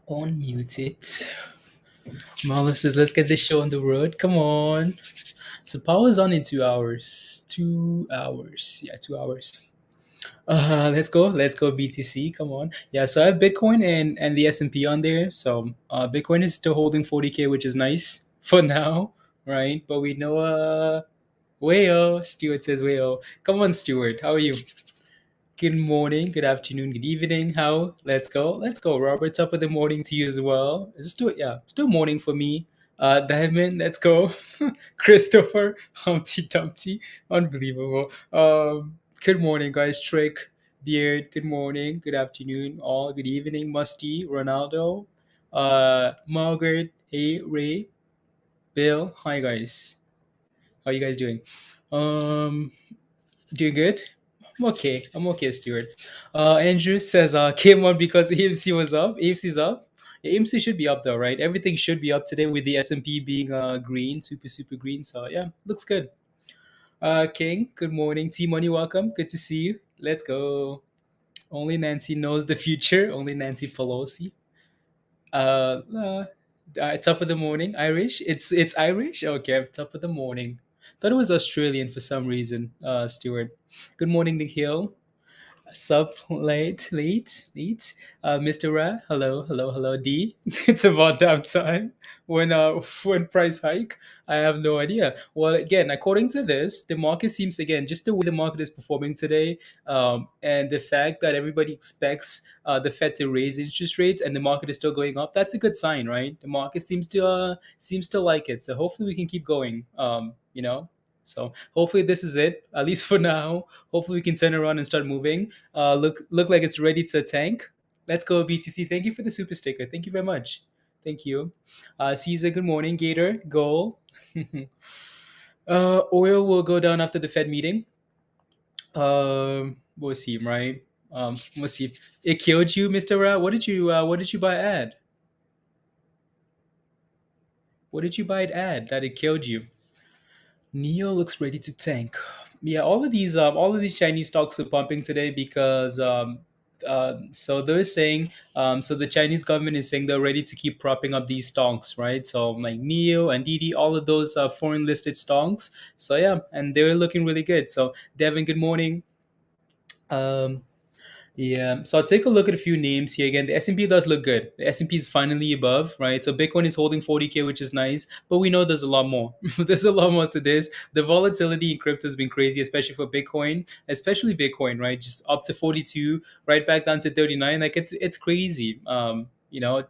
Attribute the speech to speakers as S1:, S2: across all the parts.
S1: Unmuted. Marla says, let's get this show on the road. Come on. So power's on in 2 hours. 2 hours. Yeah, 2 hours. Let's go. Let's go BTC. Come on. Yeah, so I have Bitcoin and the S&P on there. So Bitcoin is still holding 40K, which is nice for now, right? But we know Wayo. Stuart says Wayo. Come on, Stuart. How are you? Good morning, good afternoon, good evening. How? Let's go. Let's go. Robert, top of the morning to you as well. Is it still yeah, still morning for me. Diamond, let's go. Christopher, Humpty Dumpty. Unbelievable. Good morning, guys. Trick, Beard, good morning, good afternoon, all good evening, Musty, Ronaldo, Margaret, hey Ray, Bill. Hi guys. How you guys doing? Um Doing good? I'm okay, Stuart. Andrew says came on because AMC was up. AMC's up. Yeah, AMC should be up though, right? Everything should be up today with the S&P being green, super green. So yeah, looks good. King, good morning. T Money, welcome. Good to see you. Let's go. Only Nancy knows the future. Only Nancy Pelosi. Uh, uh, Top of the morning, Irish. It's Irish. Okay, top of the morning. Thought it was Australian for some reason. Stuart. Good morning, Nikhil. Sup, late. Mr. Ra, hello, D. It's about damn time. When price hike, I have no idea. Well, again, according to this, the market seems again just the way the market is performing today, and the fact that everybody expects the Fed to raise interest rates and the market is still going up. That's a good sign, right? The market seems to like it. So hopefully we can keep going. So hopefully this is it, at least for now. Hopefully we can turn around and start moving. Look like it's ready to tank. Let's go BTC. Thank you for the super sticker. Thank you very much. Thank you. Caesar, good morning. Gator, goal. Oil will go down after the Fed meeting. We'll see, right? We'll see. It killed you, Mr. Ra. What did you buy at? What did you buy it at that it killed you? Neo looks ready to tank. Yeah, all of these Chinese stocks are pumping today because so they're saying so the Chinese government is saying they're ready to keep propping up these stocks, right? So like Neo and Didi, all of those foreign listed stocks. So yeah, and they're looking really good. So Devin, good morning. Um, yeah, so I'll take a look at a few names here. Again, the S&P does look good. The S&P is finally above, right? So Bitcoin is holding 40K, which is nice, but we know there's a lot more. There's a lot more to this. The volatility in crypto has been crazy, especially for Bitcoin, especially Bitcoin, right? Just up to 42, right back down to 39. Like it's crazy.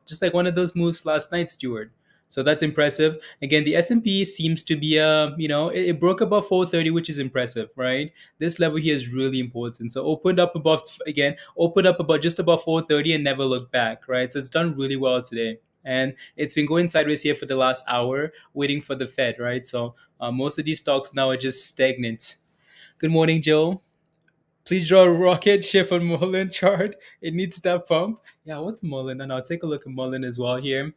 S1: Just like one of those moves last night, Stuart. So that's impressive. Again, the S&P seems to be it broke above 430, which is impressive, right? This level here is really important. So opened up about just above 430 and never looked back, right? So it's done really well today. And it's been going sideways here for the last hour, waiting for the Fed, right? So most of these stocks now are just stagnant. Good morning, Joe. Please draw a rocket ship on MULN chart. It needs that pump. Yeah, what's MULN? And I'll take a look at MULN as well here.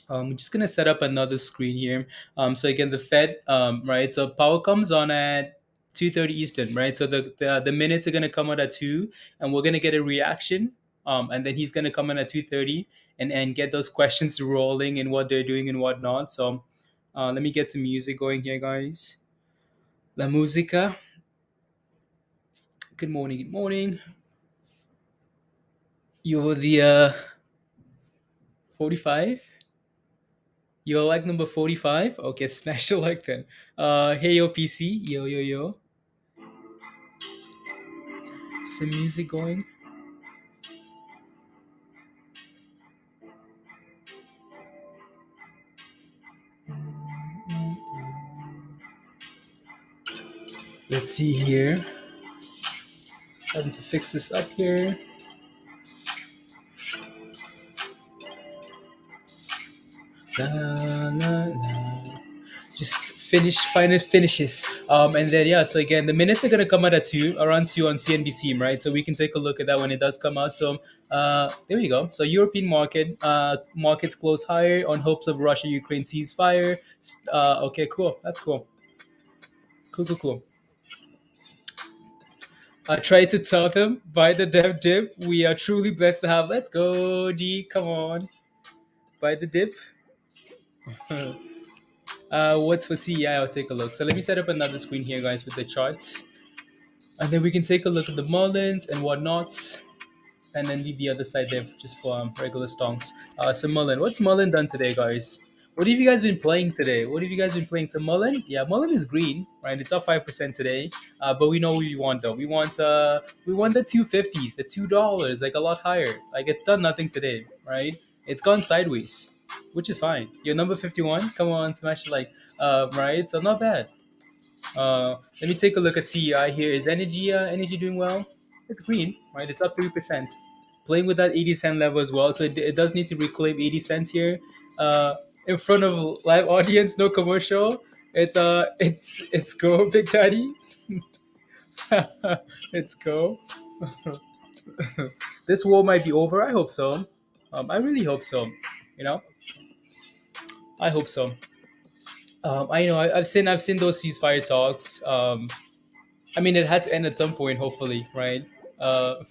S1: I'm just gonna set up another screen here. So again, the Fed, right? So power comes on at 2:30 Eastern, right? So the minutes are gonna come out at 2, and we're gonna get a reaction. And then he's gonna come in at 2:30 and get those questions rolling and what they're doing and whatnot. So let me get some music going here, guys. La musica. Good morning. Good morning. You're the 45. You're like number 45? Okay, smash the like then. Hey yo PC, yo. Some music going. Let's see here. Having to fix this up here. La, la, la. Just final finishes. And then yeah, so again, the minutes are gonna come out at around 2 on CNBC, right? So we can take a look at that when it does come out. So there we go. So European markets close higher on hopes of Russia-Ukraine ceasefire. Okay, cool. That's cool. Cool. I tried to tell them buy the damn dip. We are truly blessed to have. Let's go, G. Come on, buy the dip. What's for CEI? I'll take a look. So let me set up another screen here, guys, with the charts, and then we can take a look at the Mullins and whatnots, and then leave the other side there just for regular stonks. So MULN, what's MULN done today, guys? What have you guys been playing today? What have you guys been playing? So MULN, yeah, MULN is green, right? It's up 5% today. But we know what we want though. We want the 250s, the $2, like a lot higher. Like it's done nothing today, right? It's gone sideways, which is fine. You're number 51. Come on, smash like right? So not bad. Let me take a look at CEI here. Is energy doing well? It's green, right? It's up 3%. Playing with that 80 cent level as well, so it does need to reclaim 80 cents here. In front of live audience, no commercial. It's go, Big Daddy. It's go. This war might be over. I hope so. I really hope so. You know, I hope so. I know I've seen those ceasefire talks. I mean, it has to end at some point, hopefully, right? Uh,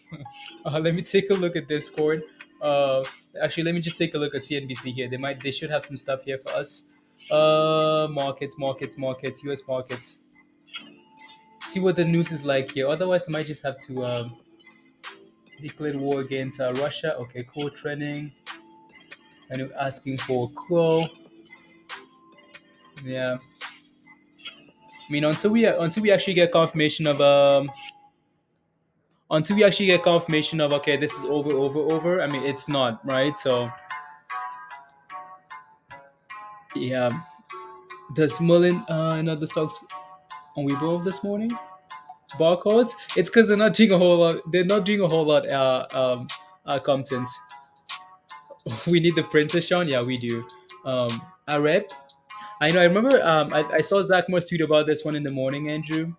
S1: let me take a look at Discord. Uh, Actually, let me just take a look at CNBC here. They should have some stuff here for us. Markets, U.S. markets. See what the news is like here. Otherwise, I might just have to declare war against Russia. Okay, cool trending. And I'm asking for cool. Yeah. I mean, until we actually get confirmation of okay, this is over. I mean, it's not right. So yeah, does Mullen and other stocks on Weibo this morning? Barcodes? It's because they're not doing a whole lot. They're not doing a whole lot. Contents. We need the printer, Sean. Yeah, we do. AREB. I know. I remember. I saw Zach Moore tweet about this one in the morning, Andrew.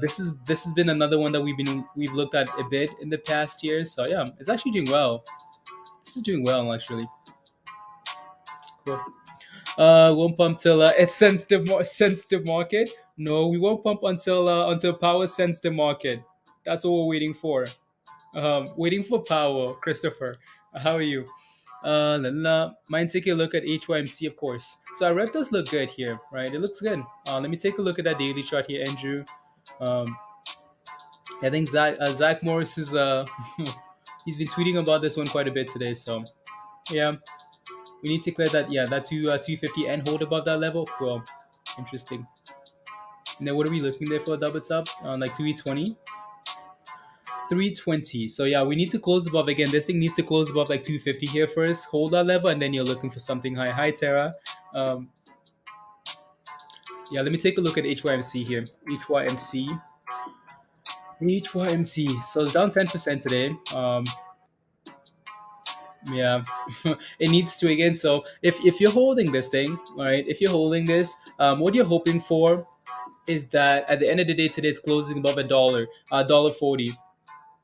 S1: This has been another one that we've looked at a bit in the past years. So yeah, it's actually doing well. This is doing well actually. Cool. Won't pump till it sensitive market. No, we won't pump until power sense the market. That's what we're waiting for. Waiting for power, Christopher. How are you? Mind taking a look at HYMC, of course. So our rep does look good here, right? It looks good. Let me take a look at that daily chart here, Andrew. Um, I think Zach Morris is he's been tweeting about this one quite a bit today. So yeah, we need to clear that. Yeah, that 250 and hold above that level. Cool, interesting. And then what are we looking there for a double top? Like 320. 320. So yeah, we need to close above again. This thing needs to close above like 250 here first. Hold that level, and then you're looking for something high. Hi, Tara. Um, yeah, let me take a look at HYMC here. HYMC. So it's down 10% today. Yeah, it needs to again. So if you're holding this thing, all right, if you're holding this, what you're hoping for is that at the end of the day today it's closing above $1.40.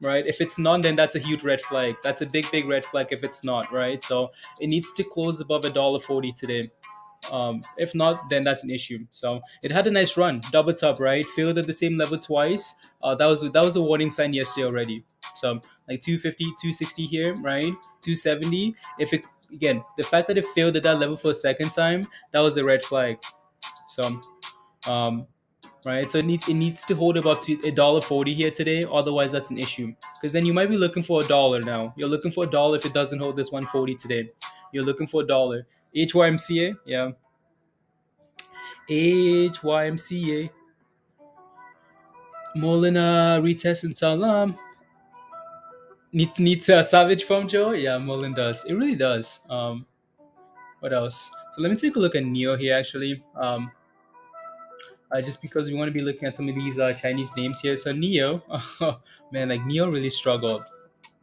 S1: Right, if it's not, then that's a huge red flag. That's a big red flag if it's not, right? So it needs to close above $1.40 today. If not, then that's an issue. So it had a nice run, double top, right? Failed at the same level twice. That was a warning sign yesterday already. So like 250, 260 here, right? 270. If it again, the fact that it failed at that level for a second time, that was a red flag. So right, so it needs to hold above to $1.40 here today. Otherwise, that's an issue because then you might be looking for $1 now. You're looking for $1 if it doesn't hold this 140 today. You're looking for $1. HYMCA, yeah. HYMCA. Molina retest and Salam. Needs a Savage from Joe? Yeah, Molin does. It really does. What else? So let me take a look at Neo here actually. Just because we want to be looking at some of these Chinese names here. So Neo, man, like Neo really struggled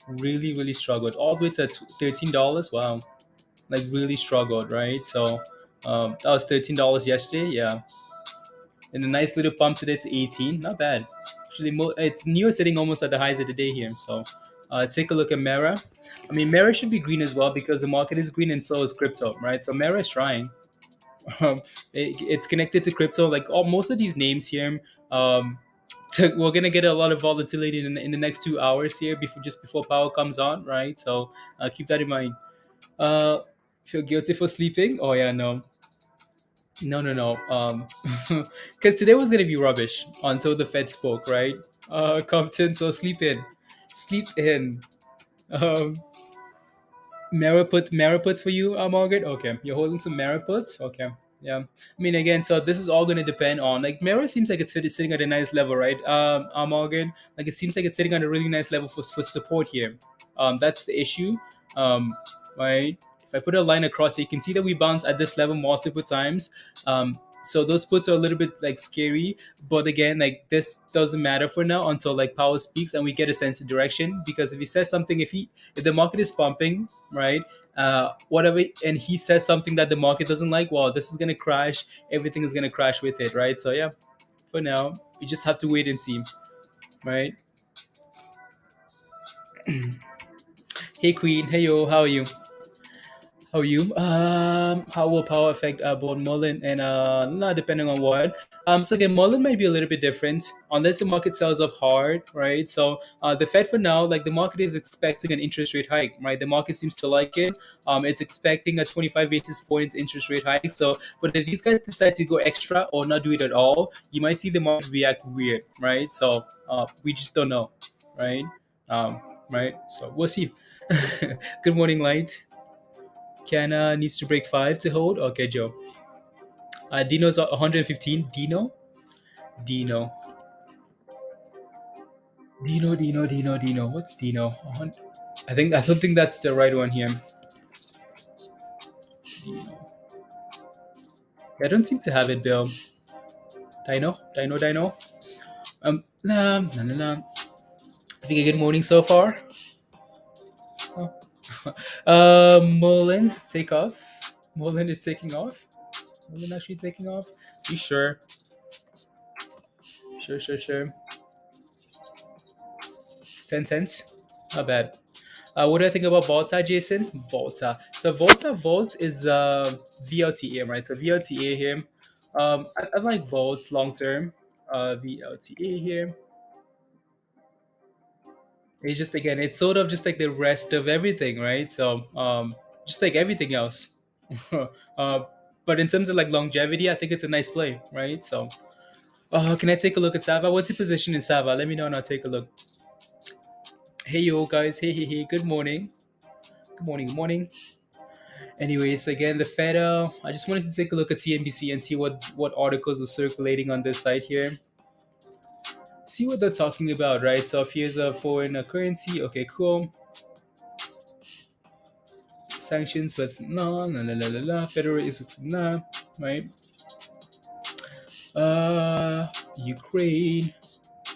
S1: all the way to $13. Wow, like really struggled, right? So that was $13 yesterday, yeah, and a nice little pump today to 18, not bad. Actually, it's Neo sitting almost at the highs of the day here. So take a look at Mera. I mean, Mera should be green as well because the market is green and so is crypto, right? So Mera is trying. um, it's connected to crypto. Like most of these names here, we're gonna get a lot of volatility in the next 2 hours here before just before power comes on, right? So keep that in mind. Uh, feel guilty for sleeping? Oh yeah, no, no, no, no. Because today was gonna be rubbish until the Fed spoke, right? Compton, so sleep in, sleep in. Um, Mariput for you, Margaret. Okay, you're holding some Mariput. Okay, yeah. I mean, again, so this is all going to depend on like Mara seems like it's sitting at a nice level, right? Morgan, like it seems like it's sitting at a really nice level for support here. That's the issue. Right. If I put a line across, you can see that we bounce at this level multiple times. Um, so those puts are a little bit like scary, but again, like this doesn't matter for now until like Powell speaks and we get a sense of direction. Because if he says something, if the market is pumping, right, whatever, and he says something that the market doesn't like, well, this is gonna crash. Everything is gonna crash with it, right? So yeah, for now, we just have to wait and see, right? Hey Queen, hey yo, how are you? How are you? How will power affect both MULN and not depending on what? So again, MULN might be a little bit different unless the market sells off hard, right? So the Fed for now, like the market is expecting an interest rate hike, right? The market seems to like it. It's expecting a 25 basis points interest rate hike. So, but if these guys decide to go extra or not do it at all, you might see the market react weird, right? So we just don't know, right? Right. So we'll see. Good morning, Light. Kiana needs to break 5 to hold. Okay, Joe. Dino's 115. Dino. Dino. What's Dino? I don't think that's the right one here. Dino. I don't seem to have it, Bill. Dino. Nah. I think a good morning so far. Oh. Mullen, take off. Mullen is taking off. Mullen actually taking off. You sure? Sure. 10 cents. Not bad. What do I think about Volta, Jason? Volta. So Volt is VLTA, right? So VLTA here. I like Volt long term. VLTA here. It's just again, it's sort of just like the rest of everything, right? So just like everything else. uh, but in terms of like longevity, I think it's a nice play, right? So can I take a look at Sava? What's your position in Sava? Let me know and I'll take a look. Hey yo guys, hey, good morning. Good morning. Anyways, again, the Fed. I just wanted to take a look at CNBC and see what articles are circulating on this site here. See what they're talking about, right? So here's a foreign currency. Okay, cool. Sanctions, but no. Federal is nah, right? Ukraine.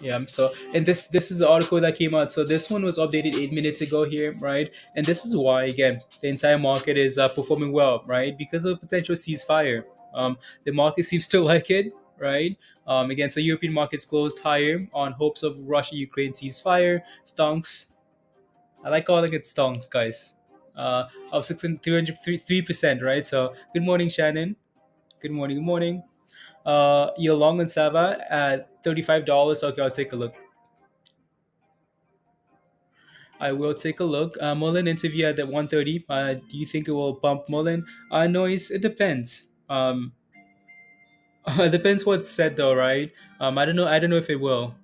S1: Yeah, so and this is the article that came out. So this one was updated 8 minutes ago here, right? And this is why again the entire market is performing well, right? Because of potential ceasefire. The market seems to like it, right? Again, so European markets closed higher on hopes of Russia-Ukraine ceasefire. Stonks, I like calling it stonks, guys. Of 303%, right? So good morning, Shannon. Good morning. Good morning. You're long on Sava at $35. Okay, I'll take a look. I will take a look. Mullen interview at 1:30. Do you think it will bump Mullen? Noise. It depends. It depends what's said though, right? I don't know. I don't know if it will.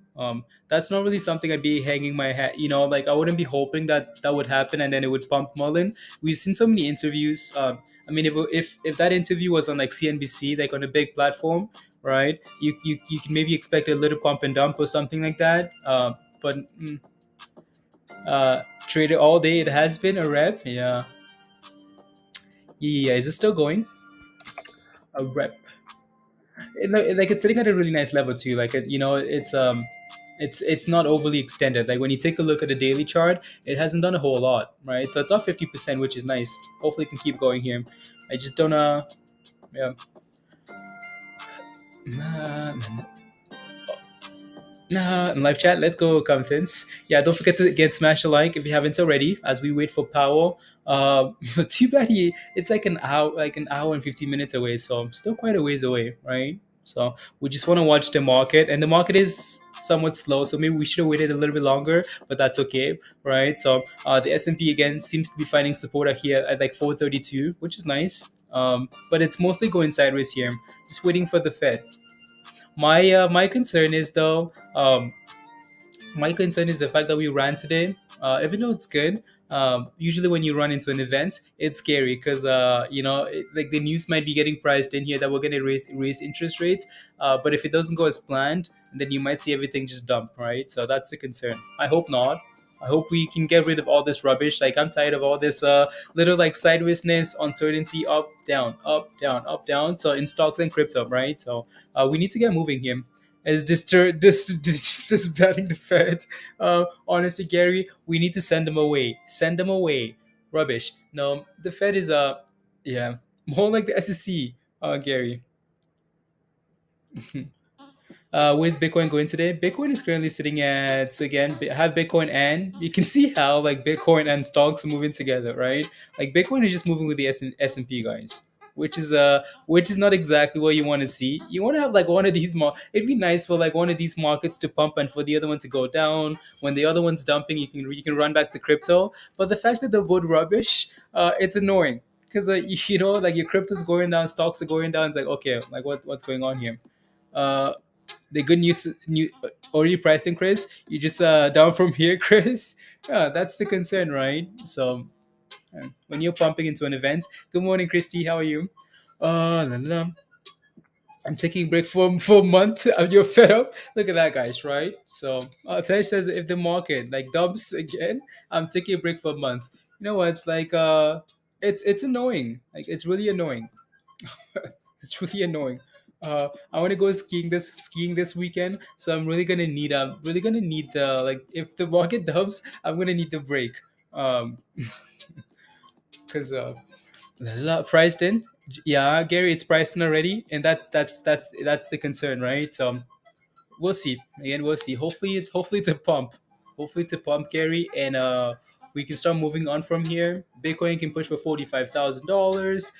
S1: That's not really something I'd be hanging my hat. You know, like I wouldn't be hoping that that would happen and then it would pump Mullen. We've seen so many interviews. I mean, if that interview was on like CNBC, like on a big platform, right? You can maybe expect a little pump and dump or something like that. But traded all day. It has been a rep. Yeah. Yeah. Is it still going? A rep. Like it's sitting at a really nice level too. Like it's not overly extended. Like when you take a look at the daily chart, it hasn't done a whole lot, right? So it's off 50%, which is nice. Hopefully, it can keep going here. I just don't yeah. In live chat, let's go, contents. Yeah, don't forget to again smash a like if you haven't already. As we wait for Powell, too bad it's like an hour and 15 minutes away, so I'm still quite a ways away, right? So we just want to watch the market, and the market is somewhat slow, so maybe we should have waited a little bit longer, but that's okay, right? So the S&P again seems to be finding support out here at like 432, which is nice, but it's mostly going sideways here. Just waiting for the Fed. My concern is though, my concern is the fact that we ran today. Even though it's good, usually when you run into an event, it's scary because like the news might be getting priced in here that we're going to raise interest rates. But if it doesn't go as planned, then you might see everything just dump, right? So that's the concern. I hope not. I hope we can get rid of all this rubbish. Like I'm tired of all this little like sidewaysness, uncertainty, up, down, up, down, up, down. So in stocks and crypto, right? So we need to get moving here as disbanding the Fed. Honestly, Gary, we need to send them away. Send them away. Rubbish. No, the Fed is yeah, more like the SEC. Gary. Where's Bitcoin going today? Bitcoin is currently sitting at, again, have Bitcoin, and you can see how like Bitcoin and stocks are moving together, right? Like Bitcoin is just moving with the S&P guys, which is not exactly what you want to see. You want to have like one of these it'd be nice for like one of these markets to pump and for the other one to go down. When the other one's dumping, you can run back to crypto. But the fact that they're both rubbish, it's annoying because like your crypto's going down, stocks are going down. It's like, okay, like what's going on here? Uh, the good news, already pricing, Chris. You just down from here, Chris. Yeah, that's the concern, right? So when you're pumping into an event, good morning, Christy. How are you? No, no, no. I'm taking a break for a month. You're fed up. Look at that, guys. Right. So Tej says if the market like dumps again, I'm taking a break for a month. You know what? It's like it's annoying. Like it's really annoying. It's really annoying. I want to go skiing this weekend, so I'm really gonna need the like if the market dumps, I'm gonna need the break. Um, because priced in, yeah, Gary, it's priced in already, and that's the concern, right? So we'll see. Again, we'll see. Hopefully it's a pump. Hopefully it's a pump, Gary, and we can start moving on from here. Bitcoin can push for $45,000.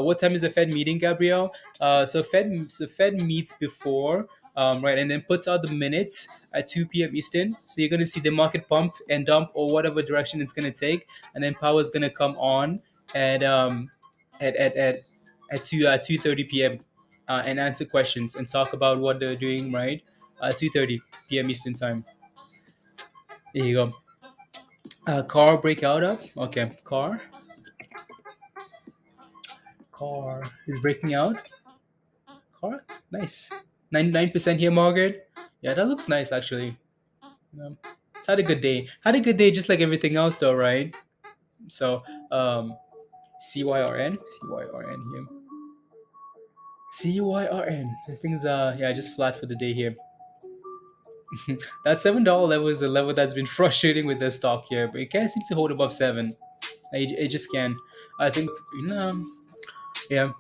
S1: What time is the Fed meeting, Gabrielle? So Fed meets before. Right, and then puts out the minutes at 2 p.m. Eastern. So you're going to see the market pump and dump or whatever direction it's going to take, and then power is going to come on at at at at, at 2:30 p.m. And answer questions and talk about what they're doing, right? 2:30 p.m. Eastern time. There you go. Car breakout up. Okay, car is breaking out. Car, nice. 99% here, Margaret. Yeah, that looks nice actually. Um, it's had a good day. Had a good day, just like everything else, though, right? So, CYRN here. CYRN. This thing's yeah, just flat for the day here. That $7 level is a level that's been frustrating with the stock here, but it can't seem to hold above seven. It just can. I think yeah, yeah.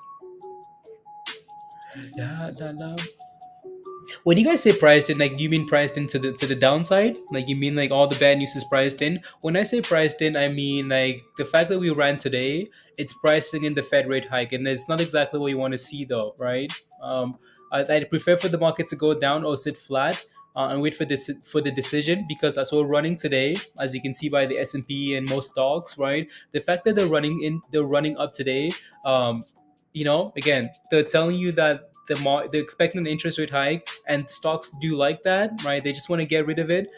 S1: When you guys say priced in, like, do you mean priced into the downside? Like, you mean like all the bad news is priced in? When I say priced in, I mean like the fact that we ran today, it's pricing in the Fed rate hike, and it's not exactly what you want to see, though, right? I'd prefer for the market to go down or sit flat and wait for the decision, because as we're running today, as you can see by the S&P and most stocks, right? The fact that they're running up today, um, again, they're telling you that they're expecting an interest rate hike, and stocks do like that, right? They just want to get rid of it.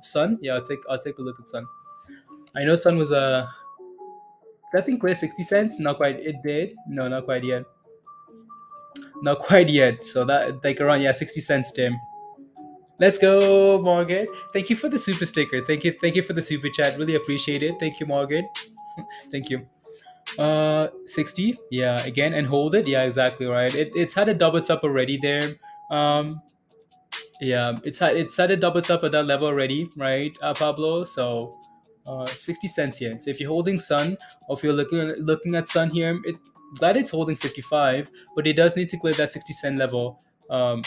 S1: Sun, yeah, I'll take a look at Sun. I know Sun was I think clear 60 cents. Not quite. It did. No, not quite yet. Not quite yet. So that like around, yeah, 60 cents, Tim. Let's go, Morgan. Thank you for the super sticker. Thank you for the super chat. Really appreciate it. Thank you, Morgan. Thank you. 60, yeah, again, and hold it, yeah, exactly right. It's had a double top already there. Yeah, it's had a double top at that level already, right, Pablo? So 60 cents here. So if you're holding Sun, or if you're looking at Sun here, glad it's holding 55, but it does need to clear that 60 cent level. So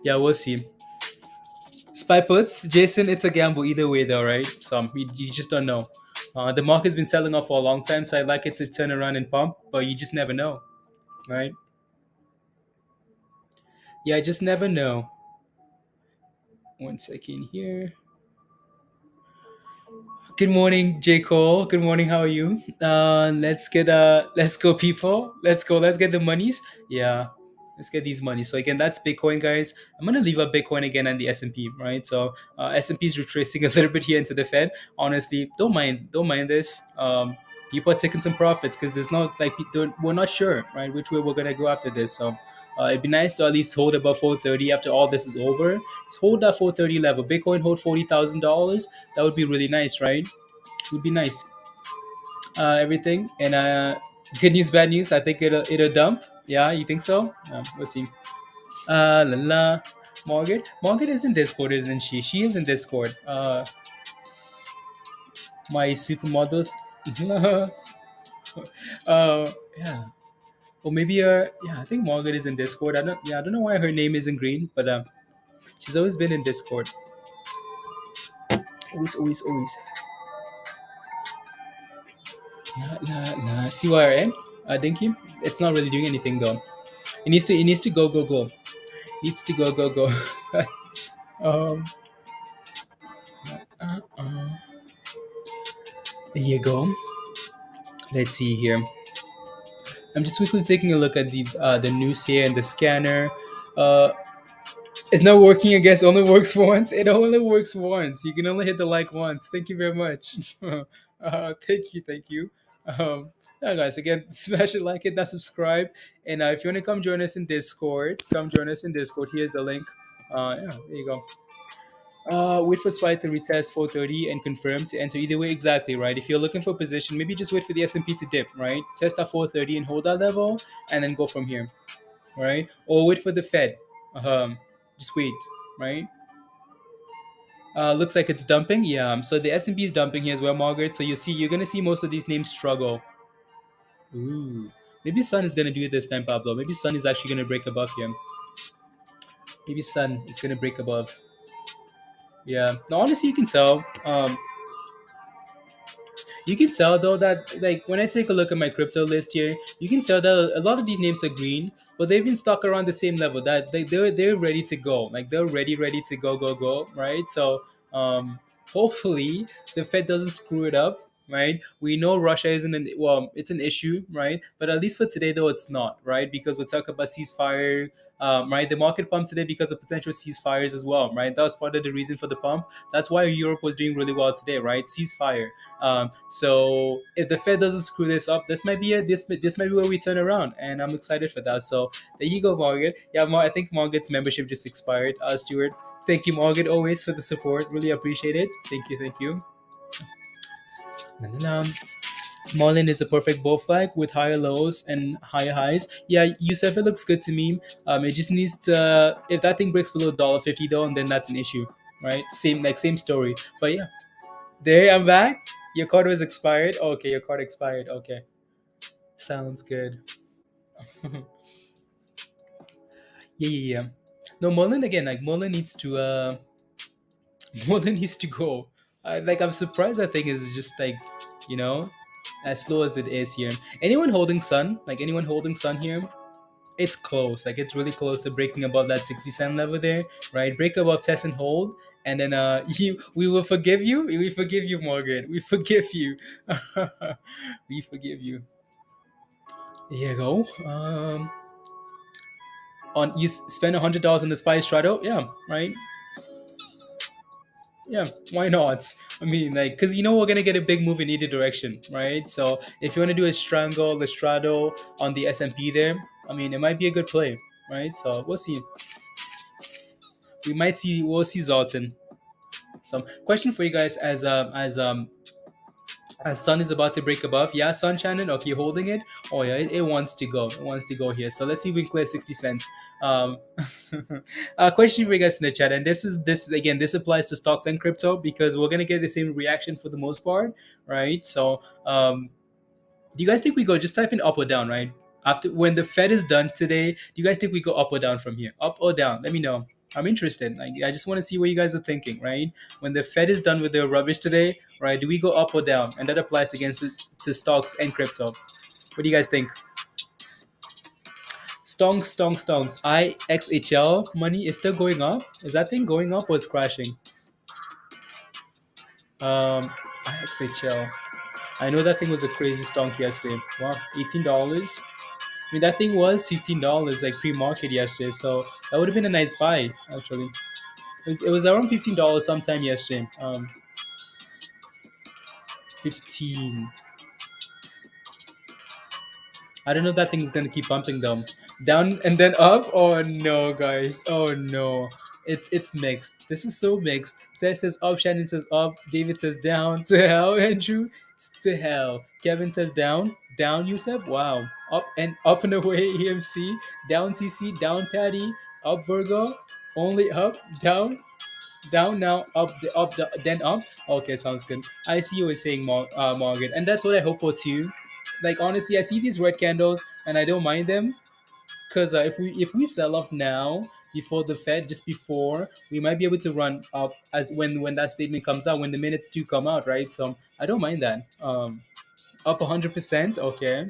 S1: yeah, we'll see. Spy puts, Jason, it's a gamble either way, though, right? So you just don't know. The market's been selling off for a long time, so I'd like it to turn around and pump, but you just never know, right? Yeah, I just never know. One second here. Good morning, J. Cole. Good morning. How are you? Let's go, people. Let's get the monies. Yeah. Let's get these monies. So again, that's Bitcoin, guys. I'm gonna leave up Bitcoin again and the S&P, right? So S&P is retracing a little bit here into the Fed. Honestly, don't mind this. People are taking some profits because there's not like we're not sure, right, which way we're gonna go after this. So it'd be nice to at least hold above 430 after all this is over. Just hold that 430 level. Bitcoin hold $40,000. That would be really nice, right? Would be nice. Everything and good news, bad news. I think it'll dump. Yeah, you think so? We'll see. La la. Margaret is in Discord, isn't she? She is in Discord. My supermodels. Yeah. Or maybe yeah, I think Margaret is in Discord. I don't know why her name isn't green, but she's always been in Discord. Always. La. CYRN. Dinky. It's not really doing anything though. It needs to go. Needs to go. um. Uh, there you go. Let's see here. I'm just quickly taking a look at the news here and the scanner. Uh, it's not working. I guess only works once. It only works once. You can only hit the like once. Thank you very much. Thank you. Yeah, guys. Again, smash it, like it, that subscribe, and if you want to come join us in Discord, come join us in Discord. Here's the link. Yeah, there you go. Wait for spike to retest 430 and confirm to enter. Either way, exactly right. If you're looking for position, maybe just wait for the S&P to dip, right? Test that 430 and hold that level, and then go from here, right? Or wait for the Fed. Just wait, right? Looks like it's dumping. Yeah. So the S&P is dumping here as well, Margaret. So you're gonna see most of these names struggle. Ooh. Maybe Sun is gonna do it this time, Pablo. Maybe Sun is actually gonna break above here. Maybe Sun is gonna break above. Yeah. Now, honestly, you can tell. You can tell though that like when I take a look at my crypto list here, you can tell that a lot of these names are green, but they've been stuck around the same level. That they're ready to go. Like they're ready to go, right? So hopefully the Fed doesn't screw it up. Right, we know Russia isn't it's an issue, right? But at least for today, though, it's not, right? Because we're talking about ceasefire, right? The market pumped today because of potential ceasefires as well, right? That was part of the reason for the pump. That's why Europe was doing really well today, right? Ceasefire, so if the Fed doesn't screw this up, this might be where we turn around, and I'm excited for that. So there you go, Margaret. Yeah, I think Margaret's membership just expired. Stuart, thank you, Margaret, always for the support. Really appreciate it. Thank you. Na-na-na. MULN is a perfect bull flag with higher lows and higher highs. Yeah, Yusef, it looks good to me. It just needs to if that thing breaks below $1.50 though, and then that's an issue, right? Same story. But yeah, there I'm back. Your card was expired. Okay, your card expired. Okay, sounds good. Yeah. No, MULN again. Like MULN needs to MULN needs to go. I'm surprised that thing is just like, you know, as slow as it is here. Anyone holding Sun here, it's close. Like it's really close to breaking above that 60 cent level there, right? Break above test and hold, and then we will forgive you. We forgive you, Morgan. We forgive you. We forgive you. There you go. On you spend $100 on the Spy Strato, yeah, right. Yeah, why not? I mean, like, because you know we're gonna get a big move in either direction, right? So if you want to do a strangle, a straddle on the S&P there, I mean, it might be a good play, right? So we'll see. We'll see Zoltan. Some question for you guys as Sun is about to break above. Yeah, Sun Shannon. Okay, holding it. Oh yeah, it wants to go. It wants to go here. So let's see if we can clear 60 cents. Um, question for you guys in the chat, and this again. This applies to stocks and crypto because we're gonna get the same reaction for the most part, right? So, do you guys think we go? Just type in up or down, right? After when the Fed is done today, do you guys think we go up or down from here? Up or down? Let me know. I'm interested. Like, I just want to see what you guys are thinking, right? When the Fed is done with their rubbish today, right? Do we go up or down? And that applies against to stocks and crypto. What do you guys think? Stonks. IXHL money is still going up. Is that thing going up or it's crashing? IXHL. I know that thing was a crazy stonk yesterday. Wow, $18. I mean, that thing was $15 like pre-market yesterday, so that would have been a nice buy actually. It was around $15 sometime yesterday. 15. I don't know if that thing's gonna keep bumping them down and then up. Oh no, guys. Oh no. It's mixed. This is so mixed. Ted says up, Shannon says up, David says down. To hell, Andrew. To hell. Kevin says down. Down, Yusef. Wow. Up and away, EMC. Down, CC. Down, Patty. Up, Virgo. Only up. Down. Down now, then up. Okay, sounds good. I see you were saying Morgan, and that's what I hope for too. Like honestly, I see these red candles and I don't mind them because if we sell off now before the Fed, just before, we might be able to run up as when that statement comes out, when the minutes do come out, right? So I don't mind that. Up 100%. Okay,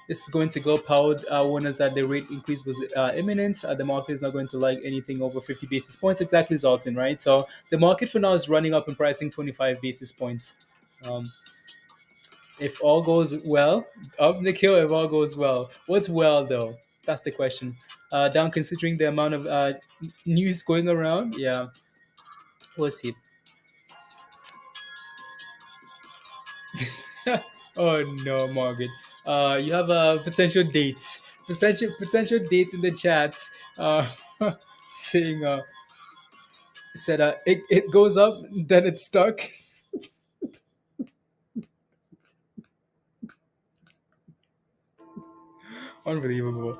S1: this is going to go. Powell warned us that the rate increase was imminent. The market is not going to like anything over 50 basis points, exactly, Zoltan, right? So the market for now is running up and pricing 25 basis points. Um, if all goes well, up Nikhil, if all goes well. What's well, though? That's the question. Down considering the amount of news going around. Yeah, we'll see. Oh no, Morgan. You have potential dates. Potential dates in the chats. Saying said it goes up, then it's stuck. Unbelievable.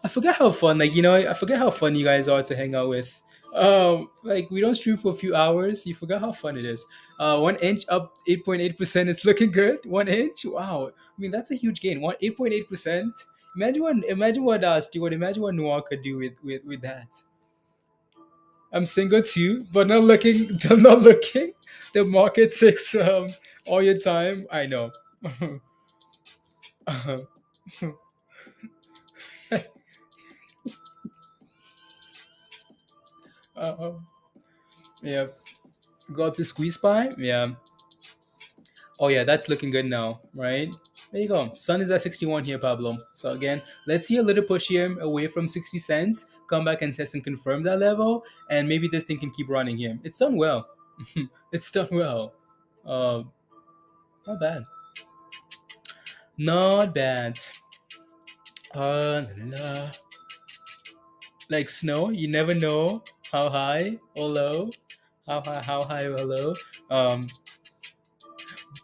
S1: I forget how fun, like I forget how fun you guys are to hang out with. Like we don't stream for a few hours. You forgot how fun it is. 1 inch up 8.8% is looking good. 1 inch, wow. I mean that's a huge gain. 8.8%. Imagine what Stewart. Imagine what Noir could do with that. I'm single too, but not looking. I'm not looking. The market takes all your time. I know. uh, yeah. Go up to squeeze by. Yeah. Oh yeah, that's looking good now, right? There you go. Sun is at 61 here, Pablo. So again, let's see a little push here away from 60 cents. Come back and test and confirm that level, and maybe this thing can keep running here. It's done well. It's done well. Um, Not bad. Not bad. La. Like snow, you never know how high or low, how high or low. Um,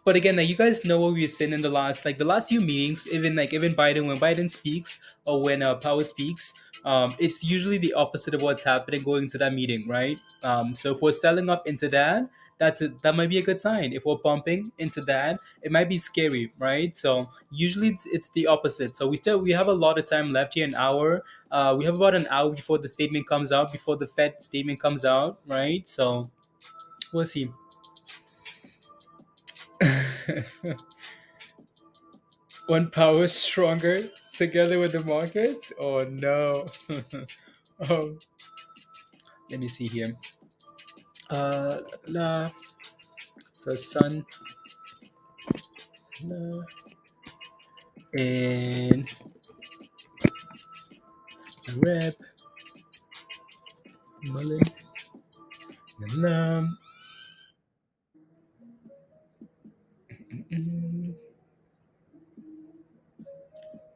S1: but again, like you guys know what we've seen in the last few meetings, even Biden, when Biden speaks or when Powell speaks, it's usually the opposite of what's happening going to that meeting, right? So if we're selling up into that, that might be a good sign. If we're pumping into that, it might be scary, right? So usually it's the opposite. So we have a lot of time left here, an hour. We have about an hour before the statement comes out, before the Fed statement comes out, right? So we'll see. One power stronger together with the market? Oh no. um, Let me see here. Uh, la. So Sun la, and AREB, MULN, la. Mm,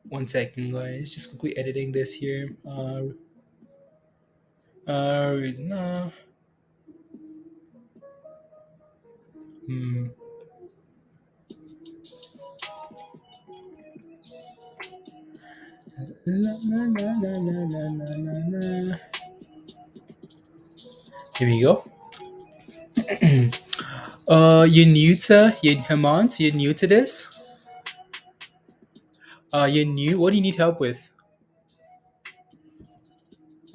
S1: 1 second, guys. Just quickly editing this here. No. Hmm. La, la, la, la, la, la, la, la. Here we go. You're Hemant, you're new to this. You're new. What do you need help with?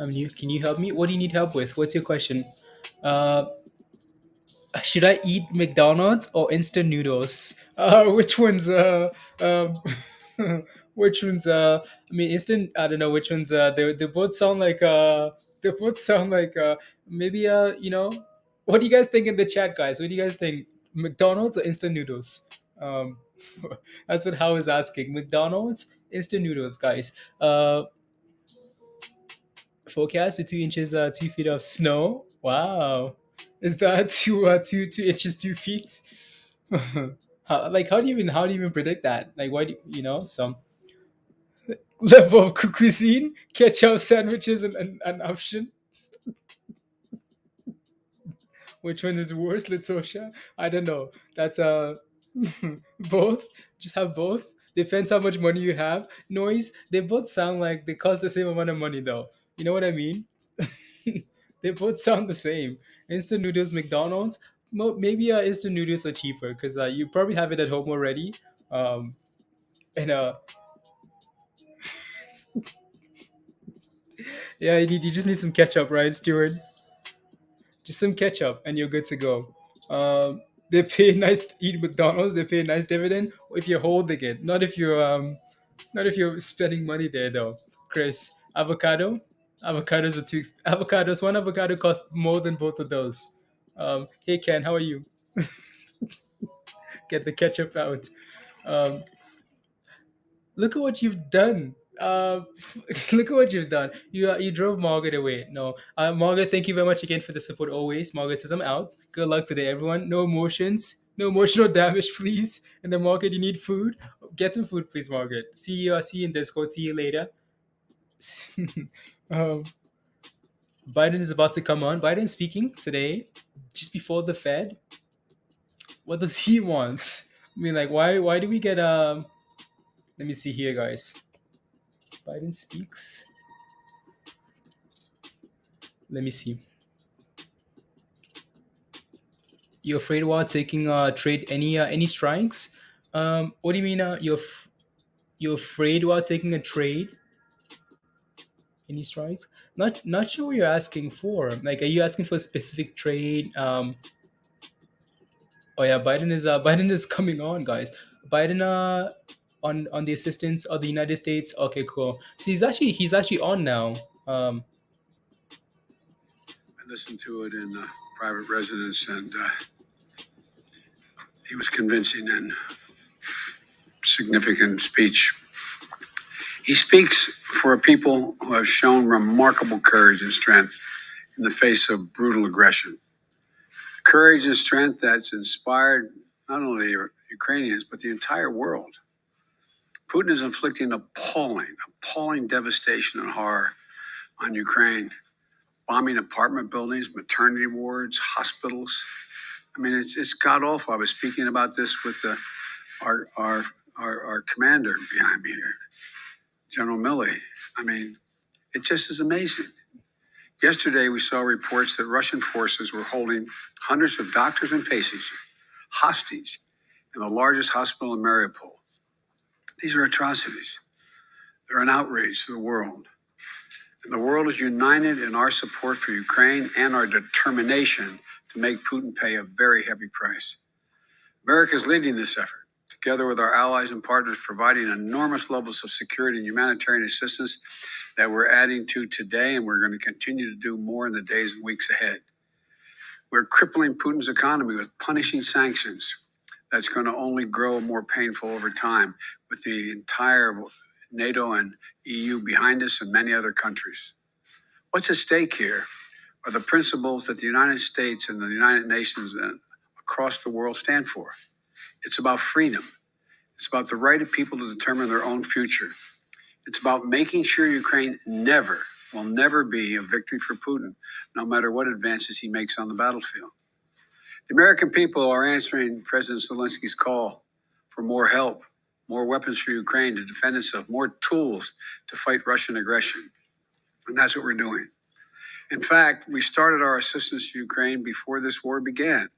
S1: I'm new. Can you help me? What do you need help with? What's your question? Uh, should I eat McDonald's or instant noodles? Which ones? Um, which ones? I mean, instant. I don't know which ones. They both sound like. They both sound like. Maybe. What do you guys think in the chat, guys? What do you guys think? McDonald's or instant noodles? Um, that's what How is asking. McDonald's, instant noodles, guys. Forecast with 2 inches, 2 feet of snow. Wow, is that two inches, 2 feet? How do you even predict that? Like, why do some level of cuisine, ketchup sandwiches, and option? Which one is worse, Litsosha? I don't know. That's both. Just have both. Depends how much money you have. Noise. They both sound like they cost the same amount of money, though. You know what I mean? They both sound the same. Instant noodles, McDonald's. Maybe instant noodles are cheaper because you probably have it at home already. Um, and yeah, you just need some ketchup, right, Stuart? Just some ketchup, and you're good to go. They pay nice to eat McDonald's. They pay a nice dividend if you're holding it, not if you're spending money there though. Chris, avocados are avocados. One avocado costs more than both of those. Hey Ken, how are you? Get the ketchup out. Um, look at what you've done. Look at what you've done. You drove Margaret away. No, Margaret, thank you very much again for the support always. Margaret says I'm out. Good luck today, everyone. No emotions, no emotional damage, please. In the market, you need food. Get some food, please, Margaret. See you in Discord. See you later. um, Biden is about to come on. Biden speaking today, just before the Fed. What does he want? I mean, like, why do we get Let me see here, guys. Biden speaks. Let me see. You're afraid while taking trade any strikes? What do you mean? You're afraid while taking a trade? Any strikes? Not sure what you're asking for. Like, are you asking for a specific trade? Oh yeah, Biden is coming on, guys. Biden on the assistance of the United States. Okay, cool. So he's actually on now.
S2: I listened to it in private residence, and he was convincing and significant speech. He speaks for a people who have shown remarkable courage and strength in the face of brutal aggression. Courage and strength that's inspired not only the Ukrainians, but the entire world. Putin is inflicting appalling devastation and horror on Ukraine, bombing apartment buildings, maternity wards, hospitals. I mean, it's god awful. I was speaking about this with our commander behind me here, General Milley. I mean, it just is amazing. Yesterday, we saw reports that Russian forces were holding hundreds of doctors and patients hostage in the largest hospital in Mariupol. These are atrocities. They're an outrage to the world. And the world is united in our support for Ukraine and our determination to make Putin pay a very heavy price. America is leading this effort, together with our allies and partners, providing enormous levels of security and humanitarian assistance that we're adding to today, and we're going to continue to do more in the days and weeks ahead. We're crippling Putin's economy with punishing sanctions that's going to only grow more painful over time, with the entire NATO and EU behind us and many other countries. What's at stake here are the principles that the United States and the United Nations and across the world stand for. It's about freedom. It's about the right of people to determine their own future. It's about making sure Ukraine will never be a victory for Putin, no matter what advances he makes on the battlefield. The American people are answering President Zelensky's call for more help, more weapons for Ukraine to defend itself, more tools to fight Russian aggression. And that's what we're doing. In fact, we started our assistance to Ukraine before this war began,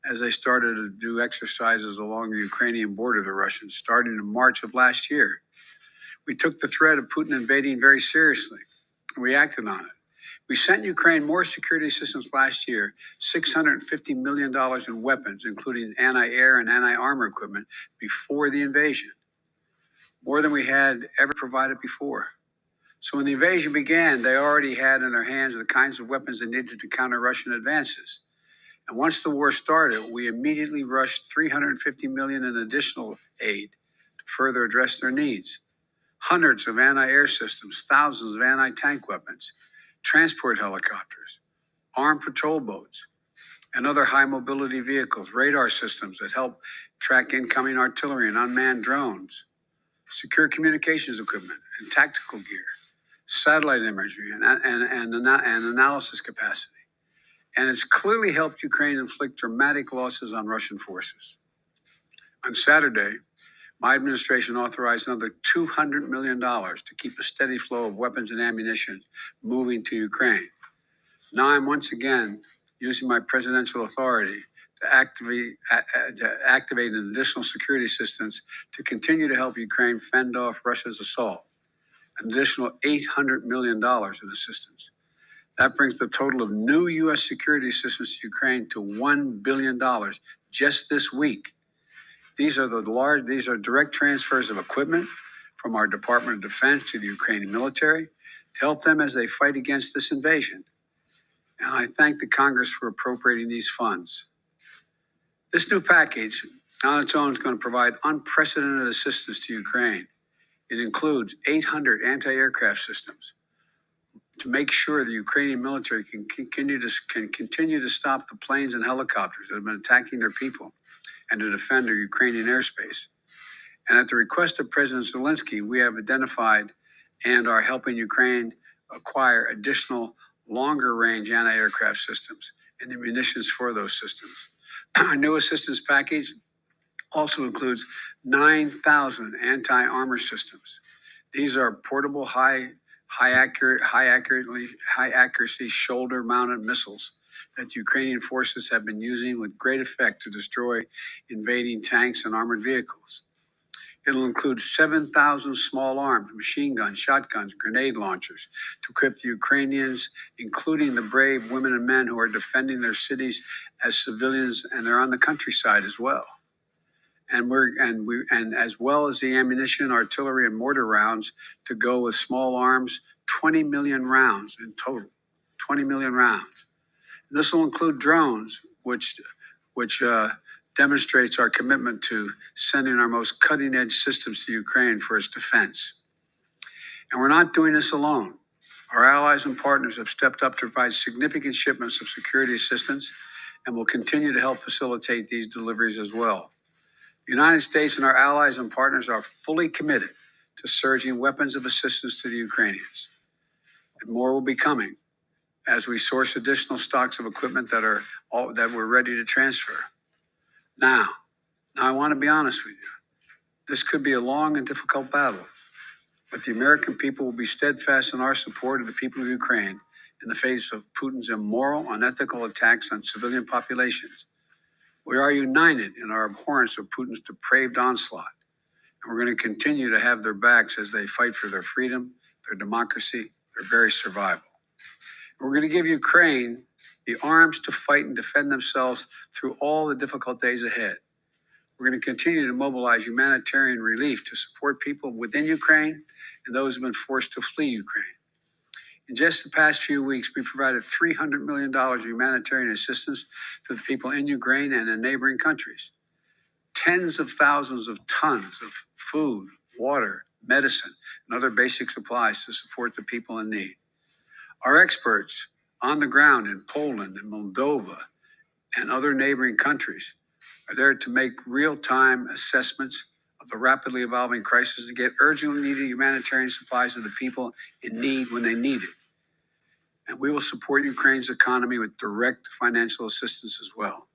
S2: as they started to do exercises along the Ukrainian border, the Russians, starting in March of last year. We took the threat of Putin invading very seriously. We acted on it. We sent Ukraine more security assistance last year, $650 million in weapons, including anti-air and anti-armor equipment, before the invasion, more than we had ever provided before. So when the invasion began, they already had in their hands the kinds of weapons they needed to counter Russian advances. And once the war started, we immediately rushed $350 million in additional aid to further address their needs. Hundreds of anti-air systems, thousands of anti-tank weapons, transport helicopters, armed patrol boats, and other high-mobility vehicles, radar systems that help track incoming artillery and unmanned drones, secure communications equipment and tactical gear, satellite imagery and analysis capacity. And it's clearly helped Ukraine inflict dramatic losses on Russian forces. On Saturday, my administration authorized another $200 million to keep a steady flow of weapons and ammunition moving to Ukraine. Now I'm once again using my presidential authority to activate an additional security assistance to continue to help Ukraine fend off Russia's assault, an additional $800 million in assistance. That brings the total of new U.S. security assistance to Ukraine to $1 billion just this week. These are direct transfers of equipment from our Department of Defense to the Ukrainian military to help them as they fight against this invasion. And I thank the Congress for appropriating these funds. This new package on its own is going to provide unprecedented assistance to Ukraine. It includes 800 anti-aircraft systems to make sure the Ukrainian military can continue to stop the planes and helicopters that have been attacking their people and to defend their Ukrainian airspace. And at the request of President Zelensky, we have identified and are helping Ukraine acquire additional longer-range anti-aircraft systems and the munitions for those systems. Our new assistance package also includes 9,000 anti-armor systems. These are portable, high accuracy shoulder-mounted missiles that Ukrainian forces have been using with great effect to destroy invading tanks and armored vehicles. It'll include 7,000 small arms, machine guns, shotguns, grenade launchers to equip the Ukrainians, including the brave women and men who are defending their cities as civilians, and they're on the countryside as well. And as well as the ammunition, artillery, and mortar rounds to go with small arms, 20 million rounds in total, 20 million rounds. This will include drones, which demonstrates our commitment to sending our most cutting-edge systems to Ukraine for its defense. And we're not doing this alone. Our allies and partners have stepped up to provide significant shipments of security assistance and will continue to help facilitate these deliveries as well. The United States and our allies and partners are fully committed to surging weapons of assistance to the Ukrainians. And more will be coming as we source additional stocks of equipment that we're ready to transfer. Now, I want to be honest with you. This could be a long and difficult battle, but the American people will be steadfast in our support of the people of Ukraine in the face of Putin's immoral, unethical attacks on civilian populations. We are united in our abhorrence of Putin's depraved onslaught, and we're going to continue to have their backs as they fight for their freedom, their democracy, their very survival. We're going to give Ukraine the arms to fight and defend themselves through all the difficult days ahead. We're going to continue to mobilize humanitarian relief to support people within Ukraine and those who have been forced to flee Ukraine. In just the past few weeks, we provided $300 million of humanitarian assistance to the people in Ukraine and in neighboring countries. Tens of thousands of tons of food, water, medicine, and other basic supplies to support the people in need. Our experts on the ground in Poland and Moldova and other neighboring countries are there to make real-time assessments of the rapidly evolving crisis to get urgently needed humanitarian supplies to the people in need when they need it. And we will support Ukraine's economy with direct financial assistance as well.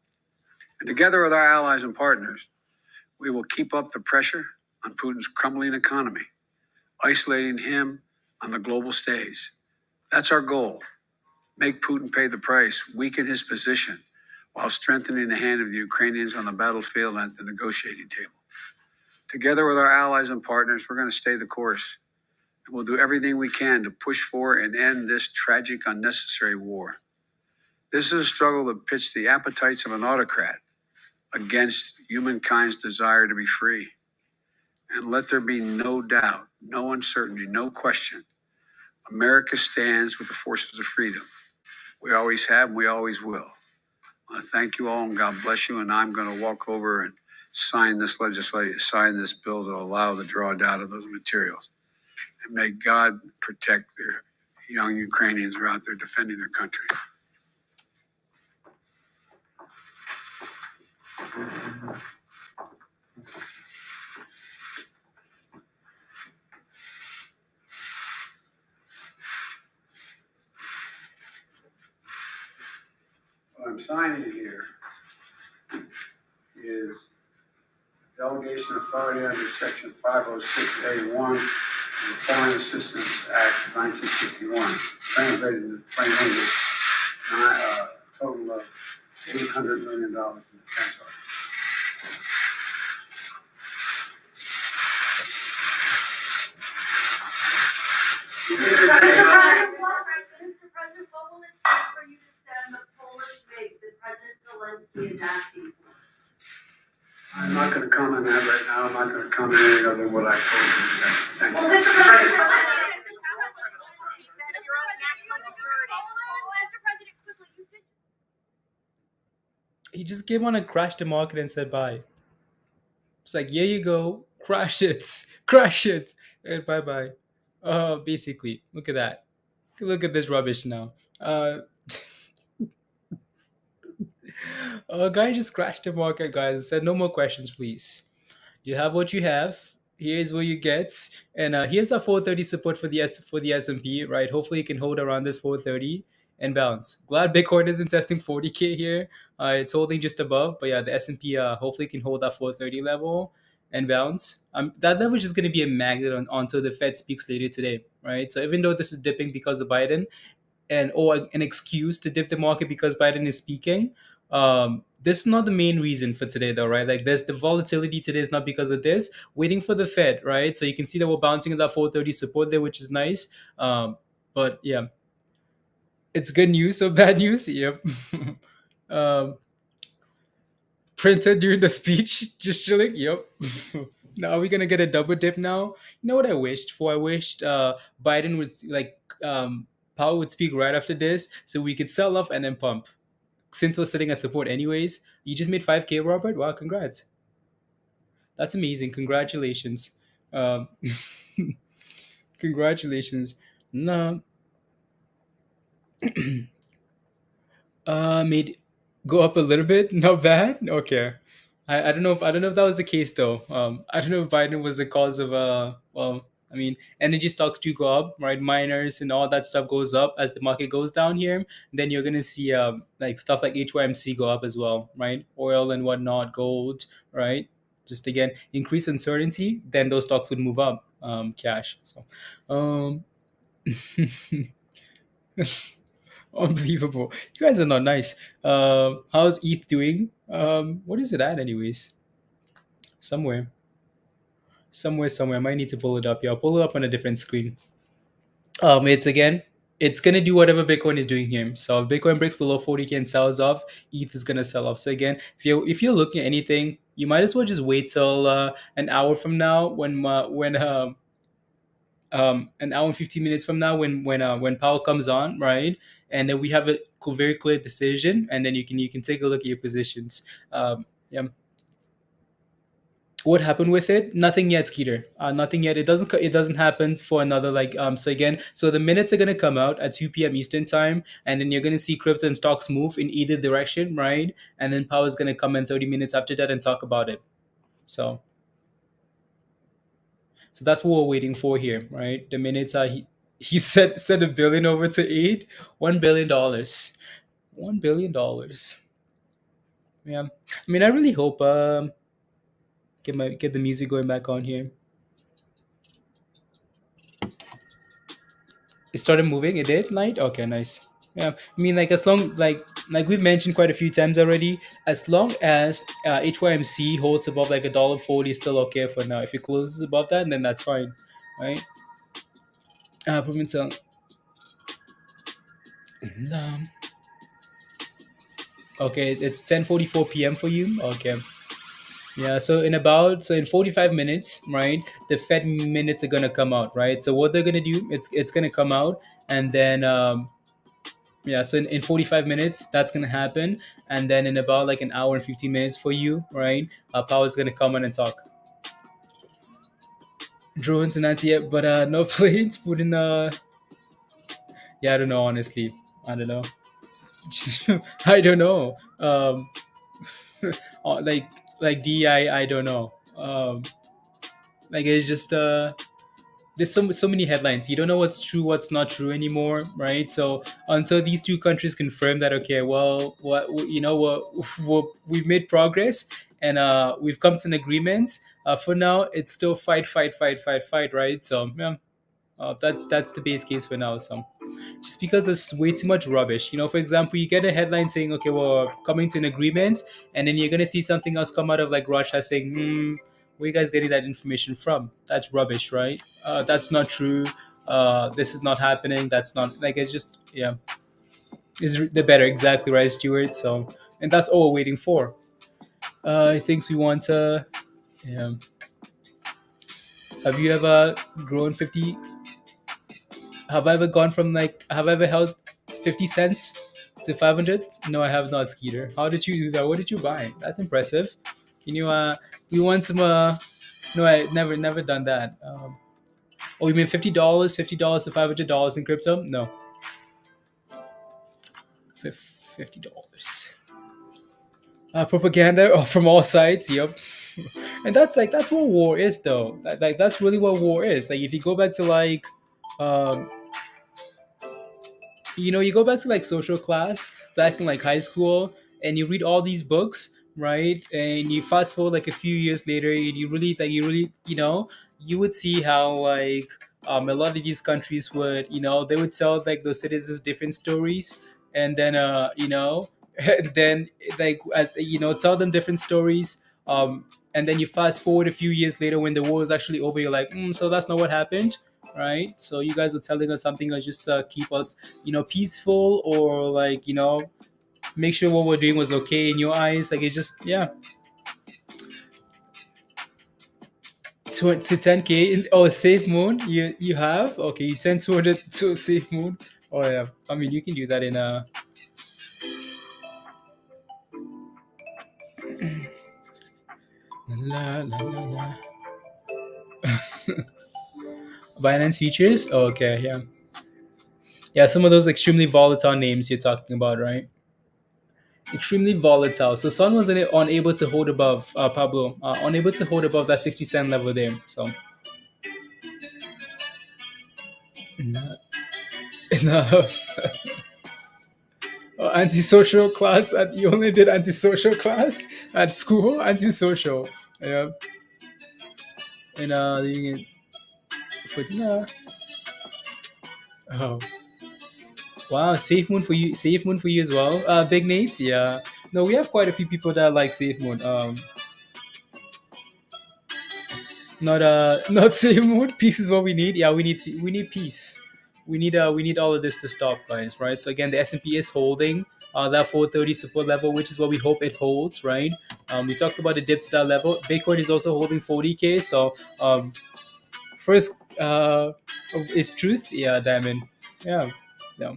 S2: And together with our allies and partners, we will keep up the pressure on Putin's crumbling economy, isolating him on the global stage. That's our goal. Make Putin pay the price, weaken his position, while strengthening the hand of the Ukrainians on the battlefield and at the negotiating table. Together with our allies and partners, we're going to stay the course. And we'll do everything we can to push for and end this tragic, unnecessary war. This is a struggle that pits the appetites of an autocrat against humankind's desire to be free. And let there be no doubt, no uncertainty, no question. America stands with the forces of freedom. We always have, and we always will. I thank you all, and God bless you. And I'm going to walk over and sign this legislation, sign this bill to allow the drawdown of those materials. And may God protect their young Ukrainians who are out there defending their country. What I'm signing here is delegation authority under Section 506A1 of the Foreign Assistance Act of 1961, translated into plain English, a total of $800 million in defense articles.
S3: Mr. President, what will it take for you to send the Polish MiGs that President Zelensky is asking for?
S2: I'm not going to comment on that right now. I'm not going to comment any other than what I told you today. Thank you.
S3: Well, Mr. President, quickly, you did.
S1: He just came on and crashed the market and said bye. It's like, here you go, crash it, crash it, and bye bye. Basically, look at that. Look at this rubbish now. Guy just crashed the market, guys. And said, no more questions, please. You have what you have. Here's what you get, and here's our 430 support for the S&P. Right? Hopefully, you can hold around this 430 and bounce. Glad Bitcoin isn't testing 40K here. It's holding just above, but yeah, the S&P hopefully can hold that 430 level and bounce. That level is just going to be a magnet until the Fed speaks later today, right? So even though this is dipping because of Biden, or an excuse to dip the market because Biden is speaking, this is not the main reason for today, though, right? Like, there's the volatility today is not because of this. Waiting for the Fed, right? So you can see that we're bouncing at that 430 support there, which is nice. But yeah, it's good news or bad news. Yep. Printed during the speech, just chilling. Yep. Now are we gonna get a double dip now? You know what I wished for? I wished Biden would Powell would speak right after this, so we could sell off and then pump. Since we're sitting at support anyways, you just made 5K, Robert. Wow, congrats. That's amazing. Congratulations. Congratulations. No. Made go up a little bit. Not bad. Okay. I don't know if that was the case though. I don't know if Biden was the cause of I mean, energy stocks do go up, right? Miners and all that stuff goes up as the market goes down here. Then you're gonna see like stuff like HYMC go up as well, right? Oil and whatnot, gold, right? Just again, increase uncertainty, then those stocks would move up. Cash. So, unbelievable. You guys are not nice. How's ETH doing? What is it at, anyways? Somewhere. I might need to pull it up. Yeah, I'll pull it up on a different screen. It's gonna do whatever Bitcoin is doing here. So if Bitcoin breaks below 40K and sells off, ETH is gonna sell off. So again, if you're looking at anything, you might as well just wait till an hour from now when an hour and 15 minutes from now when Powell comes on, right? And then we have a very clear decision, and then you can take a look at your positions. Yeah. What happened with it? Nothing yet, Skeeter. Nothing yet. It doesn't happen for another so the minutes are gonna come out at 2 p.m. Eastern time, and then you're gonna see crypto and stocks move in either direction, right? And then Powell's gonna come in 30 minutes after that and talk about it. So that's what we're waiting for here, right? The minutes he set $1 billion over to $1 billion. $1 billion. Yeah. I mean, I really hope get the music going back on here. It started moving. It did, Light? Okay, nice. Yeah. I mean, like, as long like we've mentioned quite a few times already, as long as HYMC holds above like $1.40 is still okay for now. If it closes above that, then that's fine, right? Provincial. Um, okay, it's 10:44 p.m. for you. Okay. Yeah, so in 45 minutes, right, the Fed minutes are gonna come out, right? So what they're gonna do, it's gonna come out, and then yeah, so in 45 minutes that's gonna happen, and then in about like an hour and 15 minutes for you, right? Power's gonna come on and talk. Drones and not yet, but no planes put in yeah, I don't know honestly. I don't know. I don't know. Like I don't know. Like it's just there's so many headlines. You don't know what's true, what's not true anymore, right? So until these two countries confirm that, okay, well, what we've made progress and we've come to an agreement. For now, it's still fight, fight, fight, fight, fight, right? So yeah, that's the base case for now. So just because there's way too much rubbish. For example, you get a headline saying, okay, well, we're coming to an agreement, and then you're going to see something else come out of like Russia saying, where you guys getting that information from? That's rubbish, right? That's not true. This is not happening. That's not like it's just, yeah, is the better, exactly right, Stuart. So, and that's all we're waiting for. I think we want to. Yeah. Have you ever grown 50? Have I ever gone from like, have I ever held 50 cents to 500? No, I have not, Skeeter. How did you do that? What did you buy? That's impressive. Can you, we want some, no, I never done that. Oh, you mean $50 to $500 in crypto? No, $50. Propaganda from all sides. Yep. And that's what war is, though. That's really what war is. Like if you go back to like, um, you go back to like social class back in like high school, and you read all these books, right? And you fast forward like a few years later, and you would see how like a lot of these countries would, they would tell like those citizens different stories, and then and then like tell them different stories. And then you fast forward a few years later when the war is actually over, you're like, so that's not what happened, right? So you guys are telling us something that just keep us, peaceful, or like, make sure what we're doing was okay in your eyes. Like it's just, yeah. To 10K oh, safe moon, you have, okay, you 200 to a safe moon. Oh yeah, I mean you can do that in a la la la la. Binance futures. Oh, okay, yeah. Yeah, some of those extremely volatile names you're talking about, right? Extremely volatile. So Sun was unable to hold above, Pablo, unable to hold above that 60 cent level there. So no, no. Antisocial class. You only did antisocial class at school. Antisocial. Yeah. And for no. Oh wow, safe moon for you. Safe moon for you as well. Big Nate. Yeah. No, we have quite a few people that like safe moon. Not not safe mood. Peace is what we need. Yeah, we need peace. We need all of this to stop, guys. Right. So again, the S&P is holding that 430 support level, which is what we hope it holds. Right. We talked about the dip to that level. Bitcoin is also holding 40K. So first is truth. Yeah, diamond. Yeah. No.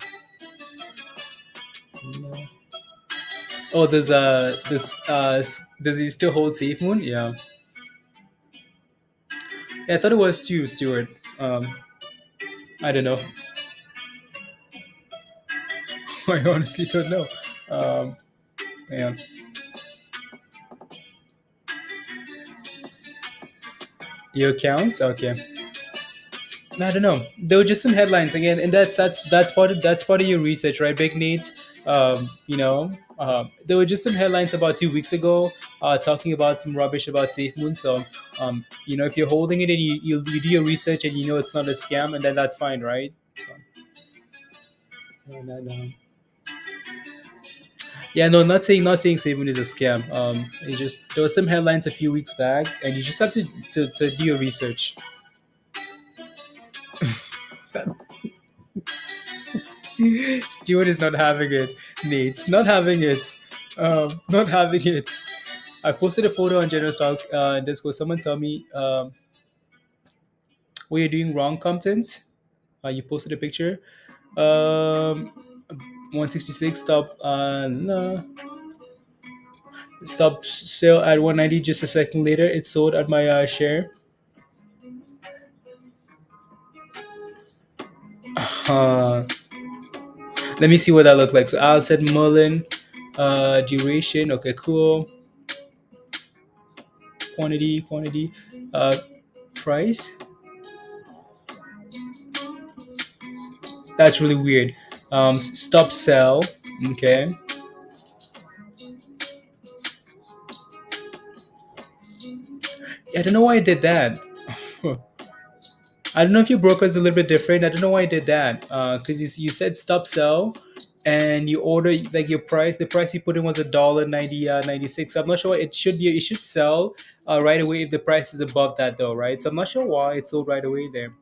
S1: Oh, does he still hold safe moon? Yeah. Yeah, I thought it was too, Stuart. I don't know. I honestly don't know. Um, yeah. Your account? Okay. I don't know. There were just some headlines again, and that's part of your research, right? Big needs. There were just some headlines about 2 weeks ago, talking about some rubbish about Safe Moon. So, if you're holding it and you do your research and you know it's not a scam, and then that's fine, right? So, and then, yeah, no, not saying Safe Moon is a scam. It's just there were some headlines a few weeks back, and you just have to do your research. Stuart is not having it. Nate's not having it. Not having it. I posted a photo on General Stock Discord. Someone tell me what you're doing wrong, Comptons. You posted a picture. 166 stop. No. Stop sale at 190. Just a second later, it sold at my share. Uh, Let me see what that looked like. So I'll set MULN duration. Okay, cool. Quantity. Uh, Price. That's really weird. Stop sell. Okay. I don't know why I did that. I don't know if your broker is a little bit different. I don't know why I did that. Because you said stop sell, and you order like your price. The price you put in was $1.90 96. So I'm not sure. It should be. It should sell right away if the price is above that though, right? So I'm not sure why it sold right away there.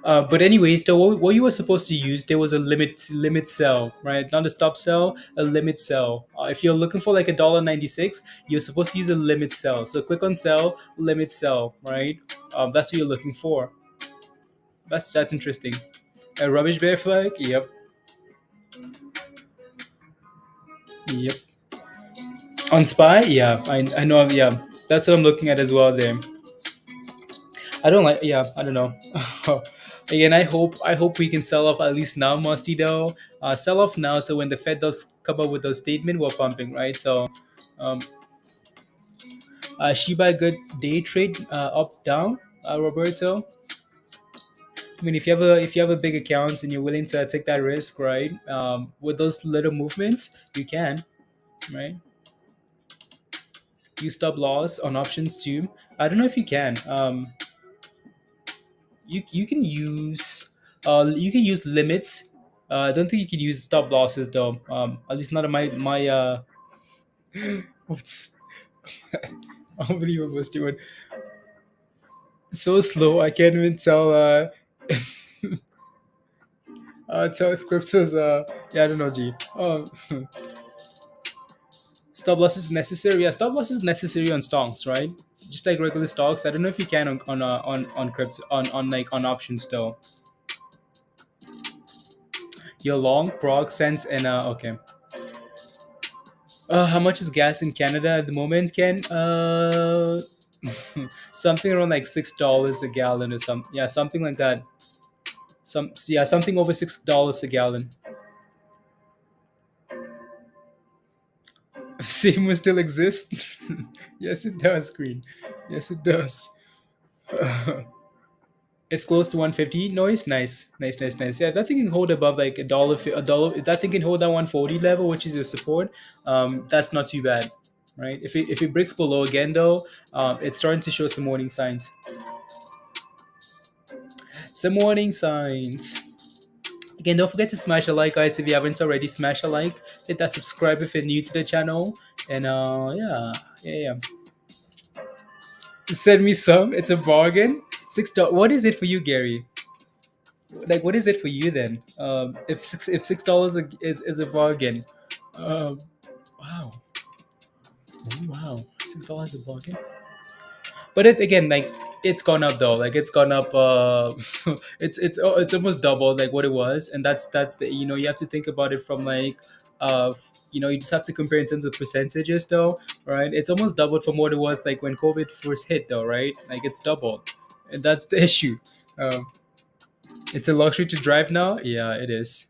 S1: But anyways, what you were supposed to use, there was a limit sell, right? Not a stop sell, a limit sell. If you're looking for like $1.96, you're supposed to use a limit sell. So click on sell, limit sell, right? That's what you're looking for. That's interesting. A rubbish bear flag. Yep. On spy, yeah, I know. Yeah, that's what I'm looking at as well. There, I don't like. Yeah, I don't know. Again, I hope we can sell off at least now, Musty though. Sell off now, so when the Fed does come up with those statement, we're pumping, right? So, um, Shiba good day trade, up down, Roberto. I mean, if you have a big account and you're willing to take that risk, right? With those little movements, you can, right? You stop loss on options too. I don't know if you can. You can use limits. I don't think you can use stop losses though. At least not in my what's unbelievable, Stuart. So slow. I can't even tell. Tell if crypto's yeah, I don't know, G. Stop loss is necessary. Yeah, stop loss is necessary on stocks, right? Just like regular stocks. I don't know if you can on crypto on like on options though. You're long, prog, sense, and okay. How much is gas in Canada at the moment, Ken? Something around like $6 a gallon or something. Yeah, something like that. Something over $6 a gallon. Same will still exist. Yes, it does, Green. Yes, it does. It's close to 150. Noise, nice. Yeah, that thing can hold above like a dollar. If that thing can hold that 140 level, which is your support, that's not too bad, right? If it breaks below again though, it's starting to show some warning signs. Some warning signs. Again, don't forget to smash a like, guys. If you haven't already, smash a like. Hit that subscribe if you're new to the channel. And yeah. Send me some. It's a bargain. $6. What is it for you, Gary? Like, what is it for you then? If $6 is a bargain, um, wow, wow, $6 a bargain. But it again, like it's gone up though. Like it's gone up. It's almost double like what it was, and that's the you have to think about it from like you just have to compare in terms of percentages though, right? It's almost doubled from what it was like when COVID first hit though, right? Like it's doubled, and that's the issue. Um, it's a luxury to drive now. Yeah, it is.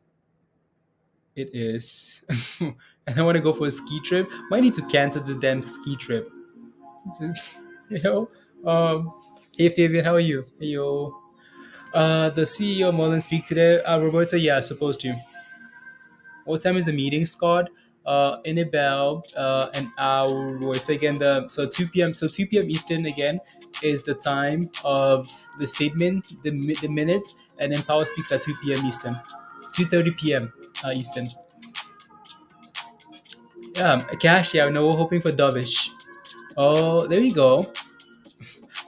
S1: It is. And I want to go for a ski trip. Might need to cancel this damn ski trip. you know. Um, hey Fabian, how are you? Hey, yo. The CEO of MULN speak today. Roberta, yeah, supposed to. What time is the meeting, Scott? In about an hour. So again, the 2 p.m. So 2 p.m. Eastern again is the time of the statement, the minutes, and then Power speaks at 2 p.m. Eastern, 2:30 p.m. Eastern. Yeah, cash. Yeah, no, we're hoping for dovish. Oh, there you go.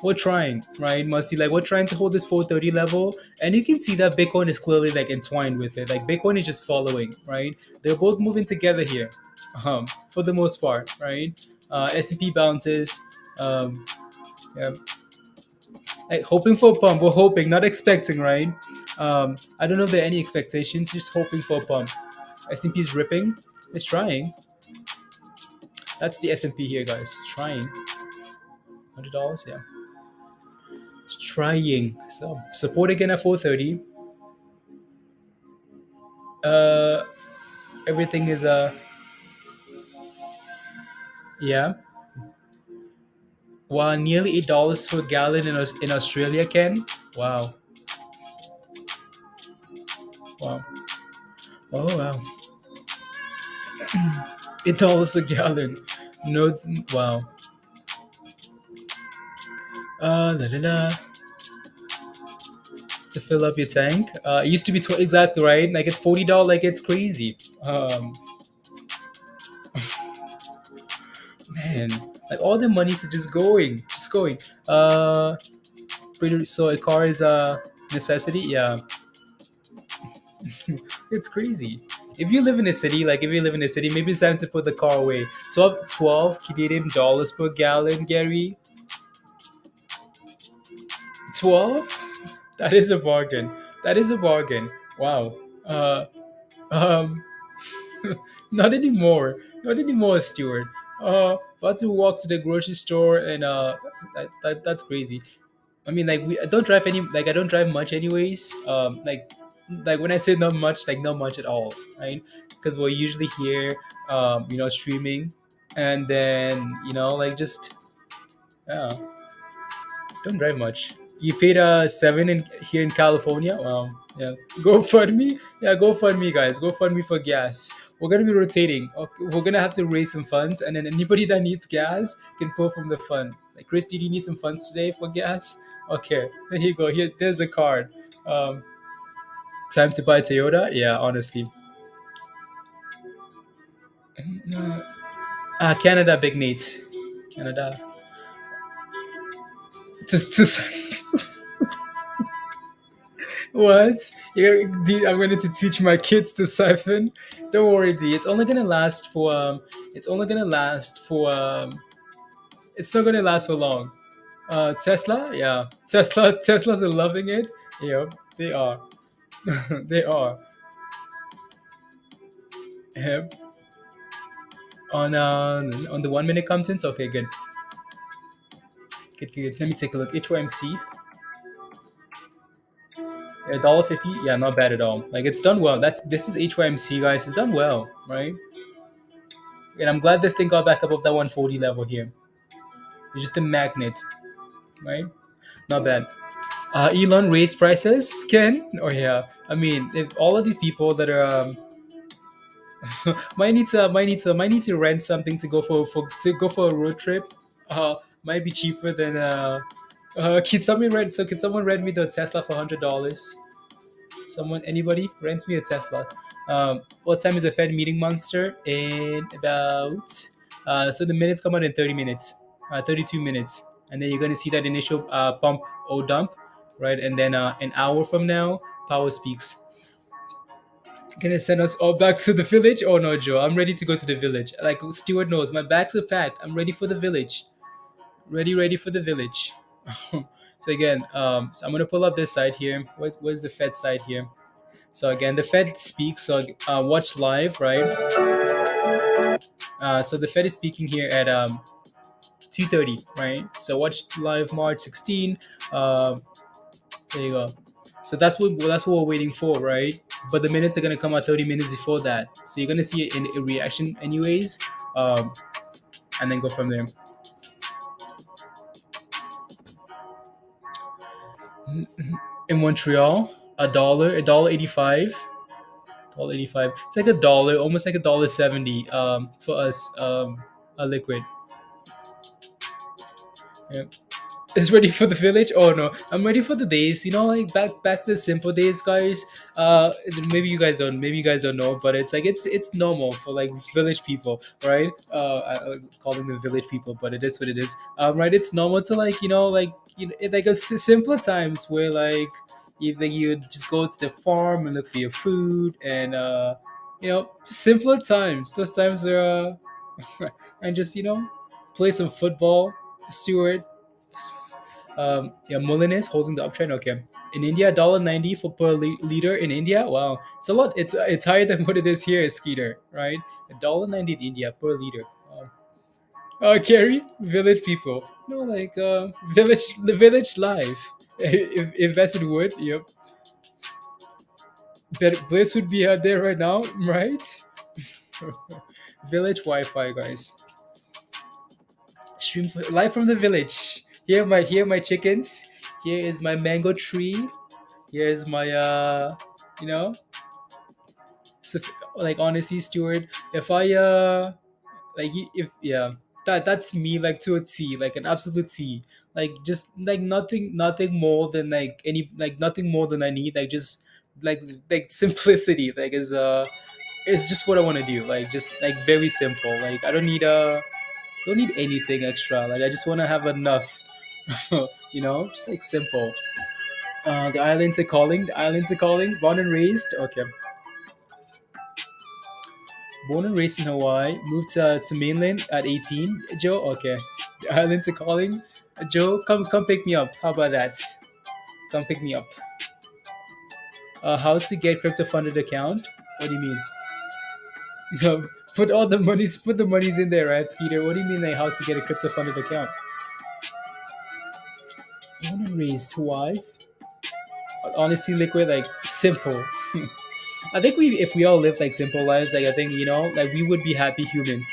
S1: we're trying, right? Musty, like we're trying to hold this 430 level, and you can see that Bitcoin is clearly like entwined with it. Like Bitcoin is just following, right? They're both moving together here, for the most part, right? S&P bounces, yeah, like hoping for a pump. We're hoping, not expecting, right? I don't know if there are any expectations. Just hoping for a pump. S&P is ripping. It's trying. That's the S&P here, guys. Trying. $100, yeah. It's trying. So support again at 430. Uh, everything is yeah. Wow, nearly $8 per gallon in Australia, Ken. Wow, wow, oh wow, $8 a gallon. No, wow. La la la. To fill up your tank. It used to be exactly right. Like it's $40. Like it's crazy. Man, like all the money's just going, just going. Pretty. So a car is a necessity. Yeah, it's crazy. If you live in a city, like if you live in a city, maybe it's time to put the car away. 12 Canadian dollars per gallon, Gary. 12? That is a bargain. That is a bargain. Wow. Um, not anymore. Not anymore, Stuart. About to walk to the grocery store and that's crazy. I mean, like I don't drive any, like I don't drive much anyways. Like when I say not much, like not much at all, right? Because we're usually here, streaming, and then like just yeah, don't drive much. You paid 7 in here in California. Wow, yeah. Go fund me, yeah. Go fund me, guys. Go fund me for gas. We're gonna be rotating. Okay, we're gonna have to raise some funds, and then anybody that needs gas can pull from the fund. Like Christy, do you need some funds today for gas? Okay, there you go. Here, there's the card. Um, time to buy Toyota. Yeah, honestly. No. Canada, big Nate. Canada. To what? I'm going to teach my kids to siphon. Don't worry, D. It's only gonna last for It's only gonna last for It's not gonna last for long. Tesla, yeah. Teslas are loving it. Yep, they are. They are. Yep. On the 1 minute content. Okay, good. Good, good, good. Let me take a look. HYMC. Yeah, $1.50. Yeah, not bad at all. Like it's done well. This is HYMC, guys. It's done well, right? And I'm glad this thing got back above that 140 level here. It's just a magnet, right? Not bad. Elon raised prices, Ken. Oh yeah. I mean, if all of these people that are might need to rent something to go for a road trip. Might be cheaper than can someone rent me the Tesla for $100? Someone, anybody, rent me a Tesla. What time is the Fed meeting, Monster? In about so the minutes come out in 30 minutes, 32 minutes, and then you're gonna see that initial pump or dump, right? And then an hour from now, Power speaks. Gonna send us all back to the village? Oh no, Joe, I'm ready to go to the village. Like Stuart knows, my bags are packed. I'm ready for the village. Ready for the village. So again, so I'm gonna pull up this side here. Where's the Fed side here? So again, the Fed speaks. So watch live, right? So the Fed is speaking here at 2:30, right? So watch live March 16. There you go. So that's what we're waiting for, right? But the minutes are gonna come out 30 minutes before that. So you're gonna see it in a reaction anyways, and then go from there. In Montreal, a dollar 85. $1.85. It's like a dollar, almost like $1.70 for us, a liquid. Yeah. Is ready for the village. Oh no, I'm ready for the days, like back to the simple days, guys. uh maybe you guys don't know, but it's like it's normal for like village people, right? I calling them village people, but it is what it is. Right, it's normal to like, like, like a simpler times where like you just go to the farm and look for your food, and simpler times. Those times are and just play some football. Stewart. Yeah, MULN is holding the uptrend. Okay. In India, $1.90 for per liter in India. Wow, it's a lot. It's higher than what it is here, Skeeter. Right? $1.90 in India per liter. Carry village people. Like the village life. If invested would, yep. Bliss would be out there right now, right? Village Wi-Fi, guys. Stream live from the village. Here my chickens. Here is my mango tree. Here's my you know so, like, honestly, Stuart, if I like if yeah, that's me, like, to a T, like an absolute T. Like, just like nothing more than like any, like nothing more than I need, like just like simplicity, like is it's just what I want to do, like just like very simple, like I don't need anything extra, like I just want to have enough. Just like simple. The islands are calling. The islands are calling. Born and raised. Okay. Born and raised in Hawaii. Moved to mainland at 18. Joe. Okay. The islands are calling. Joe, come pick me up. How about that? Come pick me up. How to get crypto funded account? What do you mean? Put the monies in there, right, Skeeter? What do you mean, like how to get a crypto funded account? Born and raised Hawaii. Honestly, liquid, like simple. I think if we all lived like simple lives, like I think, like we would be happy humans.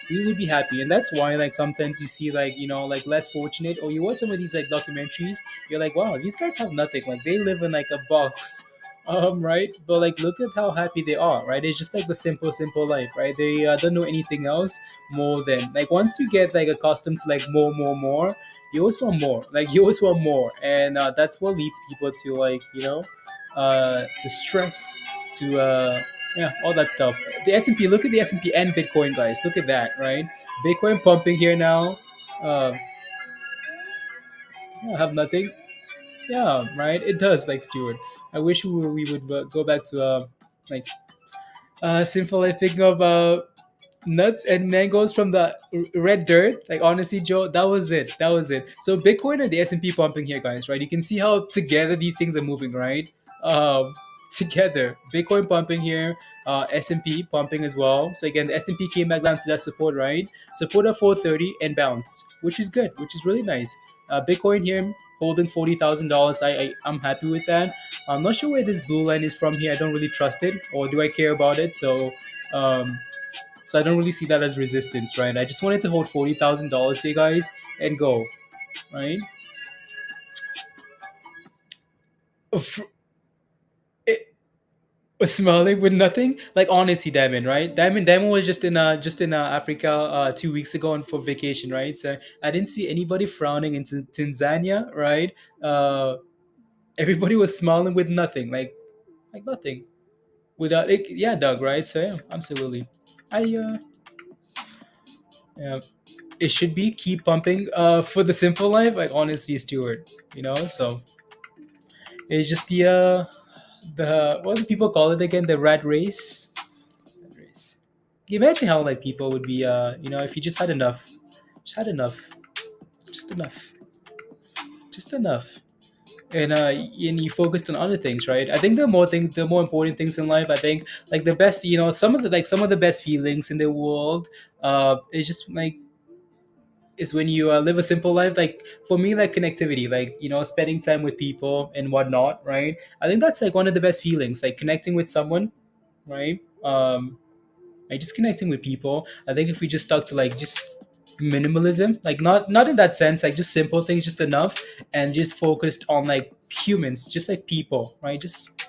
S1: We would be happy, and that's why like sometimes you see like, like less fortunate, or you watch some of these like documentaries. You're like, wow, these guys have nothing. Like they live in like a box, right? But like look at how happy they are, right? It's just like the simple life, right? They don't know anything else more than like once you get like accustomed to like more, you always want more. Like you always want more, and that's what leads people to like to stress, to yeah, all that stuff. The S&P, look at the S&P and Bitcoin, guys. Look at that, right? Bitcoin pumping here now. Um, yeah, have nothing. Yeah, right. It does, like Stuart. I wish we would go back to like simple life, thinking of nuts and mangoes from the red dirt. Like honestly, Joe, that was it. That was it. So Bitcoin and the S&P pumping here, guys. Right? You can see how together these things are moving, right? Together, Bitcoin pumping here, S&P pumping as well. So again, the S&P came back down to that support, right? Support at 430 and bounced, which is good, which is really nice. Bitcoin here holding $40,000. I'm happy with that. I'm not sure where this blue line is from here. I don't really trust it, or do I care about it? Um, so I don't really see that as resistance, right? I just wanted to hold $40,000 here, guys, and go, right? F- it- Smiling with nothing, like honestly, Diamond, right? Diamond was just in Africa 2 weeks ago and for vacation, right? So I didn't see anybody frowning in Tanzania, right? Uh, Everybody was smiling with nothing, like nothing, without it. Yeah, Doug, right? So yeah, absolutely. I Yeah, it should be keep pumping for the simple life, like honestly, Stuart, so it's just the what do people call it again, the rat race. Rat race. Can you imagine how like people would be if you just had enough, just had enough, just enough, just enough, and you focused on other things, right? I think the more important things in life, I think, like the best, some of the best feelings in the world is just like is when you live a simple life. Like for me, like connectivity, like spending time with people and whatnot, right? I think that's like one of the best feelings, like connecting with someone, right? Like just connecting with people. I think if we just stuck to like just minimalism, like not in that sense, like just simple things, just enough, and just focused on like humans, just like people, right? Just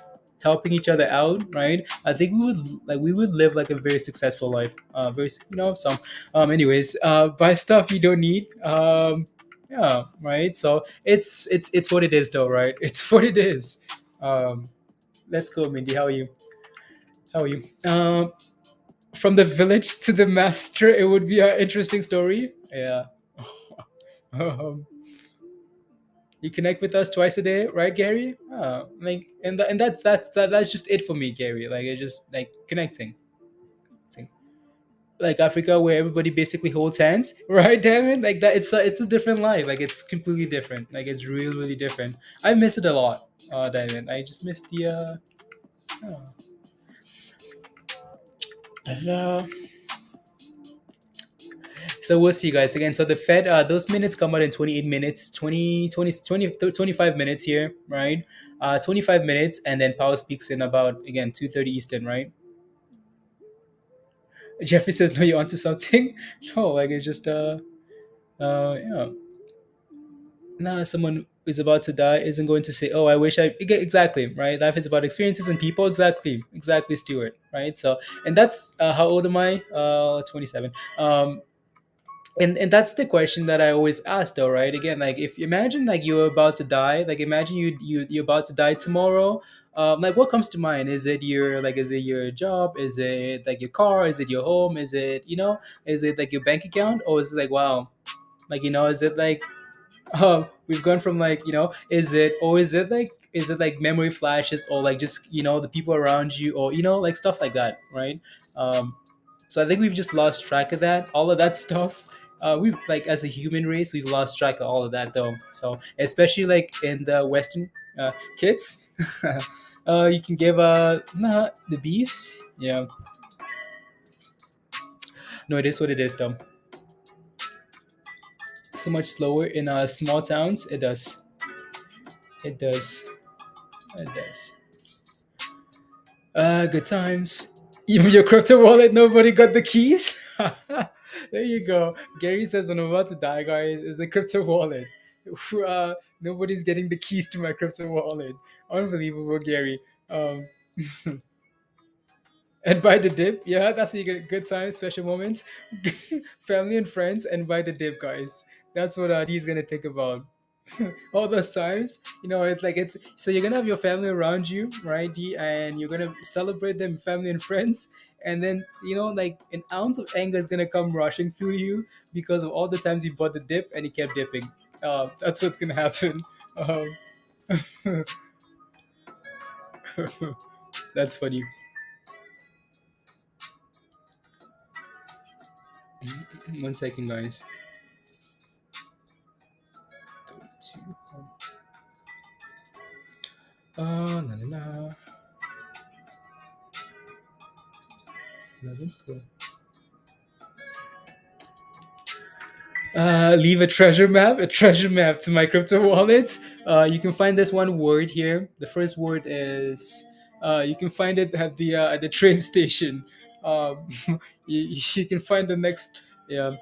S1: helping each other out, right? I think we would live like a very successful life. Very, some anyways, buy stuff you don't need. Yeah, right. So it's what it is, though, right? It's what it is. Um, let's go, Mindy. How are you? How are you? From the village to the master, it would be an interesting story. Yeah. um, you connect with us twice a day, right, Gary? Like, and that's just it for me, Gary. Like, it's just like connecting. Like Africa, where everybody basically holds hands, right, Damon? Like that, it's a different life. Like it's completely different. Like it's really really different. I miss it a lot, Damon. I just miss the. Oh. Uh, so we'll see, guys. Again, so the Fed, those minutes come out in 28 minutes, 25 minutes here, right? 25 minutes, and then Powell speaks in about, again, 2:30 Eastern, right? Jeffrey says, no, you're onto something. No, like it's just, yeah. Nah, someone is about to die isn't going to say, "Oh, I wish I." Exactly, right? Life is about experiences and people. Exactly, Stuart. Right. So, and that's how old am I? 27. And that's the question that I always ask, though, right? Again, like if you imagine like you're about to die, like imagine you're about to die tomorrow. Like what comes to mind? Is it your job? Is it like your car? Is it your home? Is it Is it like your bank account? Or is it like wow, like is it like we've gone from like is it like memory flashes or like just the people around you or like stuff like that, right? So I think we've just lost track of that, all of that stuff. We've like as a human race we've lost track of all of that though, so especially like in the western kids. You can give nah, the bees, yeah. No, it is what it is though. So much slower in small towns. It does it does. Good times. Even your crypto wallet, nobody got the keys. There you go. Gary says, when I'm about to die, guys, is a crypto wallet. Nobody's getting the keys to my crypto wallet. Unbelievable, Gary. Um, and buy the dip. Yeah, that's how you get good times, special moments, family and friends, and buy the dip, guys. That's what D's gonna think about. All those times, it's like it's so you're gonna have your family around you, right, D, and you're gonna celebrate them, family and friends, and then like an ounce of anger is gonna come rushing through you because of all the times you bought the dip and you kept dipping. That's what's gonna happen. Um, that's funny. One second, guys. La la la. 11, cool. Leave a treasure map to my crypto wallet. You can find this one word here. The first word is you can find it at the train station. Um, you can find the next, yeah,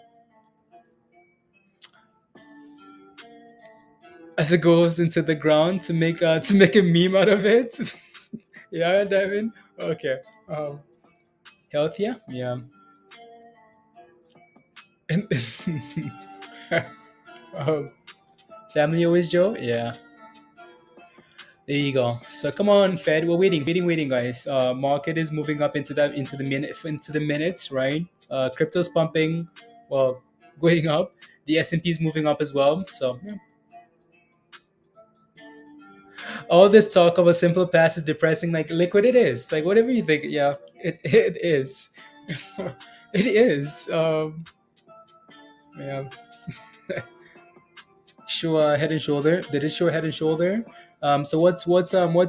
S1: as it goes into the ground to make a meme out of it. Yeah, Devin. Okay. Um, Healthier. Yeah. And um, family always Joe. Yeah. There you go. So come on, Fed. We're waiting, guys. Market is moving up into the minutes, right? Crypto's pumping, well, going up. The S&P is moving up as well. So yeah. All this talk of a simple pass is depressing. Like liquid, it is. Like whatever you think, yeah, it is. It is. Yeah. Show head and shoulder. Did it show head and shoulder? So what's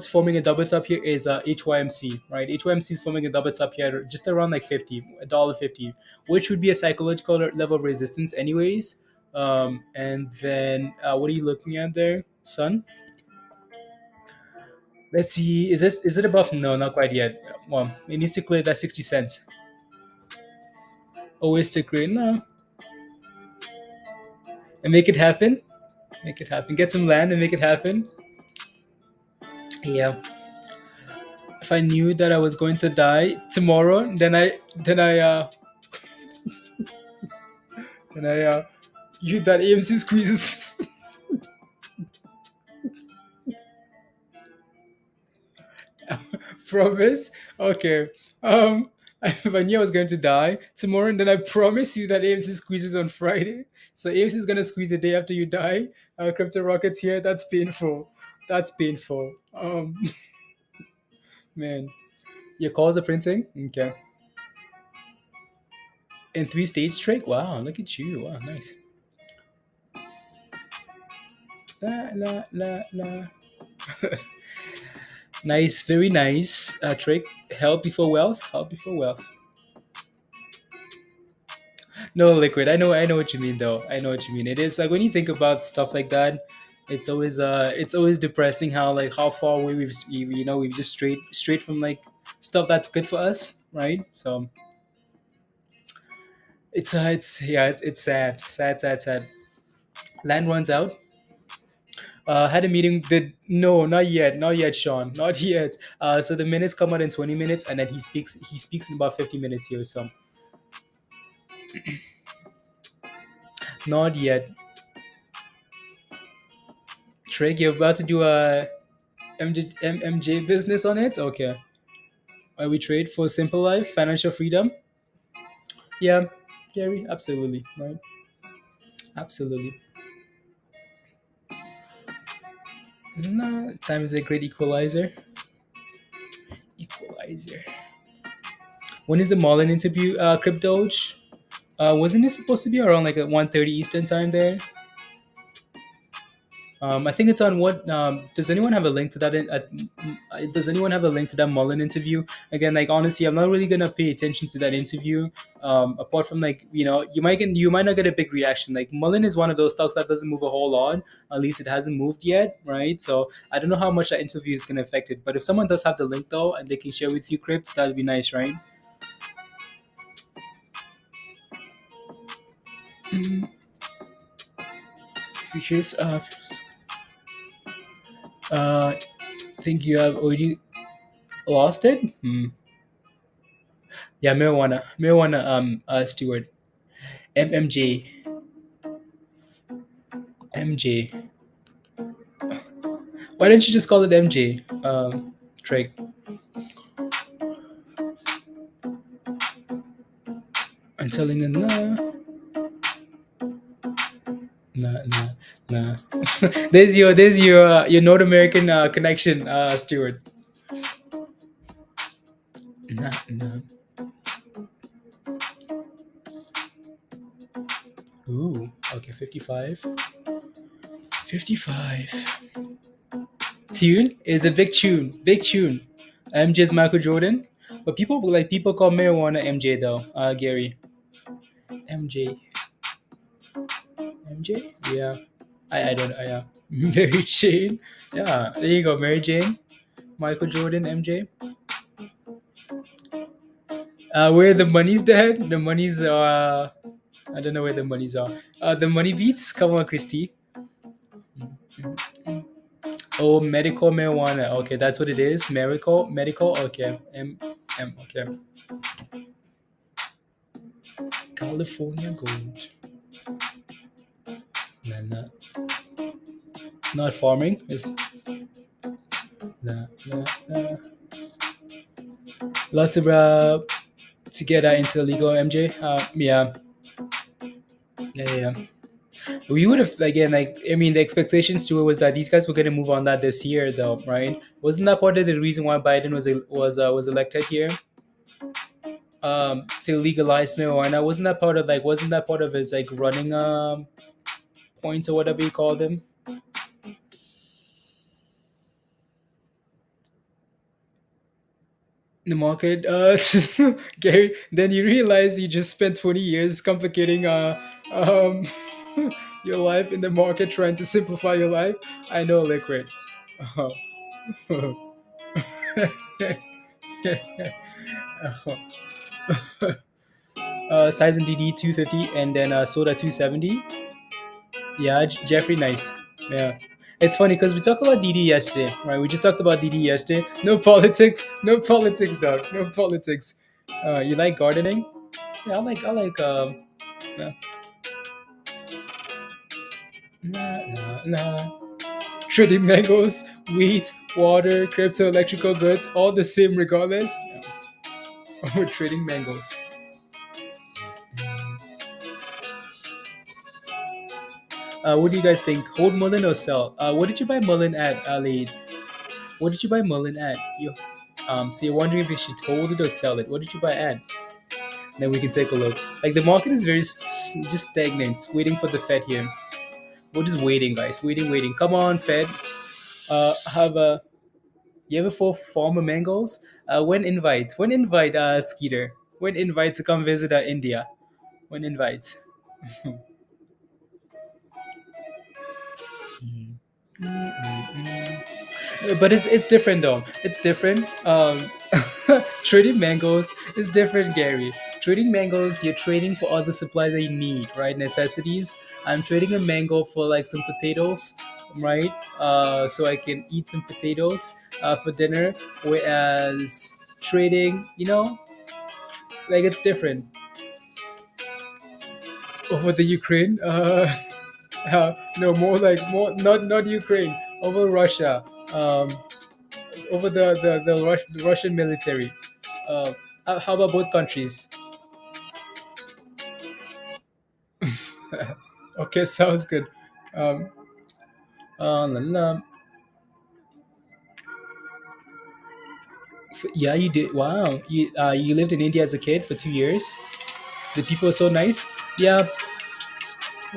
S1: forming a double top here is HYMC, right? HYMC is forming a double top here just around like 50, $1.50, which would be a psychological level of resistance anyways. And then what are you looking at there, son? Let's see. Is it above? No, not quite yet. Well, it needs to clear that 60 cents. Always to create no, and make it happen. Make it happen. Get some land and make it happen. Yeah. If I knew that I was going to die tomorrow, then I use that AMC squeezes. Promise? Okay. Um, if I knew I was going to die tomorrow, and then I promise you that AMC squeezes on Friday. So AMC is gonna squeeze the day after you die. Crypto Rockets here. That's painful. That's painful. Man, your calls are printing. Okay. In three states straight. Wow, look at you. Wow, nice. La la la la. Nice, very nice trick. Help before wealth. Help before wealth. No, liquid. I know what you mean though. I know what you mean. It is like when you think about stuff like that, it's always depressing how like how far away we've just straight from like stuff that's good for us, right? So it's yeah, it's sad, sad. Land runs out. Had a meeting. Did no, not yet, Sean, not yet. So the minutes come out in 20 minutes, and then he speaks in about 50 minutes here. So not yet. Trig, you're about to do a MJ business on it? Okay. We trade for simple life, financial freedom? Yeah, Gary, absolutely. Right? Absolutely. No, time is a great equalizer. Equalizer. When is the MULN interview, Cryptoge? Wasn't it supposed to be around like at 1:30 Eastern time there? I think it's on what? Does anyone have a link to that? Does anyone have a link to that Mullen interview? Again, like honestly, I'm not really gonna pay attention to that interview. Apart from like you might not get a big reaction. Like Mullen is one of those stocks that doesn't move a whole lot. At least it hasn't moved yet, right? So I don't know how much that interview is gonna affect it. But if someone does have the link though, and they can share with you, Crips, that'd be nice, right? Mm, Features. I think you have already lost it. Yeah, marijuana. Steward. MMJ. MJ. Why don't you just call it MJ? Trey. I'm telling you, nah, nah, nah. There's your North American connection, Stewart. Nah. Ooh, okay, 55. 55. Tune is the big tune. MJ's Michael Jordan, but people call marijuana MJ though. Gary. MJ. MJ? Yeah. I don't know. Yeah. Mary Jane. Yeah. There you go. Mary Jane. Michael Jordan. MJ. Where the money's dead? The money's I don't know where the money's are. The money beats. Come on, Christy. Oh, medical marijuana. Okay, that's what it is. Medical. Okay. Okay. California gold. Nah, not farming. It's nah. Lots of to get into legal MJ. Yeah. We would have again like I mean the expectations to it was that these guys were going to move on that this year though, right? Wasn't that part of the reason why Biden was elected here? To legalize marijuana. Wasn't that part of his like running points or whatever you call them? In the market, Gary. Then you realize you just spent 20 years complicating um your life in the market, trying to simplify your life. I know, liquid. Size and DD 250 and then soda 270. Yeah, Jeffrey, nice. Yeah. It's funny because we talked about DD yesterday, right? We just talked about DD yesterday. No politics, dog. No politics. You like gardening? Yeah, I like. Yeah. Nah. Trading mangoes, wheat, water, crypto, electrical goods, all the same regardless. We're trading mangoes. What do you guys think? Hold MULN or sell? What did you buy MULN at, Ali? What did you buy MULN at? So you're wondering if you should hold it or sell it. What did you buy at? Then we can take a look. Like the market is very just stagnant, waiting for the Fed here. We're just waiting, guys. Waiting, waiting. Come on, Fed. Have a You ever for former mangoes? When invite Skeeter? When invite to come visit India? When invite? But it's different though. It's different. Trading mangoes is different, Gary. Trading mangoes, you're trading for all the supplies that you need, right? Necessities. I'm trading a mango for like some potatoes, right? So I can eat some potatoes for dinner. Whereas trading, like it's different. Over the Ukraine, no, more not Ukraine. Over Russia. Over the Russian military. Uh, how about both countries? Okay, sounds good. Um, la, la. Yeah, you did. Wow, you lived in India as a kid for 2 years. The people are so nice. Yeah,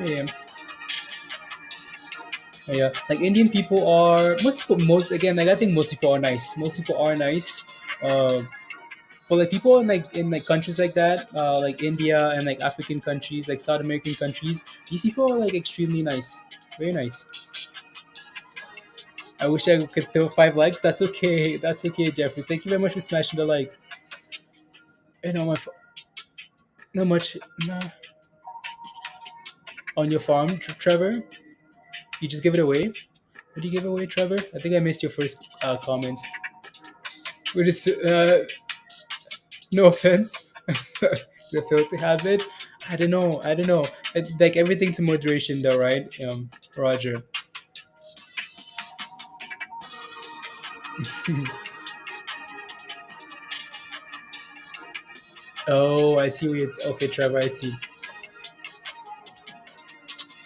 S1: yeah, yeah. Like Indian people are most again. Like I think most people are nice. Most people are nice. Uh, but like people in like countries like that, like India and like African countries, like South American countries, these people are like extremely nice, very nice. I wish I could throw 5 likes. That's okay. That's okay, Jeffrey. Thank you very much for smashing the like. My not much no, on your farm, Trevor. You just give it away. What do you give away, Trevor? I think I missed your first comment. We just no offense, the filthy habit. I don't know. I don't know. Like everything to moderation, though, right? Roger. Oh, I see. Okay, Trevor. I see.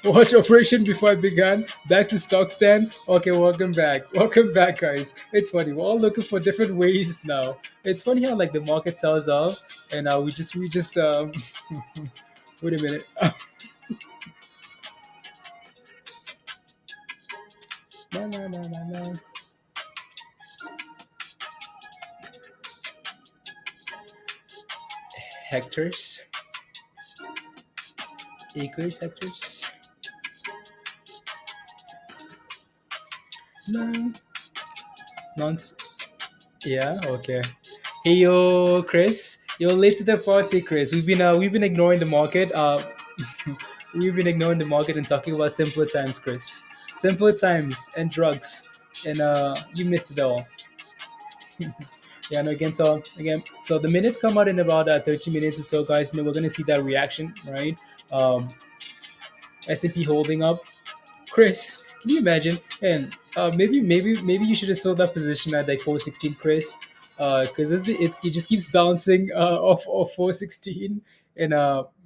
S1: Watch operation before I began. Back to stock stand. Okay, welcome back. Welcome back, guys. It's funny. We're all looking for different ways now. It's funny how like the market sells off, and we just. Wait a minute. No, no, no, no, no. Hectares, acres, hectares. No, nonsense. Yeah. Okay. Hey yo, Chris. You're late to the party, Chris. We've been ignoring the market. We've been ignoring the market and talking about simpler times, Chris. Simpler times and drugs, and you missed it all. Yeah, no, so the minutes come out in about 30 minutes or so, guys. We're gonna see that reaction, right? Um, S&P holding up. Chris, can you imagine? And maybe you should have sold that position at like 416, Chris, because it just keeps bouncing off 416. And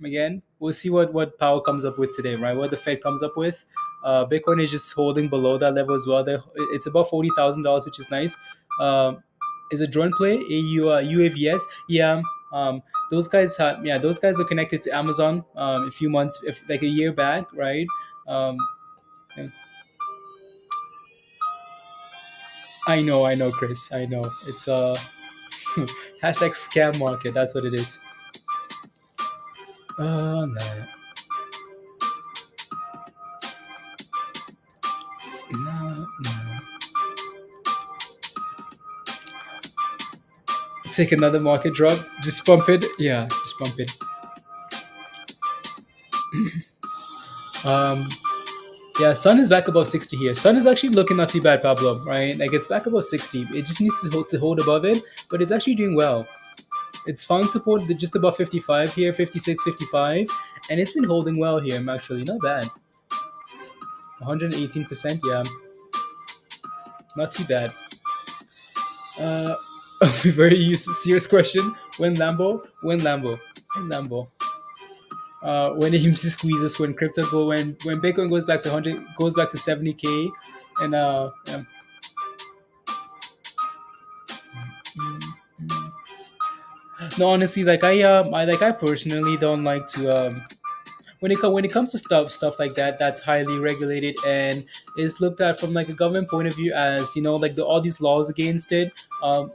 S1: again, we'll see what Powell comes up with today, right? What the Fed comes up with. Bitcoin is just holding below that level as well. It's about $40,000, which is nice. Is a drone play UAVs? Yeah. Those guys are connected to Amazon. A few months, if like a year back, right? Um, yeah. I know, Chris. I know. It's hashtag scam market. That's what it is. No, no, no. Take another market drop. Just pump it. Yeah, just pump it. Um, yeah, Sun is back above 60 here. Sun is actually looking not too bad, Pablo. Right? Like it's back above 60. It just needs to hold above it, but it's actually doing well. It's found support just above 55 here, 56, 55, and it's been holding well here. Actually, not bad. 118%. Yeah. Not too bad. Uh, a very serious question. When Lambo? When Lambo? When Lambo? When it seems to squeeze us, when crypto go, when Bitcoin goes back to 100, goes back to 70K, and yeah. Mm, mm. No, honestly, I personally don't like to when it comes to stuff like that that's highly regulated and is looked at from like a government point of view, as you know, like all these laws against it. Um,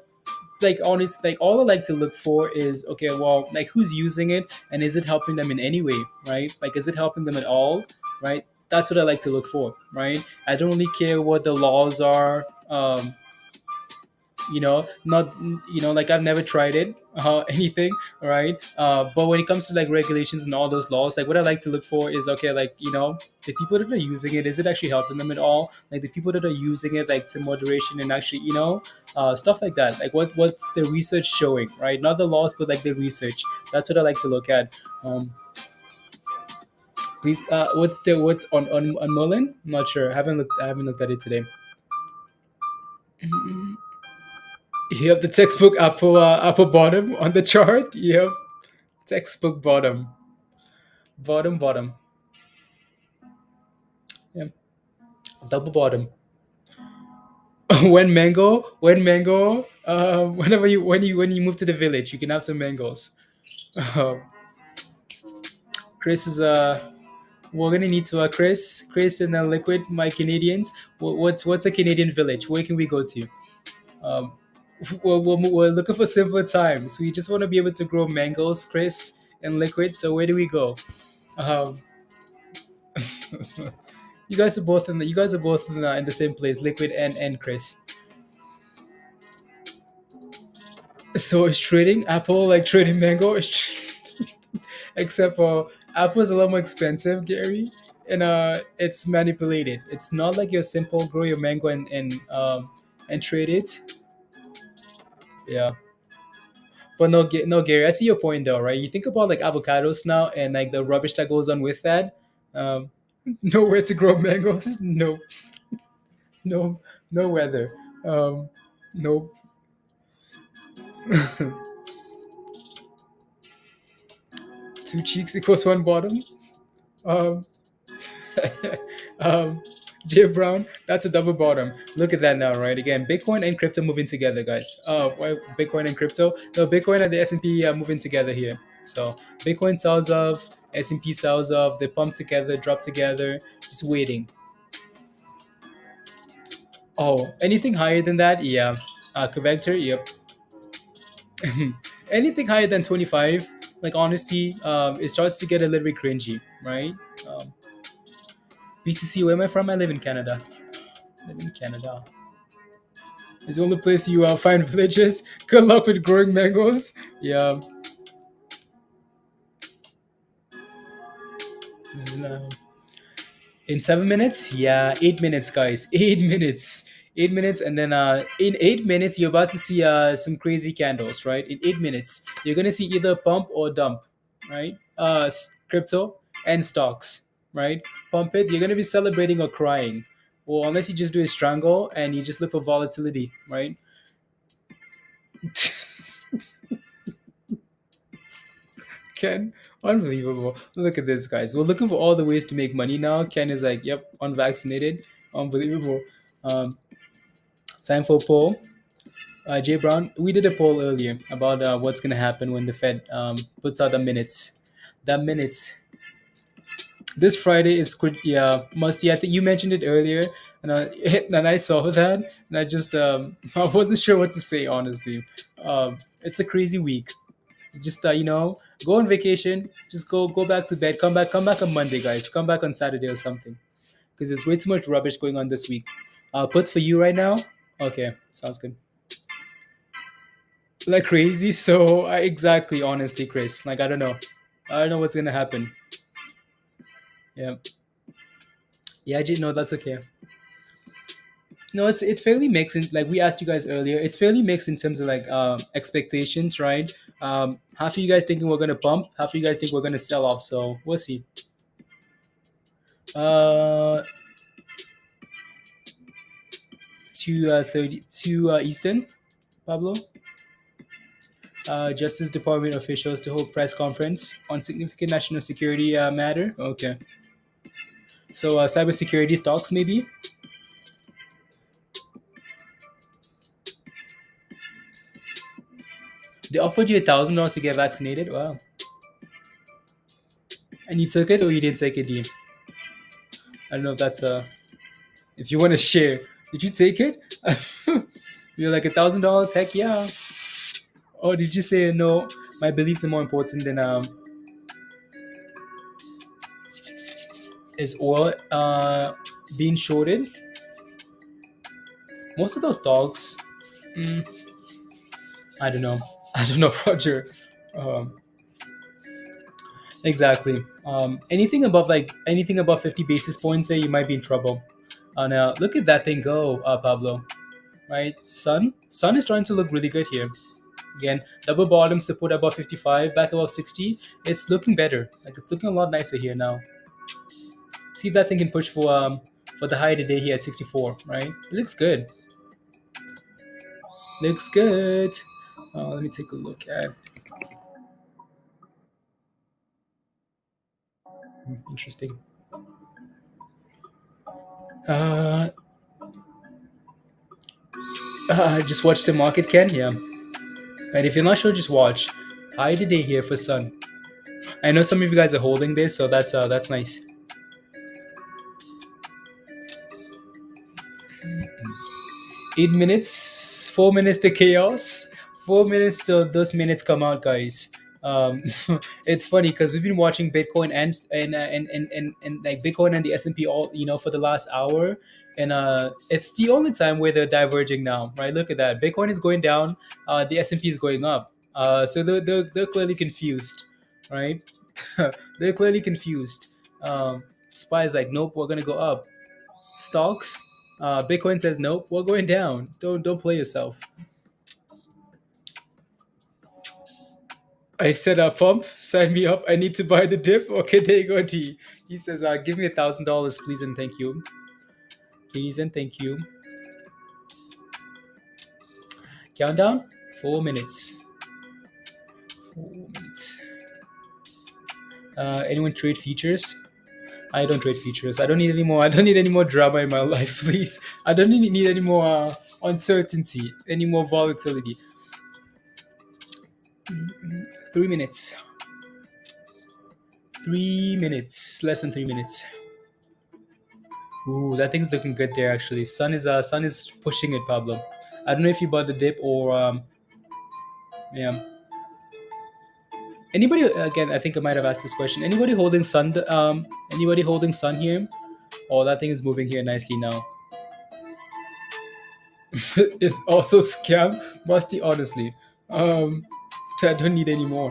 S1: like honest, like all I like to look for is, okay, well, like who's using it and is it helping them in any way, right? Like, is it helping them at all, right? That's what I like to look for, right? I don't really care what the laws are. Not, like I've never tried it, anything, right? But when it comes to like regulations and all those laws, like what I like to look for is, okay, like, the people that are using it, is it actually helping them at all? Like the people that are using it like to moderation and actually, stuff like that, like what's the research showing, right? Not the laws, but like the research. That's what I like to look at. Please, what's on MULN? I'm not sure. I haven't looked at it today. You have the textbook upper bottom on the chart. Yep, textbook bottom, bottom. Yeah, double bottom. Whenever when you move to the village, you can have some mangoes. Uh, Chris is we're gonna need to Chris and Liquid, my Canadians. What's a Canadian village? Where can we go to? Um, we're looking for simpler times. We just want to be able to grow mangoes, Chris and Liquid. So where do we go? Um, you guys are both in the same place, Liquid and Chris. So is trading Apple like trading mango? Except for Apple is a lot more expensive, Gary, and it's manipulated. It's not like your simple grow your mango and trade it. Yeah, but no, Gary. I see your point though, right? You think about like avocados now and like the rubbish that goes on with that. Um, Nowhere to grow mangoes. No, no, no weather. No. Two cheeks equals one bottom. Um, um, Jay Brown, that's a double bottom. Look at that now, right? Again, Bitcoin and crypto moving together, guys. Why Bitcoin and crypto? No, Bitcoin and the S&P are moving together here. So Bitcoin sells off, S&P sells off. They pump together, drop together, just waiting. Oh, anything higher than that? Yeah. Corrector, yep. Anything higher than 25, like honestly, it starts to get a little bit cringy, right? Um, BTC, where am I from? I live in Canada. I live in Canada. It's the only place you find villages. Good luck with growing mangoes. Yeah. No. In 7 minutes? Yeah, 8 minutes, guys. 8 minutes. 8 minutes, and then in 8 minutes, you're about to see some crazy candles, right? In 8 minutes, you're gonna see either pump or dump, right? Crypto and stocks, right? Pump it, you're gonna be celebrating or crying, or unless you just do a strangle and you just look for volatility, right? Ken, unbelievable. Look at this, guys. We're looking for all the ways to make money now. Ken is like, yep, unvaccinated. Unbelievable. Um, Time for a poll. Jay Brown, we did a poll earlier about what's going to happen when the Fed puts out the minutes. The minutes. This Friday is good. Yeah, Musty. I think you mentioned it earlier, and I and I saw that, and I just I wasn't sure what to say honestly. It's a crazy week. Just go on vacation. Just go back to bed. Come back on Monday, guys. Come back on Saturday or something, because there's way too much rubbish going on this week. Puts for you right now. Okay, sounds good. Like crazy. So exactly, honestly, Chris. Like I don't know what's gonna happen. Yeah, yeah. I didn't know. That's okay. No, it's fairly mixed. Like we asked you guys earlier, it's fairly mixed in terms of like expectations, right? Half of you guys thinking we're gonna pump, half of you guys think we're gonna sell off. So we'll see. Uh, 2:32 Eastern, Pablo. Justice Department officials to hold press conference on significant national security matter. Okay. So cybersecurity stocks maybe. They offered you $1,000 to get vaccinated. Wow. And you took it or you didn't take it, D? I don't know if that's if you want to share. Did you take it? You're like $1,000. Heck yeah. Or did you say no? My beliefs are more important than is oil being shorted. Most of those stocks, mm, I don't know. I don't know, Roger. Um, exactly. Anything above 50 basis points, there you might be in trouble. Now look at that thing go, Pablo. Right, Sun is trying to look really good here. Again, double bottom support above 55, back above 60. It's looking better. Like it's looking a lot nicer here now. See if that thing can push for the high today here at 64. Right, it looks good. Looks good. Let me take a look at. Interesting. Uh, just watch the market, Ken. Yeah. And if you're not sure, just watch. High today here for Sun. I know some of you guys are holding this, so that's nice. Eight minutes, 4 minutes to chaos, 4 minutes till those minutes come out, guys. Um, it's funny because we've been watching Bitcoin and like Bitcoin and the S&P all for the last hour, and it's the only time where they're diverging now, right? Look at that. Bitcoin is going down, the S&P is going up. So they're clearly confused, right? They're clearly confused. SPY is like, nope, we're gonna go up. Stocks, Bitcoin says, nope, we're going down. Don't play yourself. I said, pump, sign me up. I need to buy the dip. Okay, there you go, D. He says, give me $1,000, please and thank you. Please and thank you. Countdown, 4 minutes. 4 minutes. Anyone trade futures? I don't trade futures. I don't need any more. I don't need any more drama in my life, please. I don't need any more uncertainty, any more volatility. 3 minutes. 3 minutes. Less than 3 minutes. Ooh, that thing's looking good there. Actually, Sun is pushing it, Pablo. I don't know if you bought the dip or yeah. Anybody again? I think I might have asked this question. Anybody holding Sun? Anybody holding Sun here? Oh, that thing is moving here nicely now. It's also scam, Musty. Honestly, I don't need any more.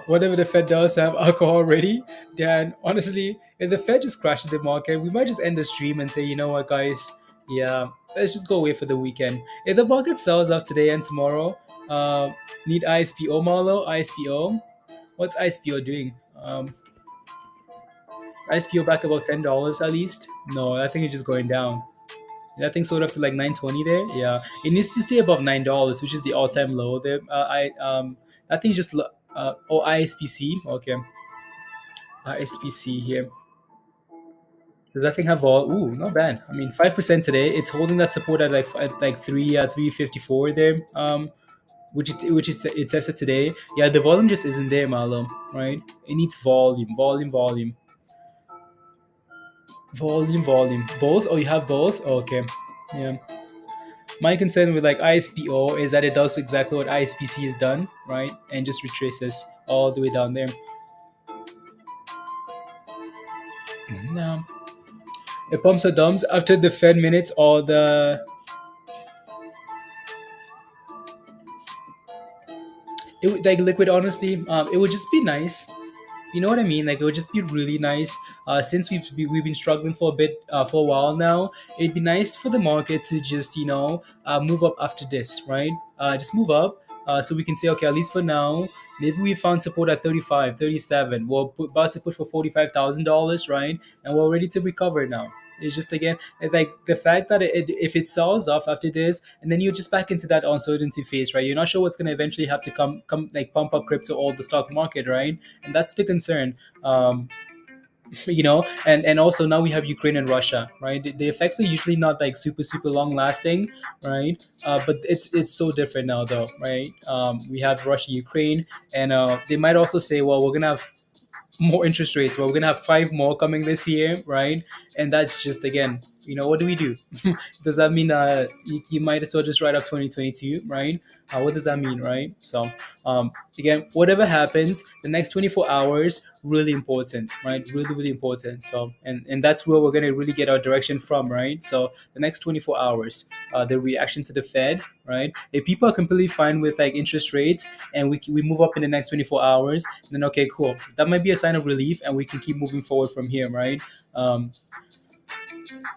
S1: Whatever the Fed does have alcohol ready, then honestly, if the Fed just crashes the market, we might just end the stream and say, you know what, guys, yeah, let's just go away for the weekend. If the market sells off today and tomorrow, need ISPO, Marlo? ISPO? What's ISPO doing? ISPO back about $10 at least? No, I think it's just going down. That thing sold up to like 920 there. Yeah, it needs to stay above $9, which is the all-time low there. That thing just ISPC. Okay, ISPC here. Does that thing have all? Ooh, not bad. I mean, 5% today. It's holding that support at like 354 there. Which it says it today. Yeah, the volume just isn't there, Marlo. Right? It needs volume. Volume. Both? Oh, you have both? Okay. Yeah. My concern with like ISPO is that it does exactly what ISPC has done, right? And just retraces all the way down there. No. It pumps or dumps after the Fed minutes or the... It would, like liquid, honestly, it would just be nice. You know what I mean? Like it would just be really nice. Since we've been struggling for a bit for a while now, it'd be nice for the market to just move up after this, right? Just move up, so we can say, okay, at least for now, maybe we found support at 35, 37. We're about to push for $45,000, right? And we're ready to recover now. It's just again like the fact that if it sells off after this, and then you're just back into that uncertainty phase, right? You're not sure what's going to eventually have to come like pump up crypto or the stock market, right? And that's the concern. And also now we have Ukraine and Russia, right? The effects are usually not like super long lasting, right? But it's so different now though, right? We have Russia, Ukraine, and they might also say, well, we're gonna have more interest rates. Well, we're gonna have five more coming this year, right? And that's just again, what do we do? Does that mean you might as well just write up 2022, right? What does that mean, right? So again, whatever happens, the next 24 hours really important, right? Really important. So and that's where we're gonna really get our direction from, right? So the next 24 hours, the reaction to the Fed, right? If people are completely fine with like interest rates and we move up in the next 24 hours, then okay, cool. That might be a sign of relief, and we can keep moving forward from here, right?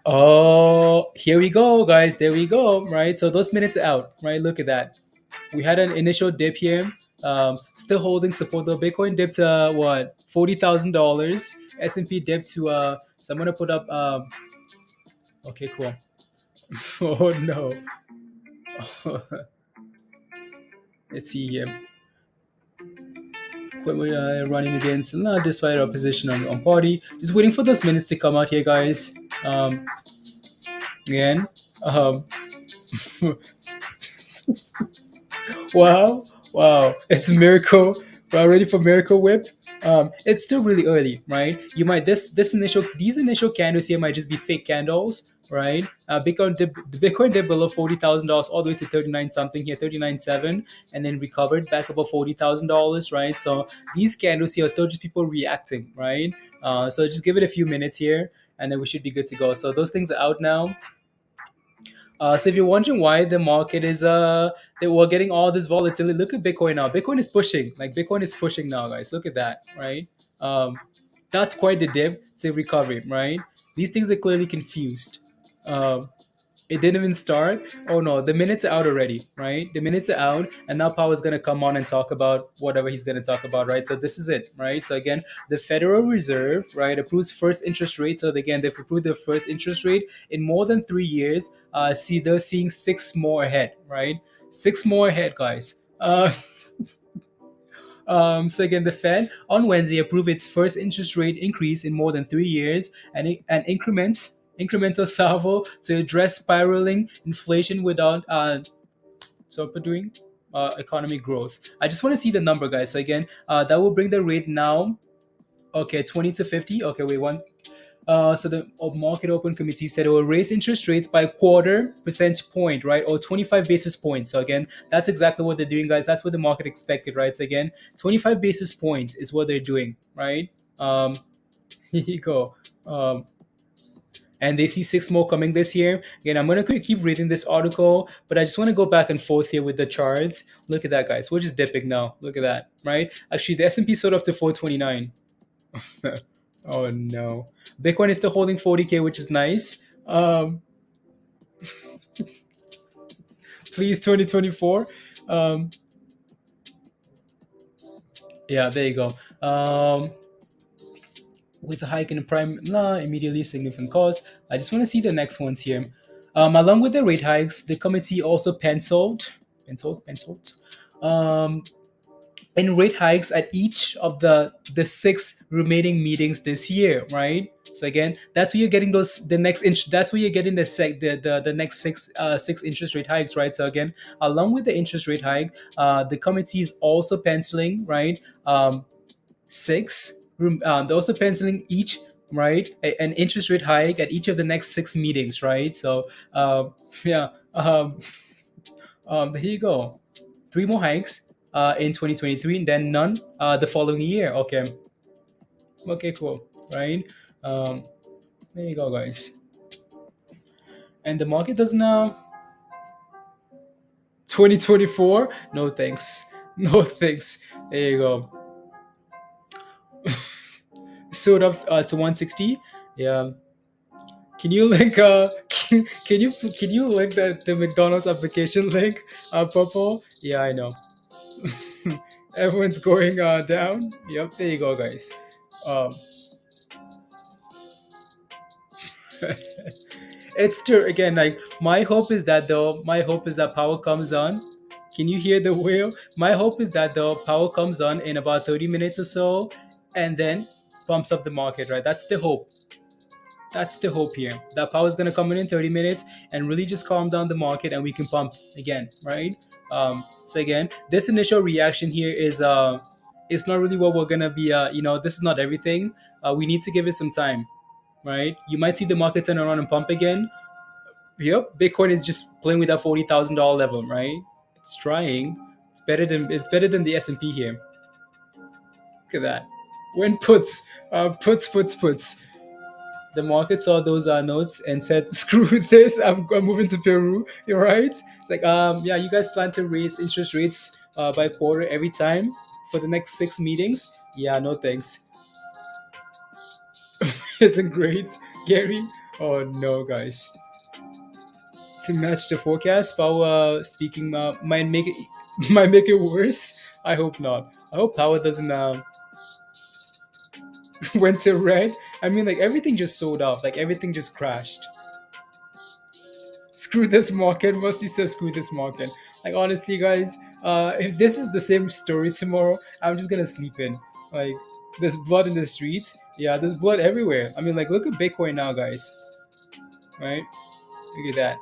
S1: Oh, here we go, guys. There we go, right? So those minutes are out, right? Look at that. We had an initial dip here, still holding support though. Bitcoin dipped to what, $40,000. S&P dipped to so I'm gonna put up okay, cool. Oh no. Let's see here. Running against despite our position on party. Just waiting for those minutes to come out here, guys. Again. Um, wow, it's a miracle. We're ready for miracle whip. It's still really early, right? You might these initial candles here might just be fake candles, right? Bitcoin dipped below $40,000 all the way to 39 something here, 39.7, and then recovered back above $40,000, right? So these candles here are still just people reacting, right? So just give it a few minutes here, and then we should be good to go. So those things are out now. So if you're wondering why the market is that we're getting all this volatility, look at Bitcoin now. Bitcoin is pushing now, guys. Look at that, right? Um, that's quite the dip to recovery, right? These things are clearly confused. Um, it didn't even start. Oh no, the minutes are out already, right? The minutes are out, and now Powell's gonna come on and talk about whatever he's gonna talk about, right? So this is it, right? So again, the Federal Reserve, right, approves first interest rate. So again, they've approved the first interest rate in more than 3 years. They're seeing six more ahead, right? Six more ahead, guys. So again, the Fed on Wednesday approved its first interest rate increase in more than 3 years, and an incremental salvo to address spiraling inflation without doing economy growth. I just want to see the number, guys. So again, that will bring the rate now. Okay, 20 to 50. Okay, wait one. So the market open committee said it will raise interest rates by a quarter percentage point, right, or 25 basis points. So again, that's exactly what they're doing, guys. That's what the market expected, right? So again, 25 basis points is what they're doing, right? Here you go. And they see six more coming this year. Again, I'm gonna keep reading this article, but I just want to go back and forth here with the charts. Look at that, guys. We're just dipping now. Look at that, right? Actually, the S&P sold up to 429. Oh no. Bitcoin is still holding 40K, which is nice. Please, 2024. Yeah, there you go. With a hike in the prime, immediately significant cause. I just want to see the next ones here. Along with the rate hikes, the committee also penciled, in rate hikes at each of the six remaining meetings this year, right? So again, that's where you're getting that's where you're getting the next six interest rate hikes, right? So again, along with the interest rate hike, the committee is also penciling, right? They're also penciling each, right, an interest rate hike at each of the next six meetings, right? So yeah, here you go. Three more hikes in 2023, and then none the following year. Okay, cool, right? There you go, guys. And the market does now 2024. No thanks. No thanks. There you go. Sold up to 160. Yeah. Can you link can you link the McDonald's application link, Purple? Yeah, I know. Everyone's going down. Yep, there you go, guys. Um, It's true again. Like my hope is that though, my hope is that power comes on. Can you hear the wheel? My hope is that the power comes on in about 30 minutes or so, and then pumps up the market. Right. That's the hope. That's the hope here. That power is gonna come in 30 minutes and really just calm down the market, and we can pump again. Right. So again, this initial reaction here is it's not really what we're gonna be. This is not everything. We need to give it some time. Right. You might see the market turn around and pump again. Yep, Bitcoin is just playing with that $40,000 level, right? It's trying. It's better than the S&P here. Look at that. When puts. The market saw those notes and said, "Screw this! I'm moving to Peru." You're right. It's like, yeah, you guys plan to raise interest rates by quarter every time for the next 6 meetings. Yeah, no thanks. Isn't great, Gary? Oh no, guys. To match the forecast, Power speaking might make it might make it worse. I hope not. I hope Power doesn't went to red. I mean, like everything just sold off. Like everything just crashed. Screw this market. Musty says screw this market. Like honestly, guys, if this is the same story tomorrow, I'm just gonna sleep in. Like there's blood in the streets. Yeah, there's blood everywhere. I mean, like look at Bitcoin now, guys. Right? Look at that.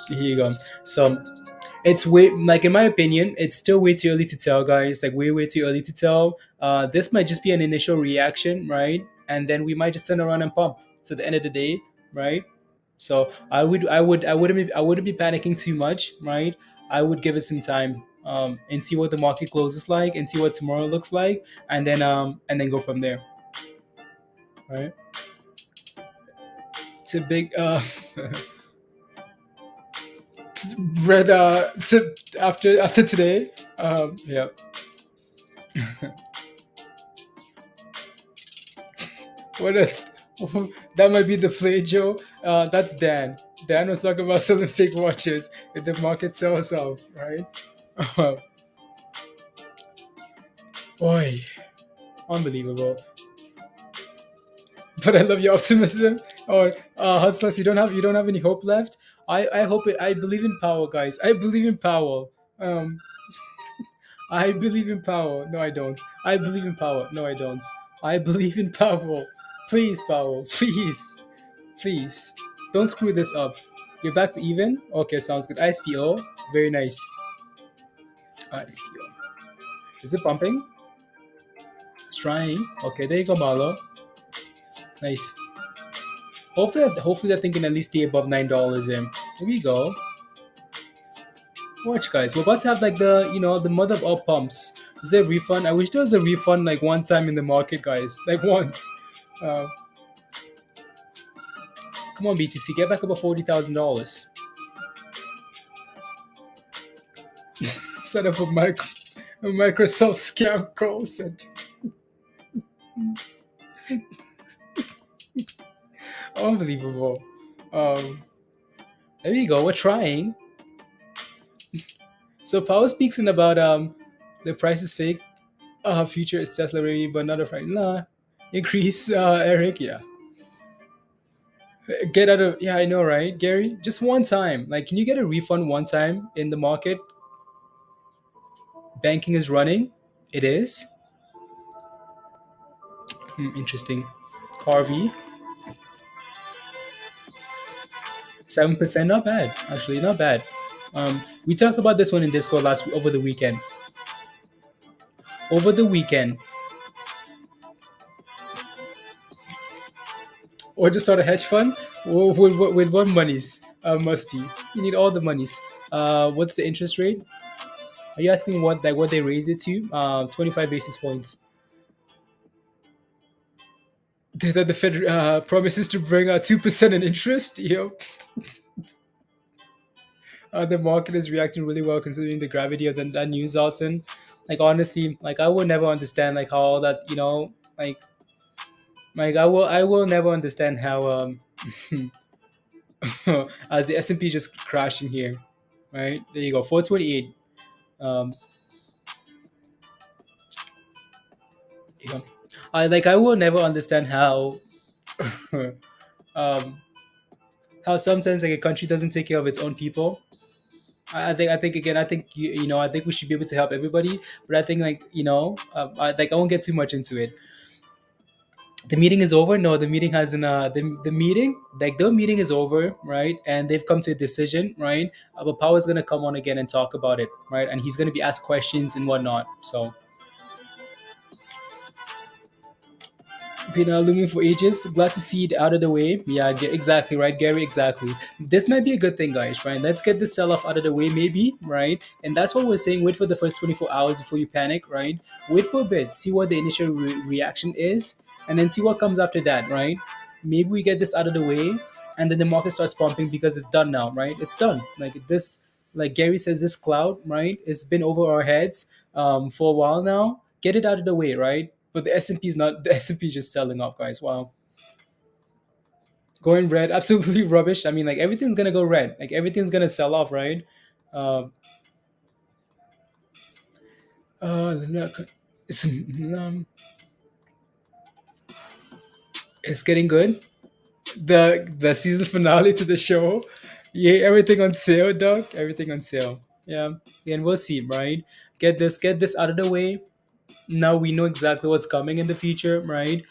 S1: Here you go. So it's way, like in my opinion, it's still way too early to tell, guys. Like way too early to tell. This might just be an initial reaction, right? And then we might just turn around and pump to the end of the day, right? So I wouldn't be panicking too much, right? I would give it some time and see what the market closes like, and see what tomorrow looks like, and then go from there, right? To big red to after today, yeah. What a, that might be the play, Joe. That's Dan. Dan was talking about selling fake watches if the market sells off, right? Boy, unbelievable. But I love your optimism. Or Hustlers, you don't have any hope left. I hope it. I believe in power, guys. I believe in power. Um, I believe in power. No, I don't. I believe in power. No, I don't. I believe in power. Please, power. Please. Please. Don't screw this up. You're back to even? Okay, sounds good. ISPO. Very nice. ISPO. Is it pumping? It's trying. Okay, there you go, Marlo. Nice. Hopefully that thing can at least stay above $9 in. Here we go. Watch, guys. We're about to have like the mother of all pumps. Is there a refund? I wish there was a refund like one time in the market, guys. Like once. Uh, Come on, BTC, get back above $40,000. Set up a Microsoft scam call center. Unbelievable. There you go. We're trying. So Power speaks in about the price is fake. Future is Tesla ready, but not a friend. Nah. Increase, Eric. Yeah. Get out of, yeah, I know, right, Gary? Just one time. Like, can you get a refund one time in the market? Banking is running. It is. Interesting. Carvey. 7%, not bad. Actually, not bad. We talked about this one in Discord over the weekend. Over the weekend. Or just start a hedge fund with what monies? Musty. You need all the monies. What's the interest rate? Are you asking what they raised it to? 25 basis points. That the Fed promises to bring 2% in interest. Yep. The market is reacting really well considering the gravity of that news, Alton. Like honestly, like I will never understand like how all that like I will never understand how as the S&P just crashing here, right? There you go, 428. Yeah. I will never understand um how sometimes like a country doesn't take care of its own people. I think again, I think I think we should be able to help everybody, but I think I won't get too much into it. The meeting is over. No, the meeting hasn't. The meeting, like the meeting is over, right? And they've come to a decision, right? But Power's gonna come on again and talk about it, right? And he's gonna be asked questions and whatnot. So been looming for ages. Glad to see it out of the way. Yeah, exactly right, Gary. Exactly. This might be a good thing, guys. Right? Let's get this sell-off out of the way, maybe. Right? And that's what we're saying. Wait for the first 24 hours before you panic. Right? Wait for a bit. See what the initial reaction is, and then see what comes after that. Right? Maybe we get this out of the way, and then the market starts pumping because it's done now. Right? It's done. Like this. Like Gary says, this cloud. Right? It's been over our heads for a while now. Get it out of the way. Right? But the S&P is not. The S&P is just selling off, guys. Wow, going red, absolutely rubbish. I mean, like everything's gonna go red. Like everything's gonna sell off, right? Um, let me it's, it's getting good. The season finale to the show. Yeah, everything on sale, dog. Everything on sale. Yeah, and we'll see, right? Get this out of the way. Now we know exactly what's coming in the future, right?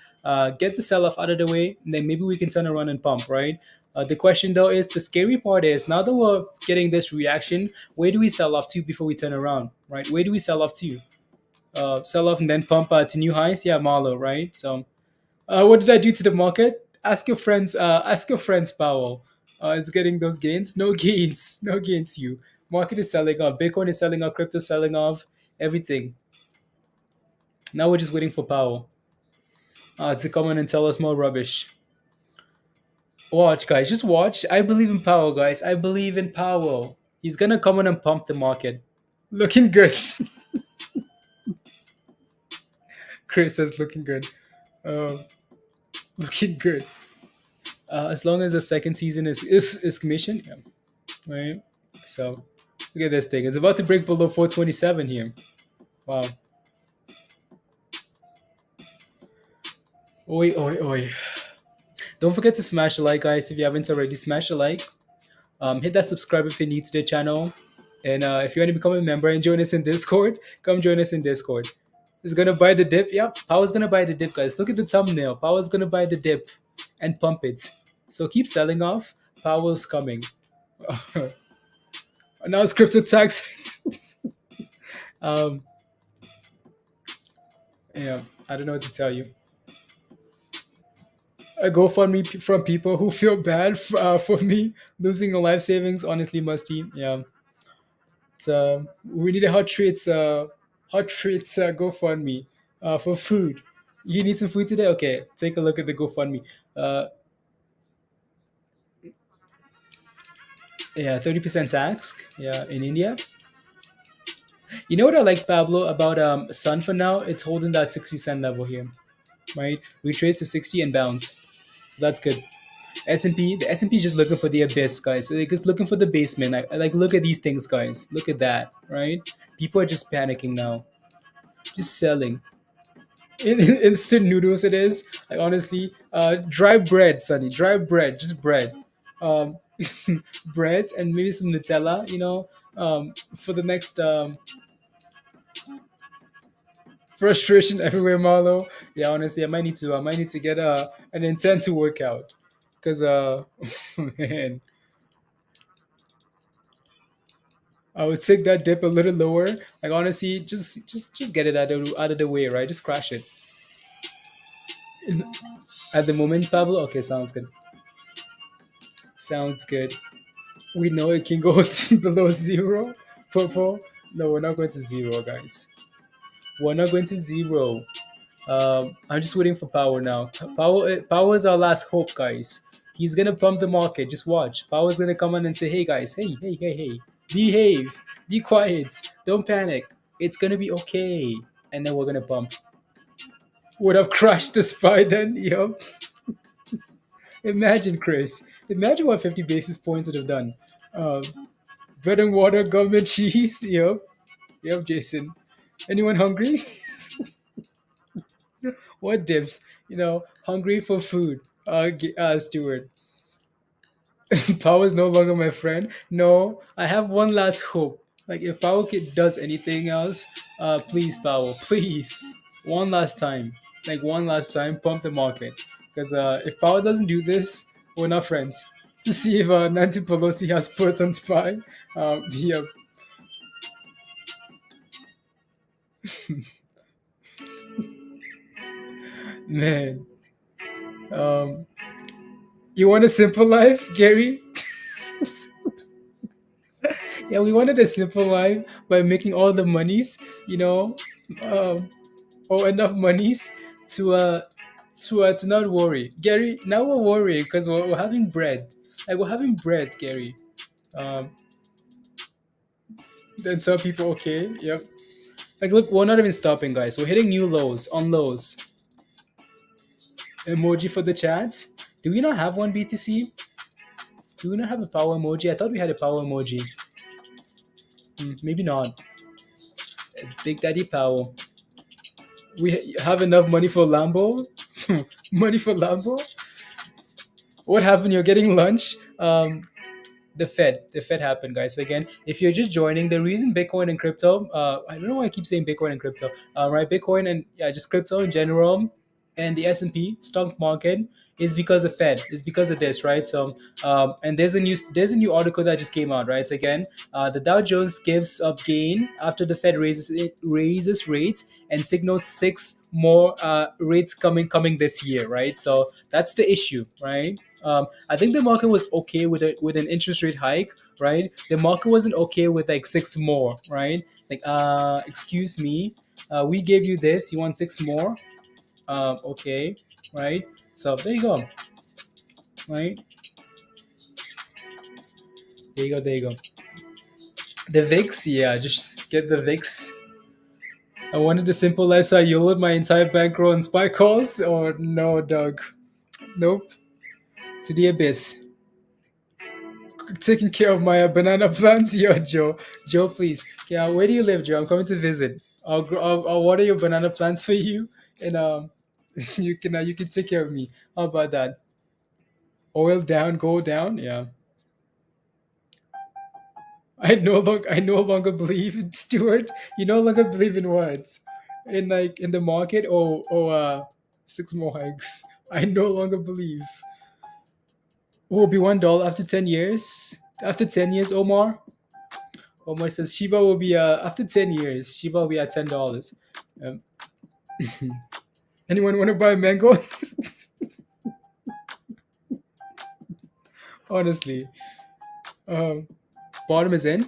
S1: Get the sell off out of the way, and then maybe we can turn around and pump, right? The question though is the scary part is now that we're getting this reaction, where do we sell off to before we turn around, right? Where do we sell off to? Sell off and then pump to new highs? Yeah, Marlo, right? So, what did I do to the market? Ask your friends. Ask your friends, Powell. Is getting those gains? No gains. No gains. You market is selling off. Bitcoin is selling off. Crypto selling off. Everything. Now we're just waiting for Powell to come in and tell us more rubbish. Watch, guys. Just watch. I believe in Powell, guys. I believe in Powell. He's gonna come in and pump the market. Looking good. Chris says looking good. Um, looking good. As long as the second season is commissioned, yeah, right. So look at this thing. It's about to break below 427 here. Wow. Oi, oi, oi. Don't forget to smash the like, guys. If you haven't already, smash the like. Hit that subscribe if you're new to the channel. And if you want to become a member and join us in Discord, come join us in Discord. It's gonna buy the dip. Yep, Power's gonna buy the dip, guys. Look at the thumbnail. Power's gonna buy the dip and pump it. So keep selling off. Power's coming. Now it's crypto tax. um, yeah, I don't know what to tell you. A GoFundMe from people who feel bad for me losing a life savings. Honestly, Musty. Yeah. We need a hot treats GoFundMe for food. You need some food today? Okay, take a look at the GoFundMe. Uh, yeah, 30% tax. Yeah, in India. You know what I like, Pablo, about Sun for now? It's holding that 60 cent level here, right? Retrace to 60 and bounce. That's good. S&P, the S&P is just looking for the abyss, guys. Like it's looking for the basement. I like look at these things, guys. Look at that, right? People are just panicking now, just selling. Instant noodles it is. Like honestly, dry bread, Sonny. Dry bread, just bread. Um, bread and maybe some Nutella. For the next frustration everywhere, Marlo. Yeah, honestly, I might need to get an intent to work out, because man, I would take that dip a little lower. Like honestly, just get it out of the way, right? Just crash it. At the moment, Pablo. Okay, sounds good. Sounds good. We know it can go to below zero. Purple. No, we're not going to zero, guys. We're not going to zero. I'm just waiting for Power now. Power is our last hope, guys. He's gonna pump the market. Just watch. Power's gonna come on and say, "Hey, guys. Hey, hey, hey, hey. Behave. Be quiet. Don't panic. It's gonna be okay." And then we're gonna pump. Would have crashed the SPY then. Yup. Imagine, Chris. Imagine what 50 basis points would have done. Um, Bread and water, government cheese. Yep. Yep, Jason. Anyone hungry? What dips? Hungry for food. Stewart. Power is no longer my friend. No, I have one last hope. Like if Power Kid does anything else, please Power, please, one last time, like one last time, pump the market. Because if Power doesn't do this, we're not friends. To see if Nancy Pelosi has put on spy. Yeah, man. Um, you want a simple life, Gary? Yeah, we wanted a simple life by making all the monies, you know, um, or enough monies to to not worry. Gary, now we're worrying because we're having bread. Like we're having bread, Gary. Um, then some people, okay, yep. Like look, we're not even stopping, guys. We're hitting new lows on lows. Emoji for the chats. Do we not have one BTC? Do we not have a power emoji? I thought we had a power emoji. Maybe not. Big Daddy Power. We have enough money for Lambo. Money for Lambo. What happened? You're getting lunch. The Fed happened, guys. So again, if you're just joining, the reason Bitcoin and crypto, I don't know why I keep saying Bitcoin and crypto, right? Bitcoin and yeah, just crypto in general, and the S&P stock market is because of Fed. It's because of this, right? So, and there's a new article that just came out, right? So again, the Dow Jones gives up gain after the Fed raises rates and signals six more rates coming this year, right? So that's the issue, right? I think the market was okay with an interest rate hike, right? The market wasn't okay with like six more, right? Like, excuse me, we gave you this. You want six more? Okay, right? So there you go, right? There you go, there you go. The VIX, yeah, just get the VIX. I wanted the simple life, so I yielded my entire bankroll on spy calls. Or no, Doug. Nope. To the abyss. Taking care of my banana plants. Yo, Joe. Joe, please. Yeah, where do you live, Joe? I'm coming to visit. I'll water your banana plants for you, and you can take care of me. How about that? Oil down, gold down. Yeah. I no longer believe in Stuart. You no longer believe in what? In the market or six more hikes. I no longer believe. Will be $1 after 10 years. After 10 years, Omar. Omar says Shiba will be after 10 years. Shiba will be at $10. Um, anyone want to buy mango? Honestly, um, bottom is in.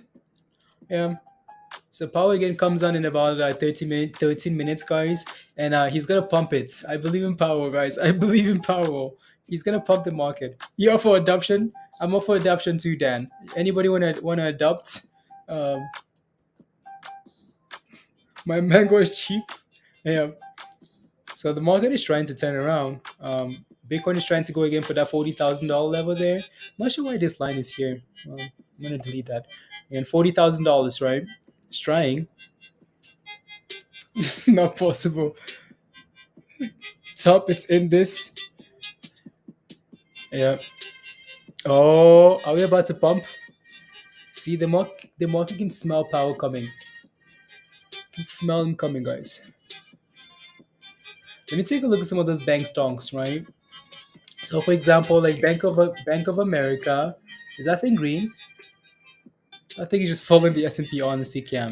S1: Yeah. So power again comes on in about 13 minutes, guys, and he's gonna pump it. I believe in power, guys. I believe in power. He's gonna pump the market. You up for adoption? I'm up for adoption too, Dan. Anybody wanna adopt? Um, my mango is cheap. Yeah. So the market is trying to turn around. Bitcoin is trying to go again for that $40,000 level there. Not sure why this line is here. I'm gonna delete that. And $40,000, right? It's trying. Not possible. Top is in this. Yeah. Oh, are we about to pump? See, the market can smell power coming. Can smell them coming, guys. Let me take a look at some of those bank stocks, right? So, for example, like Bank of America, is that thing green? I think it's just following the S&P, honestly, Cam.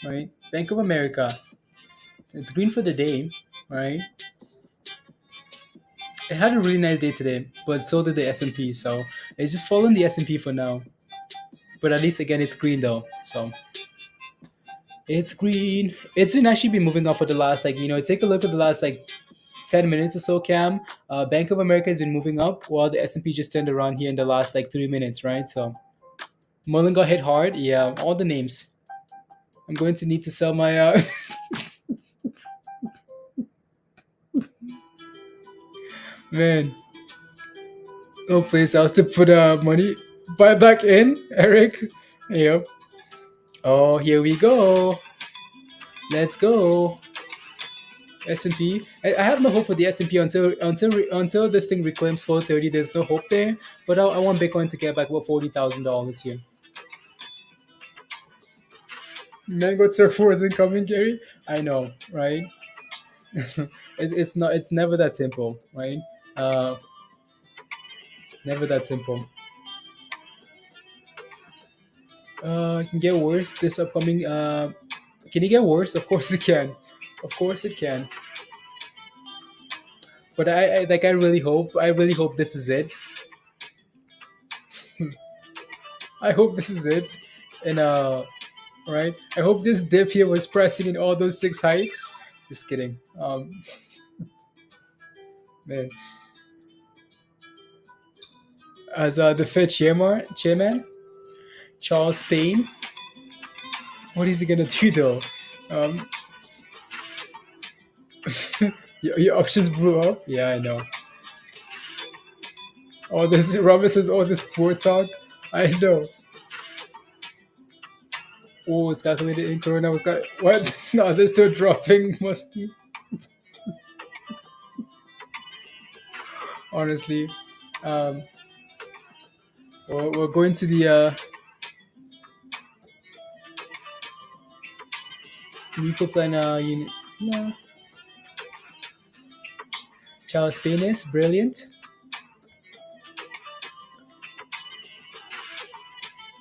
S1: Right? Bank of America, it's green for the day, right? It had a really nice day today, but so did the S&P. So it's just following the S&P for now. But at least again, it's green though. So it's green. It's been actually been moving up for the last take a look at the last 10 minutes or so, Cam. Bank of America has been moving up while the S&P just turned around here in the last 3 minutes, right? So MULN got hit hard. Yeah, all the names. I'm going to need to sell my man. No place else to put money. Buy back in, Eric. Yep. Oh, here we go. Let's go. S&P. I have no hope for the S&P until this thing reclaims 430. There's no hope there. But I want Bitcoin to get back about $40,000 here. Mango Turf wasn't coming, Gary. I know, right? It's not. It's never that simple, right? Uh, Never that simple. It can get worse this upcoming. Can it get worse? Of course it can. Of course it can. But I really hope. I really hope this is it. I hope this is it. And right. I hope this dip here was pressing in all those six hikes. Just kidding. Man. As the Fed chairman Charles Payne, what is he gonna do though? Um, your options blew up. Yeah, I know. All this Robert says all this poor talk. I know. Oh, it's calculated in Corona. Was got what? No, they're still dropping. Musty. Honestly, um, we're going to the mutual plan unit. No, Charles Payne is brilliant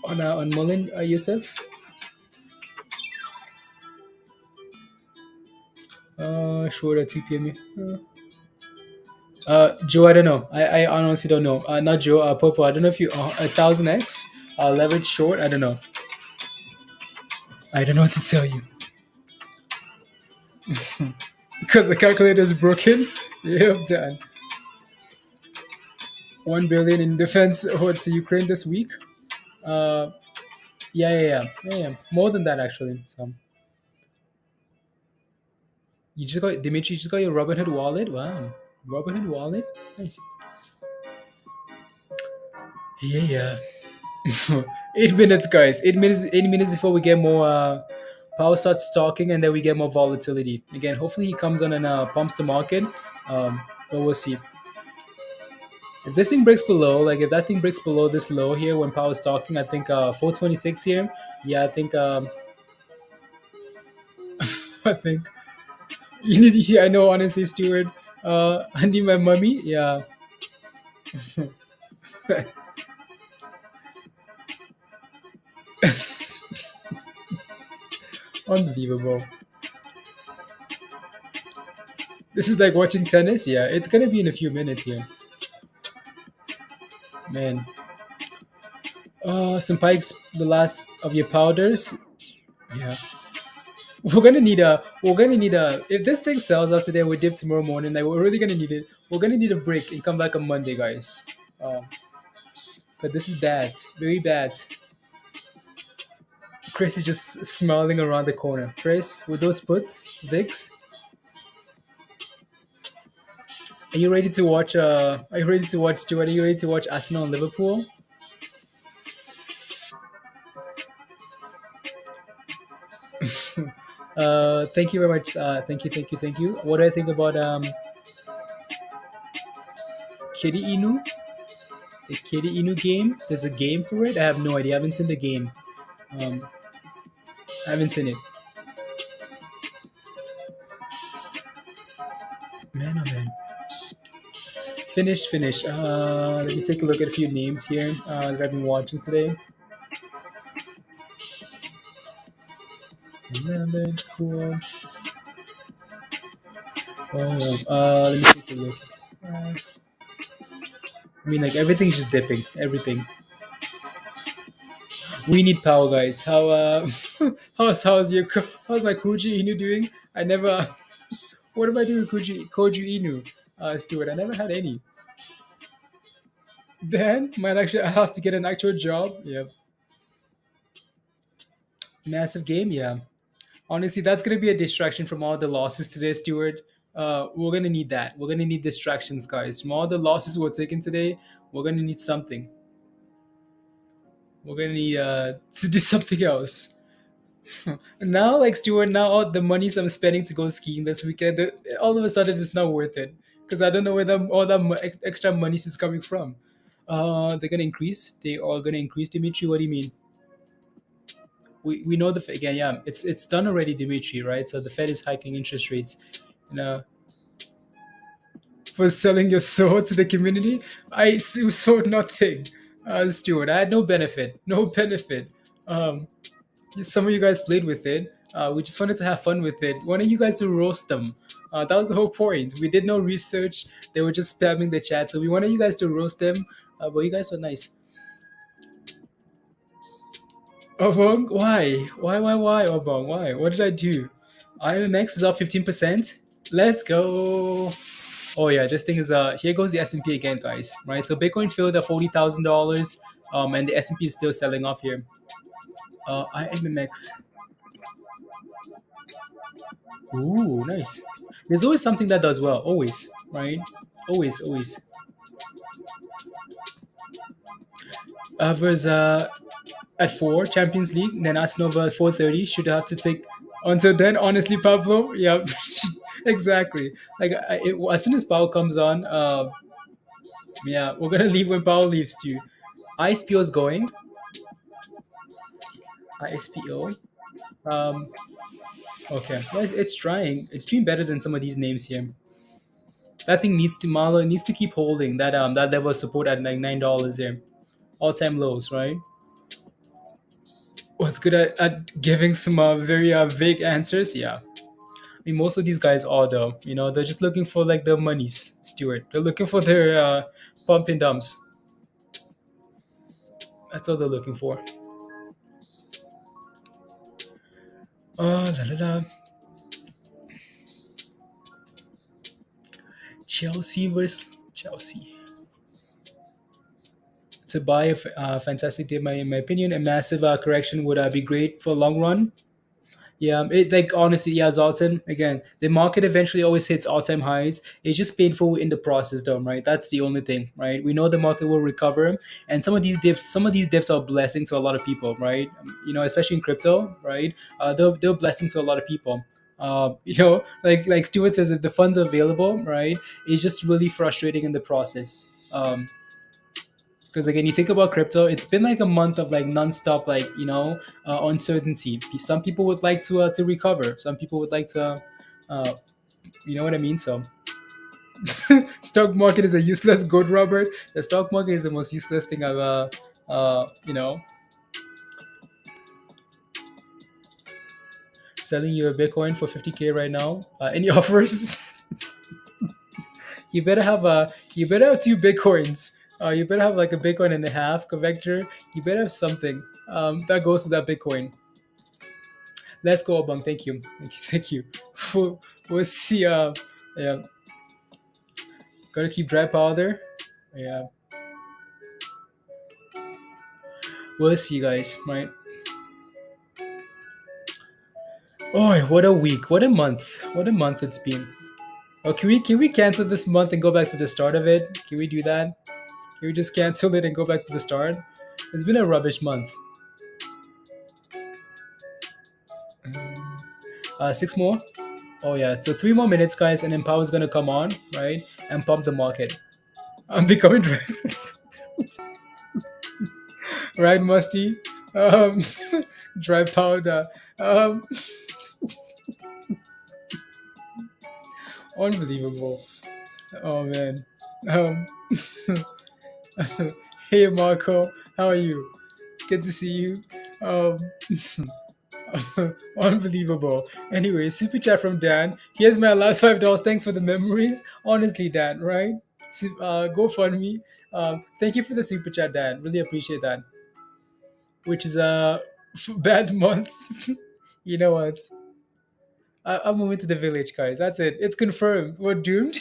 S1: on MULN, Yusuf. Sure at 2 p.m. Joe, I don't know. I honestly don't know. Not Joe. Popo. I don't know if you 1000x leverage short. I don't know. I don't know what to tell you because the calculator is broken. Yep, done. 1 billion in defense to Ukraine this week. Yeah. More than that actually. So you just got Dimitri. You just got your Robinhood wallet. Wow, Robinhood wallet. Nice. Yeah. 8 minutes, guys. 8 minutes. 8 minutes before we get more. Power starts talking, and then we get more volatility. Again, hopefully he comes on and pumps the market. But we'll see. If this thing breaks below, like if that thing breaks below this low here when Power's talking, I think 426 here. Yeah, I think I think you need to hear. I know, honestly, Stuart. I need my mummy. Yeah. Unbelievable. This is like watching tennis. Yeah, it's gonna be in a few minutes here. Man. Some pikes, the last of your powders. Yeah. We're gonna need a if this thing sells out today, we dip tomorrow morning, like we're really gonna need it. We're gonna need a break and come back on Monday, guys. But this is bad. Very bad. Chris is just smiling around the corner. Chris, with those puts, Vix, are you ready to watch are you ready to watch Stuart? Are you ready to watch Arsenal and Liverpool? Thank you very much. Thank you. What do I think about Kitty Inu? The Kitty Inu game? There's a game for it? I have no idea. I haven't seen the game. I haven't seen it. Man, oh man. Finish. Let me take a look at a few names here that I've been watching today. Cool. Let me take a look. I mean, like everything's just dipping. Everything. We need power, guys. How's my Koji Inu doing? I never. What am I doing, Koji Inu? Stuart, I never had any. Then might actually I have to get an actual job. Yeah. Massive game. Yeah. Honestly, that's gonna be a distraction from all the losses today, Stuart. We're gonna need that. We're gonna need distractions, guys. From all the losses we're taking today, we're gonna need something. We're gonna need to do something else. Now, like Stuart, now all the monies I'm spending to go skiing this weekend, all of a sudden it's not worth it because I don't know where all that extra monies is coming from. They're gonna increase. They are gonna increase, Dimitri. What do you mean? We know the again, yeah, it's done already, Dimitri, right? So the Fed is hiking interest rates. You know, for selling your soul to the community, sold nothing. Stuart, I had no benefit, no benefit. Um, some of you guys played with it. We just wanted to have fun with it. Wanted you guys to roast them. That was the whole point. We did no research. They were just spamming the chat, so we wanted you guys to roast them. But you guys were nice. Obong, why? Why, Obong? Why? What did I do? IMX is up 15%. Let's go. Oh yeah, this thing is here goes the S&P again, guys. Right? So Bitcoin filled at $40,000, and the S&P is still selling off here. IMX. Ooh, nice. There's always something that does well. Always, right? Always, always. Versus at 4 Champions League, then Arsenal at 4:30 should have to take until then. Honestly, Pablo, yeah, exactly. Like as soon as Pau comes on, yeah, we're gonna leave when Pau leaves too. ISPO is going. ISPO. Um, okay, well, it's trying. It's doing better than some of these names here. That thing needs to Marla needs to keep holding that level of support at like $9 there. All time lows, right? Was good at giving some very vague answers. Yeah, I mean most of these guys are though. You know, they're just looking for like the monies, Stuart. They're looking for their pump and dumps. That's all they're looking for. La, la, la. Chelsea versus Chelsea. To buy a fantastic day, in my opinion. A massive correction would be great for long run. Yeah, it like honestly, yeah, Zoltan. Again, the market eventually always hits all-time highs. It's just painful in the process, though, right? That's the only thing, right? We know the market will recover, and some of these dips are a blessing to a lot of people, right? You know, especially in crypto, right? They're a blessing to a lot of people. You know, like Stuart says, if the funds are available, right? It's just really frustrating in the process. Because again, you think about crypto, it's been like a month of like nonstop, like uncertainty. Some people would like to recover. Some people would like to, uh, you know what I mean. So, stock market is a useless good, Robert. The stock market is the most useless thing I've selling you a Bitcoin for 50K right now. Any offers? You better have two Bitcoins. You better have like a Bitcoin and a half, Convector. You better have something that goes to that Bitcoin. Let's go, Obang. Thank you. Thank you. We'll see. Yeah, gotta keep dry powder. Yeah, we'll see, guys. Right. Oh, what a week! What a month! What a month it's been. Oh, can we cancel this month and go back to the start of it? Can we do that? Can we just cancel it and go back to the start? It's been a rubbish month. 6 more. Oh yeah, so 3 more minutes, guys, and then Power's gonna come on, right, and pump the market. I'm becoming dry. Right, Musty? Um, dry powder. Um, unbelievable. Oh man. Um, hey Marco, how are you? Good to see you. Um, unbelievable. Anyway, super chat from Dan. Here's my last $5. Thanks for the memories. Honestly, Dan, right? Go fund me. Thank you for the super chat, Dan. Really appreciate that. Which is a bad month. You know what? I'm moving to the village, guys. That's it. It's confirmed. We're doomed.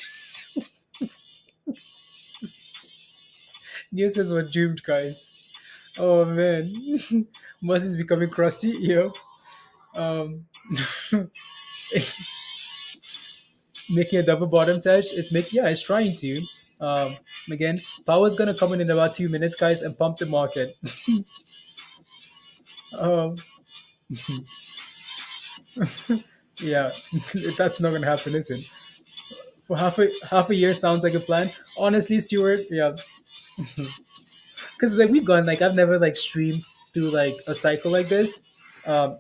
S1: News says we're doomed, guys. Oh man, Must is becoming crusty. Yo, um, making a double bottom touch. It's trying to. Um, Again, power's gonna come in about 2 minutes, guys, and pump the market. um, Yeah, that's not gonna happen, is it? For half a year sounds like a plan. Honestly, Stuart, yeah, because like we've gone like I've never like streamed through like a cycle like this.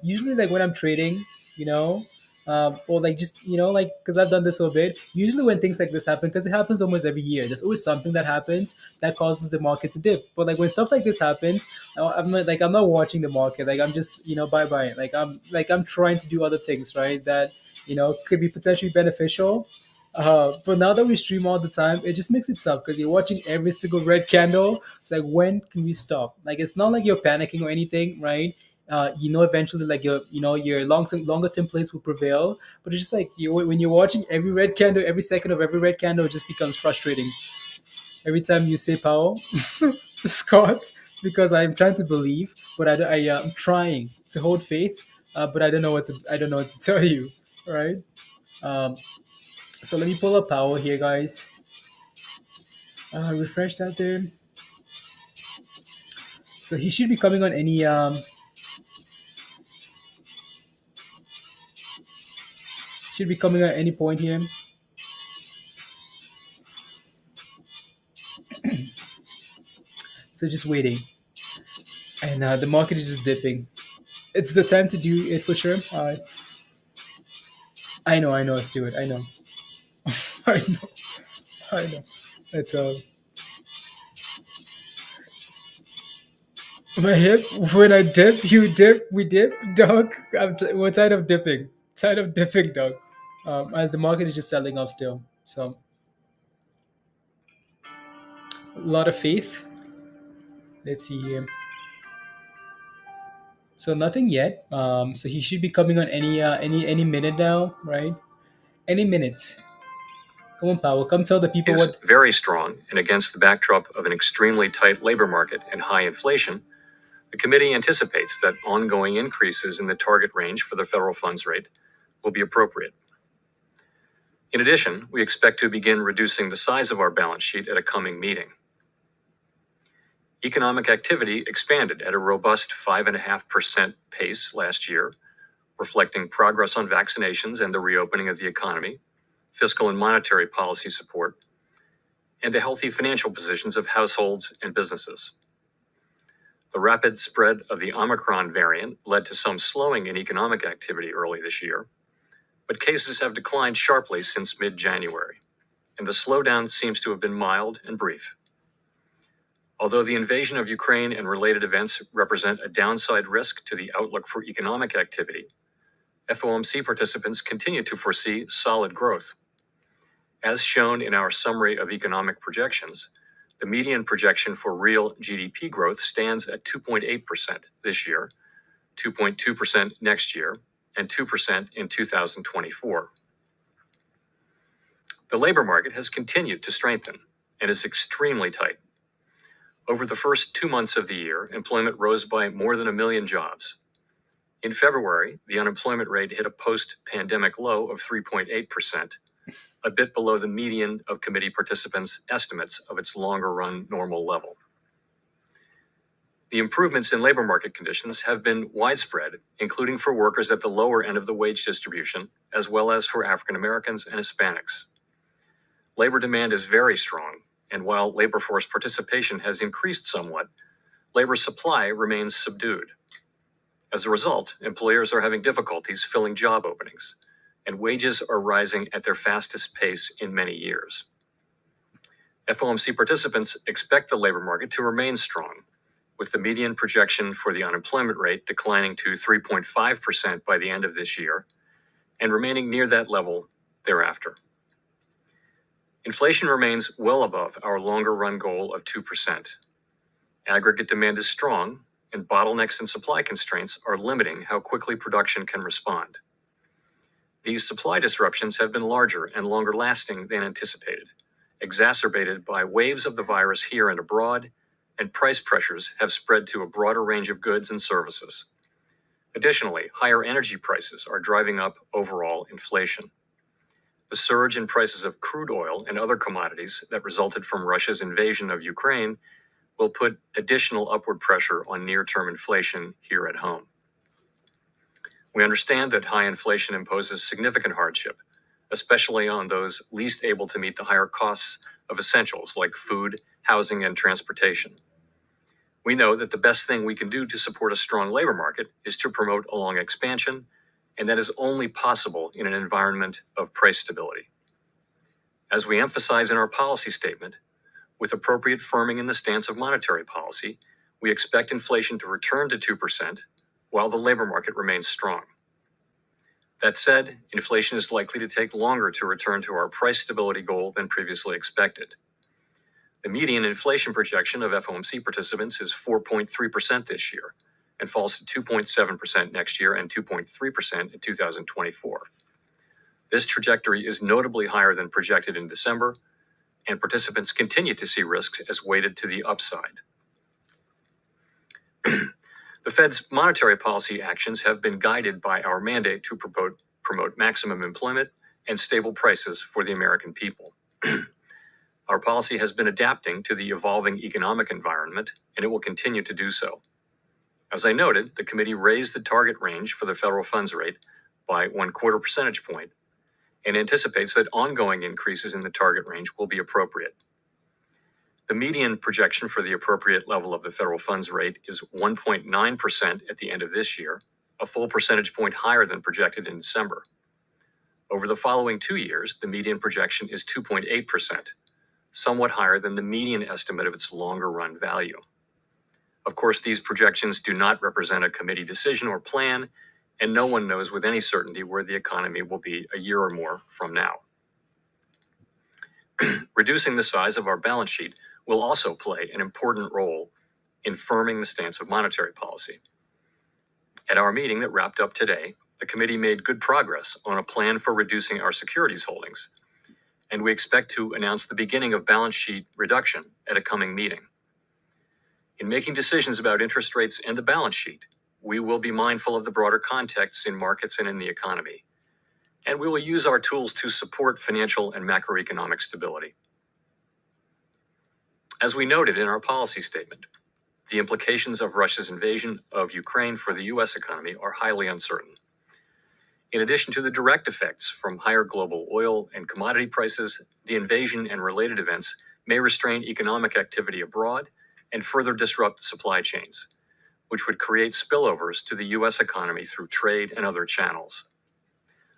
S1: Usually like when I'm trading, you know, or like just like because I've done this for a bit. Usually when things like this happen, because it happens almost every year, there's always something that happens that causes the market to dip. But like when stuff like this happens, I'm not watching the market. Like I'm just bye bye. I'm trying to do other things, right? That could be potentially beneficial. But now that we stream all the time, it just makes it tough because you're watching every single red candle. It's like, when can we stop? Like, it's not like you're panicking or anything, right? Eventually, like your longer term plays will prevail. But it's just like when you're watching every red candle, every second of every red candle, it just becomes frustrating. Every time you say Powell, Scott, because I'm trying to believe, but I'm trying to hold faith, but I don't know what to tell you, right? Um, so let me pull up Powell here, guys. Refresh that there. So he should be coming on any point here. So just waiting, and the market is just dipping. It's the time to do it for sure. I know, Stuart. I know, I know, I know. It's my hip. When I dip, you dip, we dip, dog. We're tired of dipping. Tired of dipping, dog. As the market is just selling off still. So a lot of faith. Let's see here. So nothing yet. So he should be coming on any minute now, right? Any minute. Come on, Powell. Come tell the people
S2: Is
S1: what.
S2: very strong, and against the backdrop of an extremely tight labor market and high inflation, the committee anticipates that ongoing increases in the target range for the federal funds rate will be appropriate. In addition, we expect to begin reducing the size of our balance sheet at a coming meeting. Economic activity expanded at a robust 5.5% pace last year, reflecting progress on vaccinations and the reopening of the economy, fiscal and monetary policy support, and the healthy financial positions of households and businesses. The rapid spread of the Omicron variant led to some slowing in economic activity early this year, but cases have declined sharply since mid-January, and the slowdown seems to have been mild and brief. Although the invasion of Ukraine and related events represent a downside risk to the outlook for economic activity, FOMC participants continue to foresee solid growth. As shown in our summary of economic projections, the median projection for real GDP growth stands at 2.8% this year, 2.2% next year, and 2% in 2024. The labor market has continued to strengthen and is extremely tight. Over the first 2 months of the year, employment rose by more than 1 million jobs. In February, the unemployment rate hit a post-pandemic low of 3.8%, a bit below the median of committee participants' estimates of its longer-run normal level. The improvements in labor market conditions have been widespread, including for workers at the lower end of the wage distribution, as well as for African Americans and Hispanics. Labor demand is very strong, and while labor force participation has increased somewhat, labor supply remains subdued. As a result, employers are having difficulties filling job openings, and wages are rising at their fastest pace in many years. FOMC participants expect the labor market to remain strong, with the median projection for the unemployment rate declining to 3.5% by the end of this year and remaining near that level thereafter. Inflation remains well above our longer-run goal of 2%. Aggregate demand is strong, and bottlenecks and supply constraints are limiting how quickly production can respond. These supply disruptions have been larger and longer lasting than anticipated, exacerbated by waves of the virus here and abroad, and price pressures have spread to a broader range of goods and services. Additionally, higher energy prices are driving up overall inflation. The surge in prices of crude oil and other commodities that resulted from Russia's invasion of Ukraine will put additional upward pressure on near-term inflation here at home.
S4: We understand that high inflation imposes significant hardship, especially on those least able to meet the higher costs of essentials like food, housing, and transportation. We know that the best thing we can do to support a strong labor market is to promote a long expansion, and that is only possible in an environment of price stability. As we emphasize in our policy statement, with appropriate firming in the stance of monetary policy, we expect inflation to return to 2% while the labor market remains strong. That said, inflation is likely to take longer to return to our price stability goal than previously expected. The median inflation projection of FOMC participants is 4.3% this year and falls to 2.7% next year and 2.3% in 2024. This trajectory is notably higher than projected in December, and participants continue to see risks as weighted to the upside. The Fed's monetary policy actions have been guided by our mandate to promote maximum employment and stable prices for the American people. Our policy has been adapting to the evolving economic environment, and it will continue to do so. As I noted, the committee raised the target range for the federal funds rate by 1/4 percentage point and anticipates that ongoing increases in the target range will be appropriate. The median projection for the appropriate level of the federal funds rate is 1.9% at the end of this year, a full percentage point higher than projected in December. Over the following 2 years, the median projection is 2.8%, somewhat higher than the median estimate of its longer run value. Of course, these projections do not represent a committee decision or plan, and no one knows with any certainty where the economy will be a year or more from now. Reducing the size of our balance sheet will also play an important role in firming the stance of monetary policy. At our meeting that wrapped up today, the committee made good progress on a plan for reducing our securities holdings, and we expect to announce the beginning of balance sheet reduction at a coming meeting. In making decisions about interest rates and the balance sheet, we will be mindful of the broader context in markets and in the economy, and we will use our tools to support financial and macroeconomic stability. As we noted in our policy statement, the implications of Russia's invasion of Ukraine for the U.S. economy are highly uncertain. In addition to the direct effects from higher global oil and commodity prices, the invasion and related events may restrain economic activity abroad and further disrupt supply chains, which would create spillovers to the U.S. economy through trade and other channels.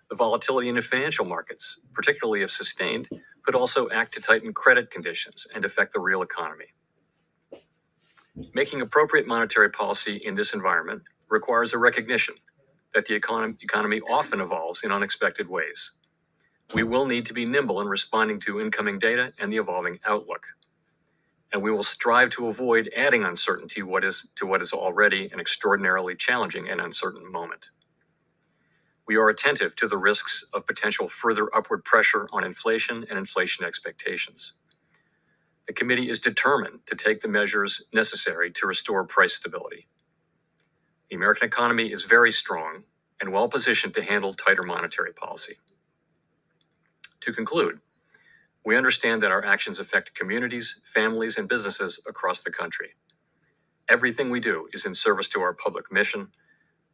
S4: The volatility in the financial markets, particularly if sustained, could also act to tighten credit conditions and affect the real economy. Making appropriate monetary policy in this environment requires a recognition that the economy often evolves in unexpected ways. We will need to be nimble in responding to incoming data and the evolving outlook. And we will strive to avoid adding uncertainty to what is already an extraordinarily challenging and uncertain moment. We are attentive to the risks of potential further upward pressure on inflation and inflation expectations. The committee is determined to take the measures necessary to restore price stability. The American economy is very strong and well positioned to handle tighter monetary policy. To conclude, we understand that our actions affect communities, families, and businesses across the country. Everything we do is in service to our public mission.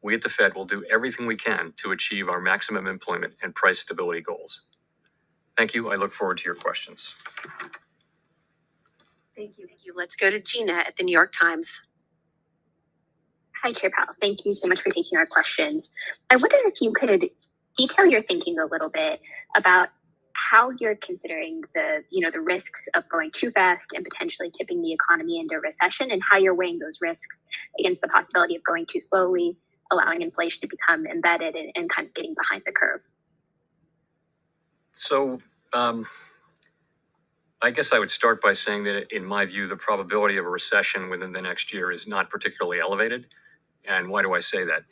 S4: We at the Fed will do everything we can to achieve our maximum employment and price stability goals. Thank you. I look forward to your questions.
S5: Thank you. Let's go to Gina at the New York Times.
S6: Hi, Chair Powell. Thank you so much for taking our questions. I wonder if you could detail your thinking a little bit about how you're considering the risks of going too fast and potentially tipping the economy into recession, and how you're weighing those risks against the possibility of going too slowly, allowing inflation to become embedded and kind of getting behind the curve.
S4: So I guess I would start by saying that in my view, the probability of a recession within the next year is not particularly elevated. And why do I say that?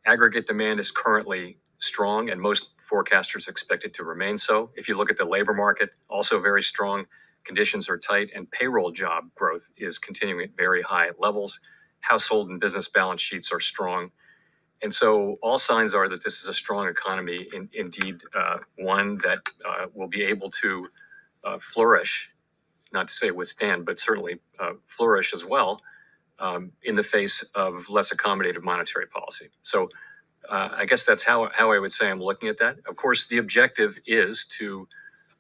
S4: Aggregate demand is currently strong, and most forecasters expect it to remain so. If you look at the labor market, also very strong, conditions are tight, and payroll job growth is continuing at very high levels. Household and business balance sheets are strong. And so all signs are that this is a strong economy, indeed one that will be able to flourish, not to say withstand, but certainly flourish as well in the face of less accommodative monetary policy. So I guess that's how I would say I'm looking at that. Of course, the objective is to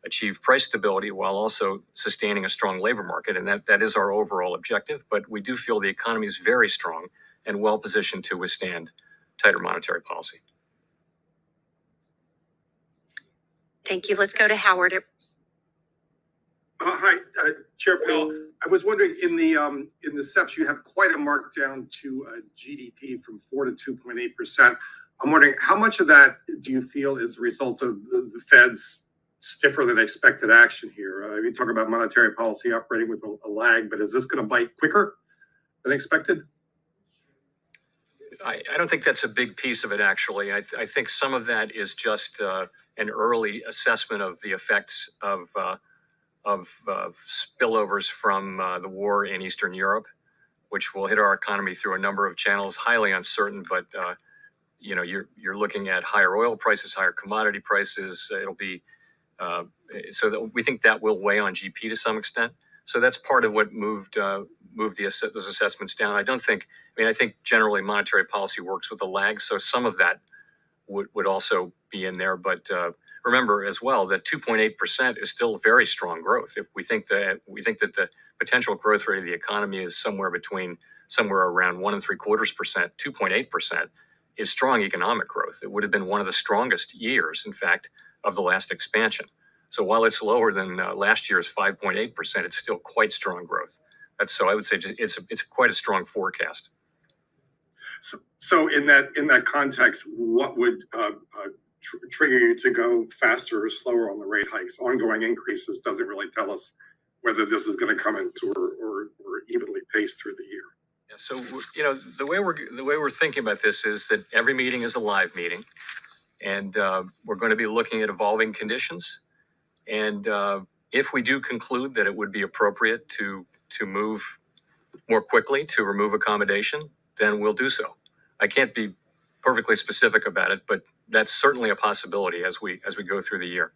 S4: achieve price stability while also sustaining a strong labor market, and that is our overall objective. But we do feel the economy is very strong and well positioned to withstand tighter monetary policy.
S5: Thank you. Let's go to Howard.
S7: Hi, Chair Powell. I was wondering, in the steps, you have quite a markdown to GDP from 4 to 2.8%. I'm wondering, how much of that do you feel is a result of the Fed's stiffer than expected action here? We talk about monetary policy operating with a lag, but is this going to bite quicker than expected?
S4: I don't think that's a big piece of it, actually. I think some of that is just an early assessment of the effects of spillovers from the war in Eastern Europe, which will hit our economy through a number of channels, highly uncertain. But you're looking at higher oil prices, higher commodity prices. It'll be so that we think that will weigh on GP to some extent. So that's part of what moved those assessments down. I think generally monetary policy works with a lag, so some of that would also be in there. But remember as well that 2.8% is still very strong growth. If we think that the potential growth rate of the economy is somewhere around 1.75%, 2.8% is strong economic growth. It would have been one of the strongest years, in fact, of the last expansion. So while it's lower than last year's 5.8%, it's still quite strong growth. So I would say it's quite a strong forecast.
S7: So in that context, what would trigger you to go faster or slower on the rate hikes? Ongoing increases doesn't really tell us whether this is going to come into or evenly paced through the year.
S4: Yeah, so the way we're thinking about this is that every meeting is a live meeting, and we're going to be looking at evolving conditions. And if we do conclude that it would be appropriate to move more quickly to remove accommodation, then we'll do so. I can't be perfectly specific about it, but that's certainly a possibility as we go through the year.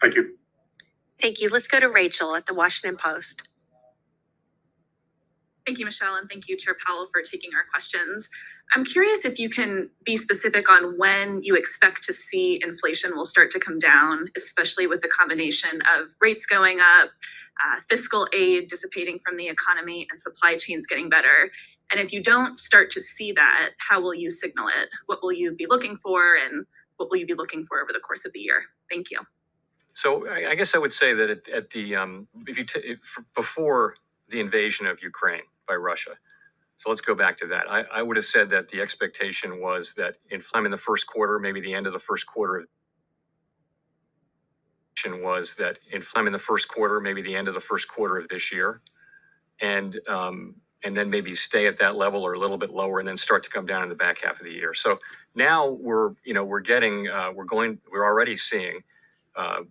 S7: Thank you.
S5: Thank you. Let's go to Rachel at the Washington Post.
S8: Thank you, Michelle, and thank you, Chair Powell, for taking our questions. I'm curious if you can be specific on when you expect to see inflation will start to come down, especially with the combination of rates going up, fiscal aid dissipating from the economy, and supply chains getting better. And if you don't start to see that, how will you signal it? What will you be looking for, and what will you be looking for over the course of the year? Thank you.
S4: So I guess I would say that before the invasion of Ukraine by Russia, so let's go back to that. I would have said that the expectation was that in the first quarter, maybe the end of the first quarter of this year, and then maybe stay at that level or a little bit lower, and then start to come down in the back half of the year. So now we're already seeing a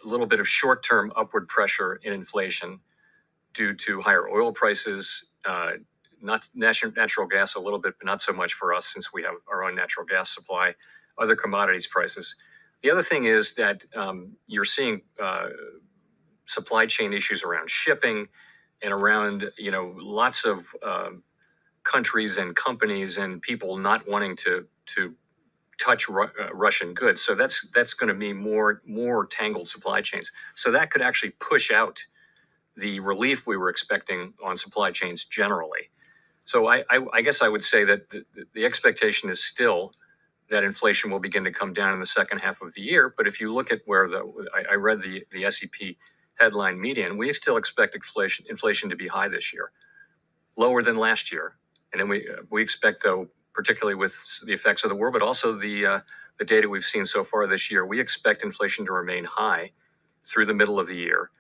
S4: little bit of short-term upward pressure in inflation due to higher oil prices, not natural gas a little bit, but not so much for us since we have our own natural gas supply, other commodities prices. The other thing is that you're seeing supply chain issues around shipping and around lots of countries and companies and people not wanting to touch Russian goods. So that's going to be more tangled supply chains. So that could actually push out the relief we were expecting on supply chains generally. So I guess I would say that the expectation is still that inflation will begin to come down in the second half of the year. But if you look at where I read the SEP headline median, we still expect inflation to be high this year, lower than last year. And then we expect, though, particularly with the effects of the war, but also the data we've seen so far this year, we expect inflation to remain high through the middle of the year,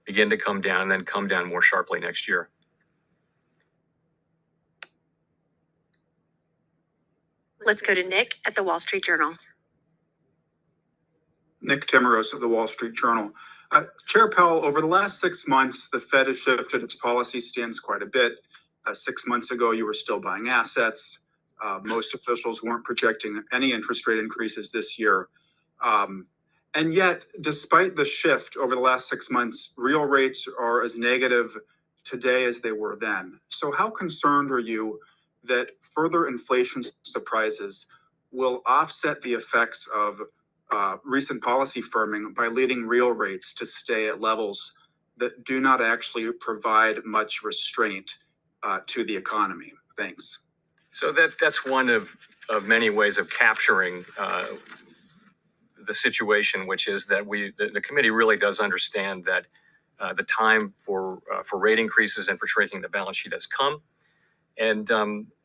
S4: begin to come down, and then come down more sharply next year.
S5: Let's go to Nick at the Wall Street Journal.
S9: Nick Timmeros of the Wall Street Journal. Chair Powell, over the last 6 months, the Fed has shifted its policy stance quite a bit. 6 months ago, you were still buying assets. Most officials weren't projecting any interest rate increases this year. And yet, despite the shift over the last 6 months, real rates are as negative today as they were then. So how concerned are you that further inflation surprises will offset the effects of recent policy firming by leading real rates to stay at levels that do not actually provide much restraint to the economy? Thanks.
S4: So that's one of many ways of capturing the situation, which is that the committee really does understand that the time for rate increases and for shrinking the balance sheet has come. And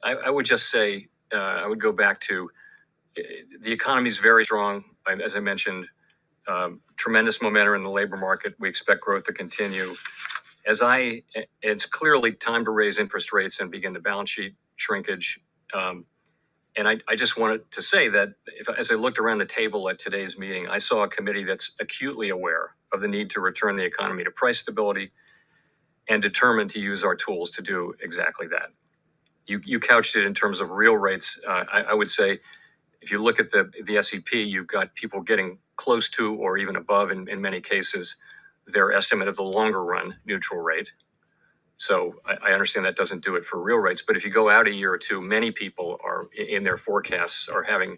S4: I would just say, I would go back to the economy is very strong. As I mentioned, tremendous momentum in the labor market. We expect growth to continue. It's clearly time to raise interest rates and begin the balance sheet shrinkage. And I just wanted to say that as I looked around the table at today's meeting, I saw a committee that's acutely aware of the need to return the economy to price stability and determined to use our tools to do exactly that. You couched it in terms of real rates. I would say if you look at the SEP, you've got people getting close to or even above, in many cases, their estimate of the longer run neutral rate. So I understand that doesn't do it for real rates, but if you go out a year or two, many people are in their forecasts are having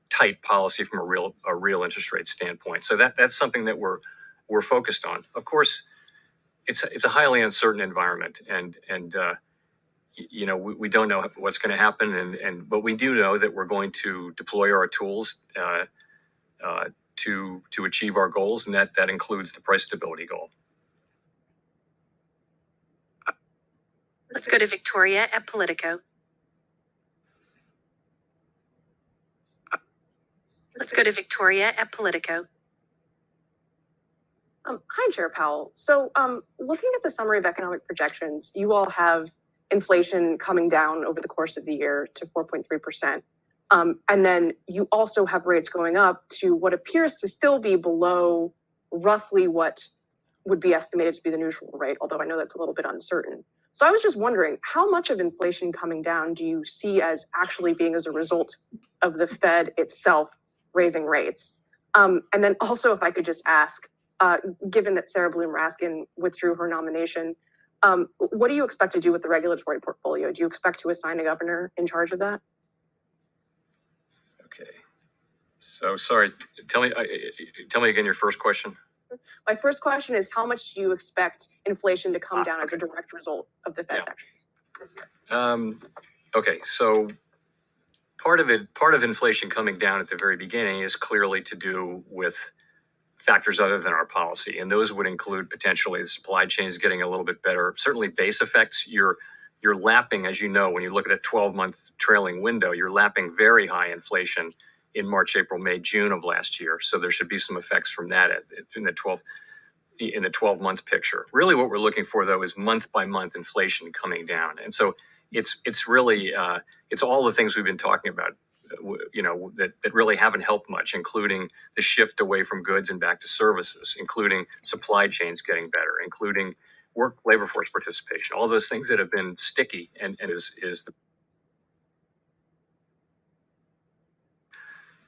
S4: tight policy from a real interest rate standpoint. So that's something that we're focused on. Of course, it's a highly uncertain environment, and we don't know what's going to happen, but we do know that we're going to deploy our tools to achieve our goals, and that includes the price stability goal.
S5: Let's go to Victoria at Politico. Let's go to Victoria at Politico.
S10: Hi, Chair Powell. So looking at the summary of economic projections, you all have inflation coming down over the course of the year to 4.3%. And then you also have rates going up to what appears to still be below roughly what would be estimated to be the neutral rate, although I know that's a little bit uncertain. So I was just wondering, how much of inflation coming down do you see as actually being as a result of the Fed itself raising rates? And then also, if I could just ask, given that Sarah Bloom Raskin withdrew her nomination, what do you expect to do with the regulatory portfolio? Do you expect to assign a governor in charge of that?
S4: Okay. So sorry, tell me again your first question.
S10: My first question is, how much do you expect inflation to come down as a direct result of the Fed's actions?
S4: Okay, so part of inflation coming down at the very beginning is clearly to do with factors other than our policy, and those would include potentially the supply chains getting a little bit better. Certainly, base effects. You're lapping, as you know, when you look at a 12-month trailing window, you're lapping very high inflation in March, April, May, June of last year. So there should be some effects from that in the 12-month picture. Really, what we're looking for though is month by month inflation coming down, and so it's really it's all the things we've been talking about, that really haven't helped much, including the shift away from goods and back to services, including supply chains getting better, including labor force participation, all those things that have been sticky and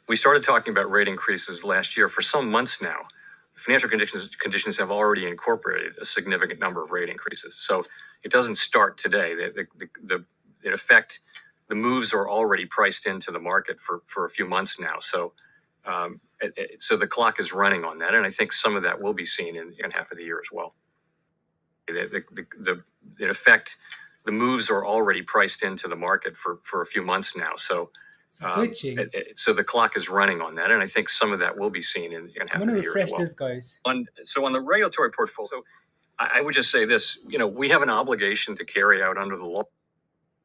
S4: we started talking about rate increases last year. For some months now, financial conditions have already incorporated a significant number of rate increases. So it doesn't start today. In effect, the moves are already priced into the market for a few months now. So so the clock is running on that, and I think some of that will be seen in half of the year as well. In effect, the moves are already priced into the market for a few months now. So so the clock is running on that, and I think some of that will be seen in half of the year as well. I'm going to refresh this, guys. So on the regulatory portfolio, I would just say this: we have an obligation to carry out under the law.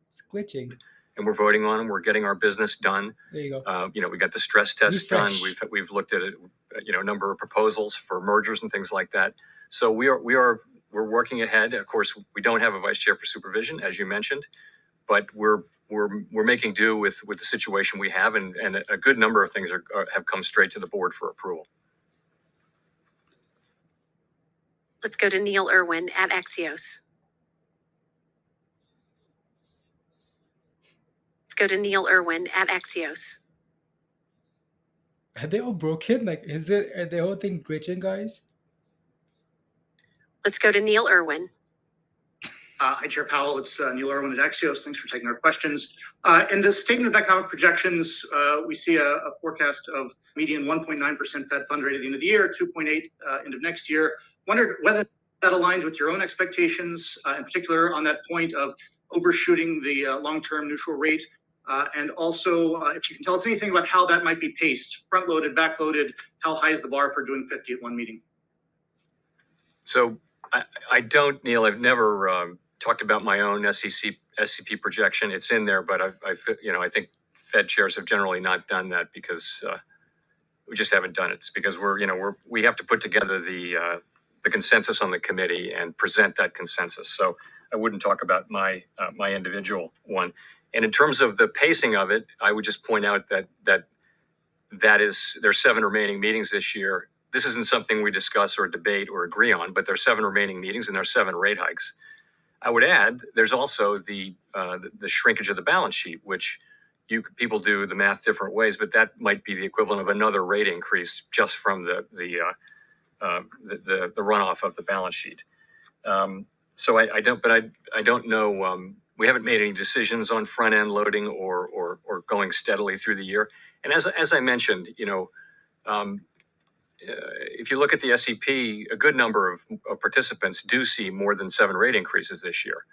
S1: It's glitching.
S4: And we're voting on them. We're getting our business done. There you go. We got the stress test done. We've looked at a number of proposals for mergers and things like that. So we're working ahead. Of course, we don't have a vice chair for supervision, as you mentioned, but we're making do with the situation we have, and a good number of things have come straight to the board for approval.
S5: Let's go to Neil Irwin at Axios. Let's go to Neil Irwin at Axios.
S1: Are they all broken? Are the whole thing glitching, guys?
S5: Let's go to Neil Irwin.
S11: Hi, Chair Powell. It's Neil Irwin at Axios. Thanks for taking our questions. In the statement of economic projections, we see a forecast of median 1.9% Fed fund rate at the end of the year, 2.8 end of next year. Wondered whether that aligns with your own expectations, in particular on that point of overshooting the long-term neutral rate. And also, if you can tell us anything about how that might be paced, front-loaded, back-loaded, how high is the bar for doing 50 at one meeting?
S4: So I don't, Neil, I've never talked about my own SCP projection. It's in there, but I think Fed chairs have generally not done that because we just haven't done it. It's because we have to put together the consensus on the committee and present that consensus. So I wouldn't talk about my individual one. And in terms of the pacing of it, I would just point out that there's 7 remaining meetings this year. This isn't something we discuss or debate or agree on, but there's 7 remaining meetings and there's 7 rate hikes. I would add there's also the shrinkage of the balance sheet, which people do the math different ways, but that might be the equivalent of another rate increase just from the runoff of the balance sheet. So I don't know. We haven't made any decisions on front end loading or going steadily through the year. And as I mentioned, if you look at the SEP, a good number of participants do see more than 7 rate increases this year.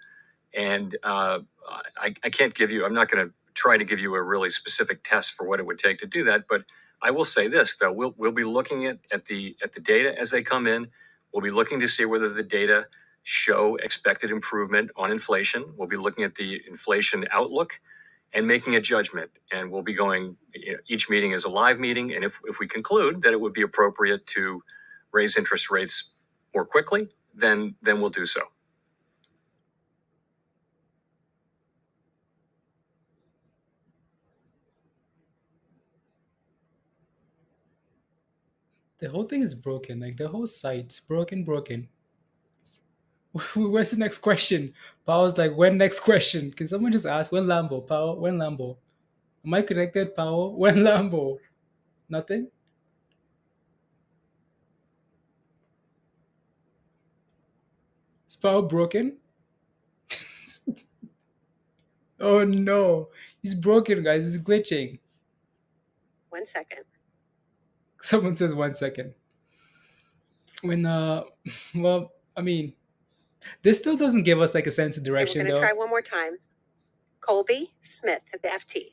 S4: And I can't give you, I'm not going to try to give you a really specific test for what it would take to do that. But I will say this, though, we'll be looking at the data as they come in. We'll be looking to see whether the data show expected improvement on inflation. We'll be looking at the inflation outlook and making a judgment. And we'll be going, each meeting is a live meeting. And if we conclude that it would be appropriate to raise interest rates more quickly, then we'll do so.
S1: The whole thing is broken. Like the whole site's broken. Where's the next question? Powell's like, when next question? Can someone just ask when Lambo? Powell, when Lambo? Am I connected, Powell? When Lambo? Nothing? Is Powell broken? Oh no. He's broken, guys. He's glitching.
S5: 1 second.
S1: Someone says 1 second. When well, I mean, this still doesn't give us like a sense of direction,
S5: We're
S1: though.
S5: going to try one more time. Colby Smith at the FT.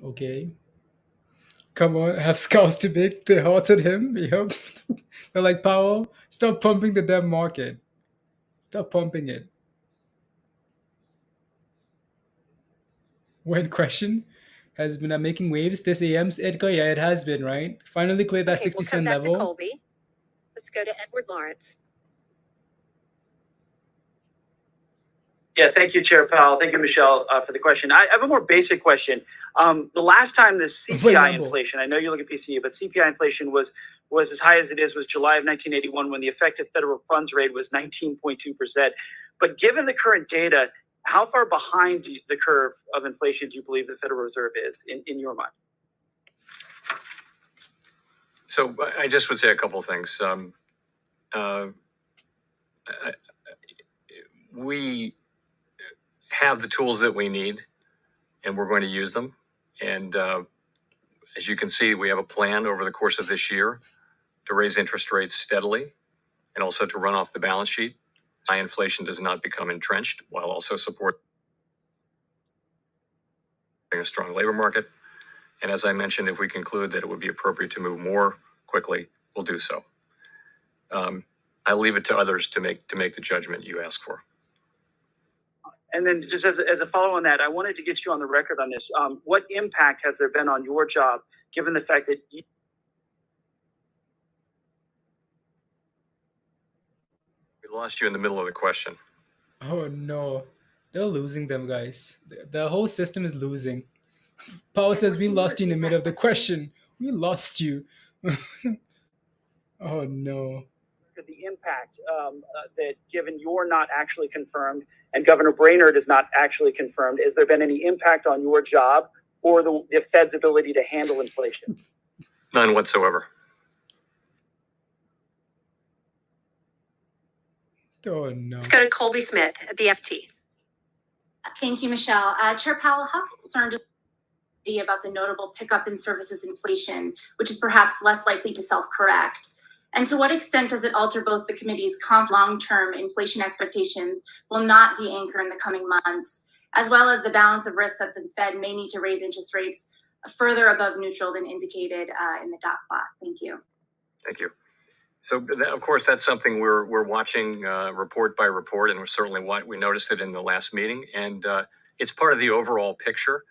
S1: Okay. Come on, have scouts to make the odds at him. Yep. They're like, Powell, stop pumping the damn market. Stop pumping it. When question has been making waves this AM's Edgar, yeah, it has been, right? Finally cleared that 60
S5: We'll come
S1: cent
S5: back
S1: level.
S5: to Colby. Let's go to Edward Lawrence.
S12: Yeah, thank you, Chair Powell. Thank you, Michelle, for the question. I have a more basic question. The last time the CPI inflation, I know you look at PCE, but CPI inflation was as high as it is was July of 1981 when the effective federal funds rate was 19.2%. But given the current data, how far behind the curve of inflation do you believe the Federal Reserve is in your mind?
S4: So I just would say a couple of things. We have the tools that we need, and we're going to use them. And as you can see, we have a plan over the course of this year to raise interest rates steadily and also to run off the balance sheet. High inflation does not become entrenched while also supporting a strong labor market. And as I mentioned, if we conclude that it would be appropriate to move more quickly, we'll do so. I'll leave it to others to make the judgment you ask for.
S12: And then just as a follow on that, I wanted to get you on the record on this. What impact has there been on your job, given the fact that we
S4: lost you in the middle of the question?
S1: Oh no. They're losing them, guys. The whole system is losing. Powell says we lost you in the middle of the question. We lost you. Oh no.
S12: the impact that given you're not actually confirmed and Governor Brainerd is not actually confirmed, has there been any impact on your job or the Fed's ability to handle inflation?
S4: None whatsoever.
S1: Oh no.
S5: Let's go to Colby Smith at the FT.
S13: Thank you, Michelle. Chair Powell, how concerned are you about the notable pickup in services inflation, which is perhaps less likely to self-correct? And to what extent does it alter both the committee's long-term inflation expectations will not de-anchor in the coming months, as well as the balance of risks that the Fed may need to raise interest rates further above neutral than indicated in the dot plot? Thank you.
S4: Thank you. So, of course, that's something we're watching report by report, and certainly we noticed it in the last meeting, and it's part of the overall picture.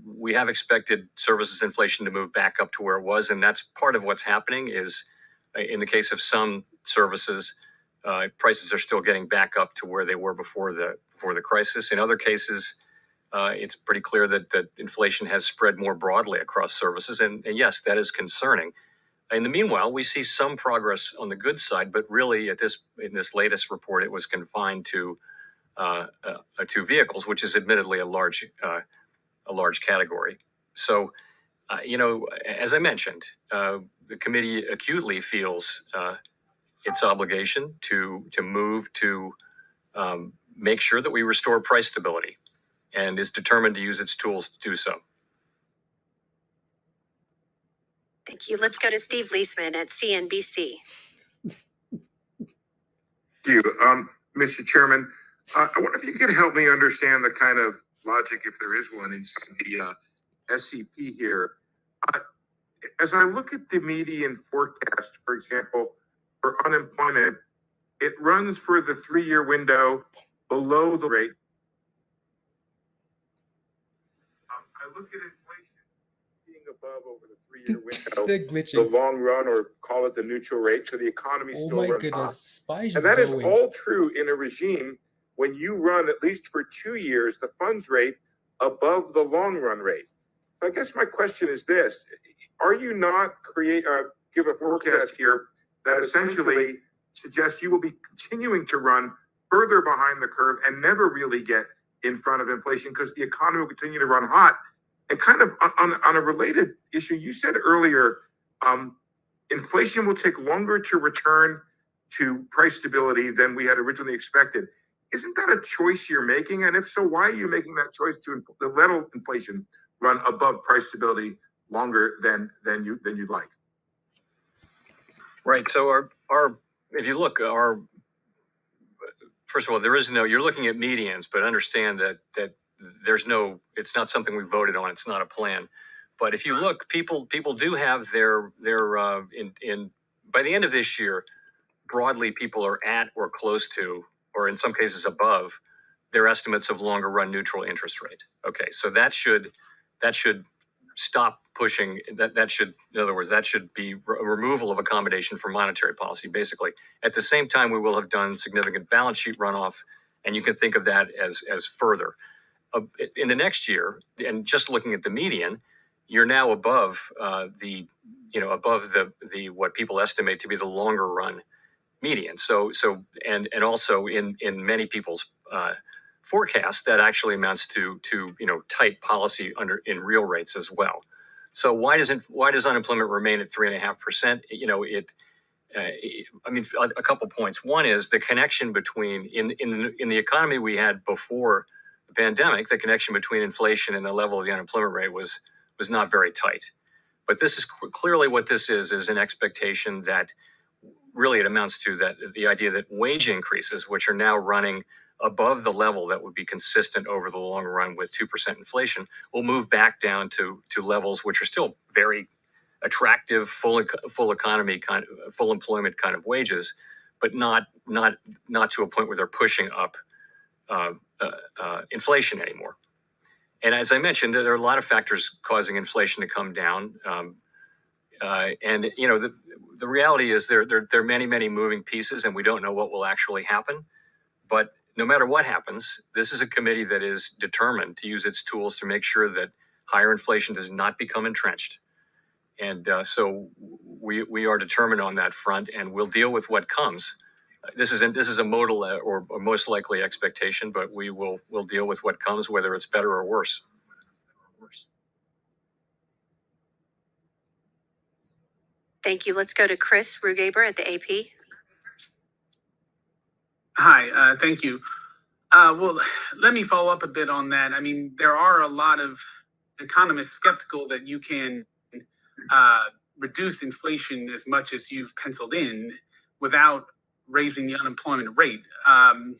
S4: We have expected services inflation to move back up to where it was, and that's part of what's happening. Is in the case of some services, prices are still getting back up to where they were before the crisis. In other cases, it's pretty clear that inflation has spread more broadly across services, and yes, that is concerning. In the meanwhile, we see some progress on the good side, but really in this latest report, it was confined to vehicles, which is admittedly a large category. So, as I mentioned, the committee acutely feels its obligation to move to make sure that we restore price stability, and is determined to use its tools to do so.
S5: Thank you. Let's go to Steve Leisman at CNBC.
S14: Thank you. Mr. Chairman, I wonder if you could help me understand the kind of logic, if there is one, inside the SCP here. As I look at the median forecast, for example, for unemployment, it runs for the 3-year window below the rate. I look at inflation being above over the 3-year window, the long run, or call it the neutral rate, so the economy still runs hot. And that is all true in a regime when you run, at least for 2 years, the funds rate above the long run rate. I guess my question is this: are you not give a forecast here that essentially suggests you will be continuing to run further behind the curve and never really get in front of inflation because the economy will continue to run hot? And kind of on a related issue, you said earlier, inflation will take longer to return to price stability than we had originally expected. Isn't that a choice you're making? And if so, why are you making that choice to let inflation run above price stability longer than you'd like?
S4: Right. So if you look, first of all, you're looking at medians, but understand that it's not something we voted on. It's not a plan. But if you look, people do have their by the end of this year, broadly, people are at or close to, or in some cases above, their estimates of longer run neutral interest rate. Okay, so that should stop pushing. That should, in other words, that should be a removal of accommodation for monetary policy, basically. At the same time, we will have done significant balance sheet runoff, and you can think of that as further. In the next year, and just looking at the median, you're now above the what people estimate to be the longer run median. So and also in many people's forecasts, that actually amounts to tight policy in real rates as well. So why does unemployment remain at 3.5%? A couple points. One is the connection between in the economy we had before the pandemic, the connection between inflation and the level of the unemployment rate was not very tight. But this is clearly what this is an expectation that really it amounts to the idea that wage increases, which are now running above the level that would be consistent over the long run with 2% inflation, will move back down to levels which are still very attractive, full economy full employment kind of wages, but not to a point where they're pushing up inflation anymore. And as I mentioned, there are a lot of factors causing inflation to come down. The reality is there are many moving pieces, and we don't know what will actually happen. But no matter what happens, this is a committee that is determined to use its tools to make sure that higher inflation does not become entrenched. And so we are determined on that front, and we'll deal with what comes. This is a modal or most likely expectation, but we'll deal with what comes, whether it's better or worse.
S5: Thank you. Let's go to Chris Rugaber at the AP.
S15: Hi, thank you. Well, let me follow up a bit on that. I mean, there are a lot of economists skeptical that you can reduce inflation as much as you've penciled in without raising the unemployment rate. And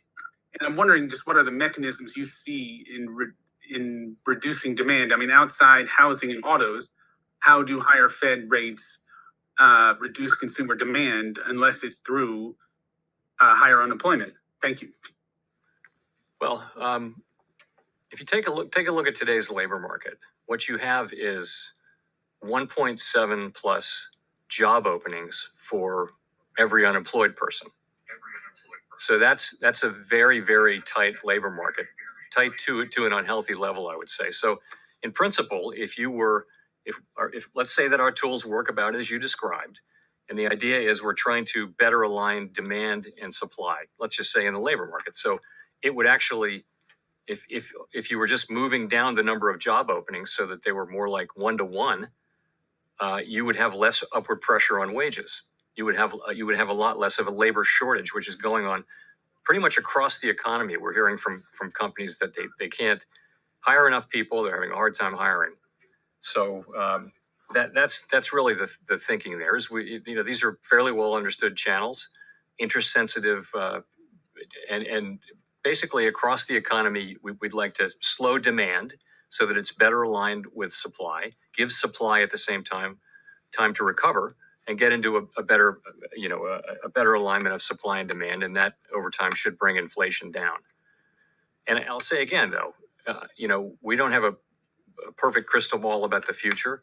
S15: I'm wondering just what are the mechanisms you see in reducing demand? I mean, outside housing and autos, how do higher Fed rates reduce consumer demand unless it's through higher unemployment? Thank you.
S4: Well, if you take a look at today's labor market, what you have is 1.7 plus job openings for every unemployed person. So that's a very, very tight labor market, tight to an unhealthy level, I would say. So in principle, if let's say that our tools work about as you described, and the idea is we're trying to better align demand and supply, let's just say in the labor market. So it would actually, if you were just moving down the number of job openings so that they were more like 1-to-1, you would have less upward pressure on wages. You would have a lot less of a labor shortage, which is going on pretty much across the economy. We're hearing from companies that they can't hire enough people. They're having a hard time hiring. So that's really the thinking there. Is these are fairly well understood channels, interest sensitive, and basically across the economy, we'd like to slow demand so that it's better aligned with supply, give supply at the same time to recover, and get into a better alignment of supply and demand, and that over time should bring inflation down. And I'll say again, though, we don't have a perfect crystal ball about the future,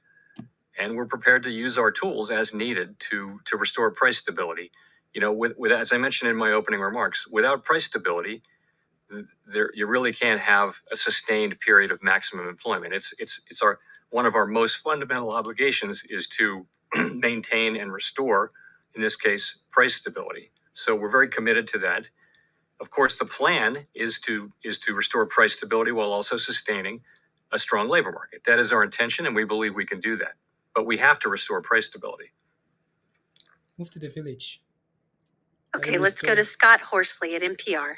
S4: and we're prepared to use our tools as needed to restore price stability. With as I mentioned in my opening remarks, without price stability, you really can't have a sustained period of maximum employment. It's one of our most fundamental obligations is to maintain and restore, in this case, price stability. So we're very committed to that. Of course, the plan is to restore price stability while also sustaining a strong labor market. That is our intention, and we believe we can do that. But we have to restore price stability.
S1: Move to the village.
S5: Okay, let's go to Scott Horsley at NPR.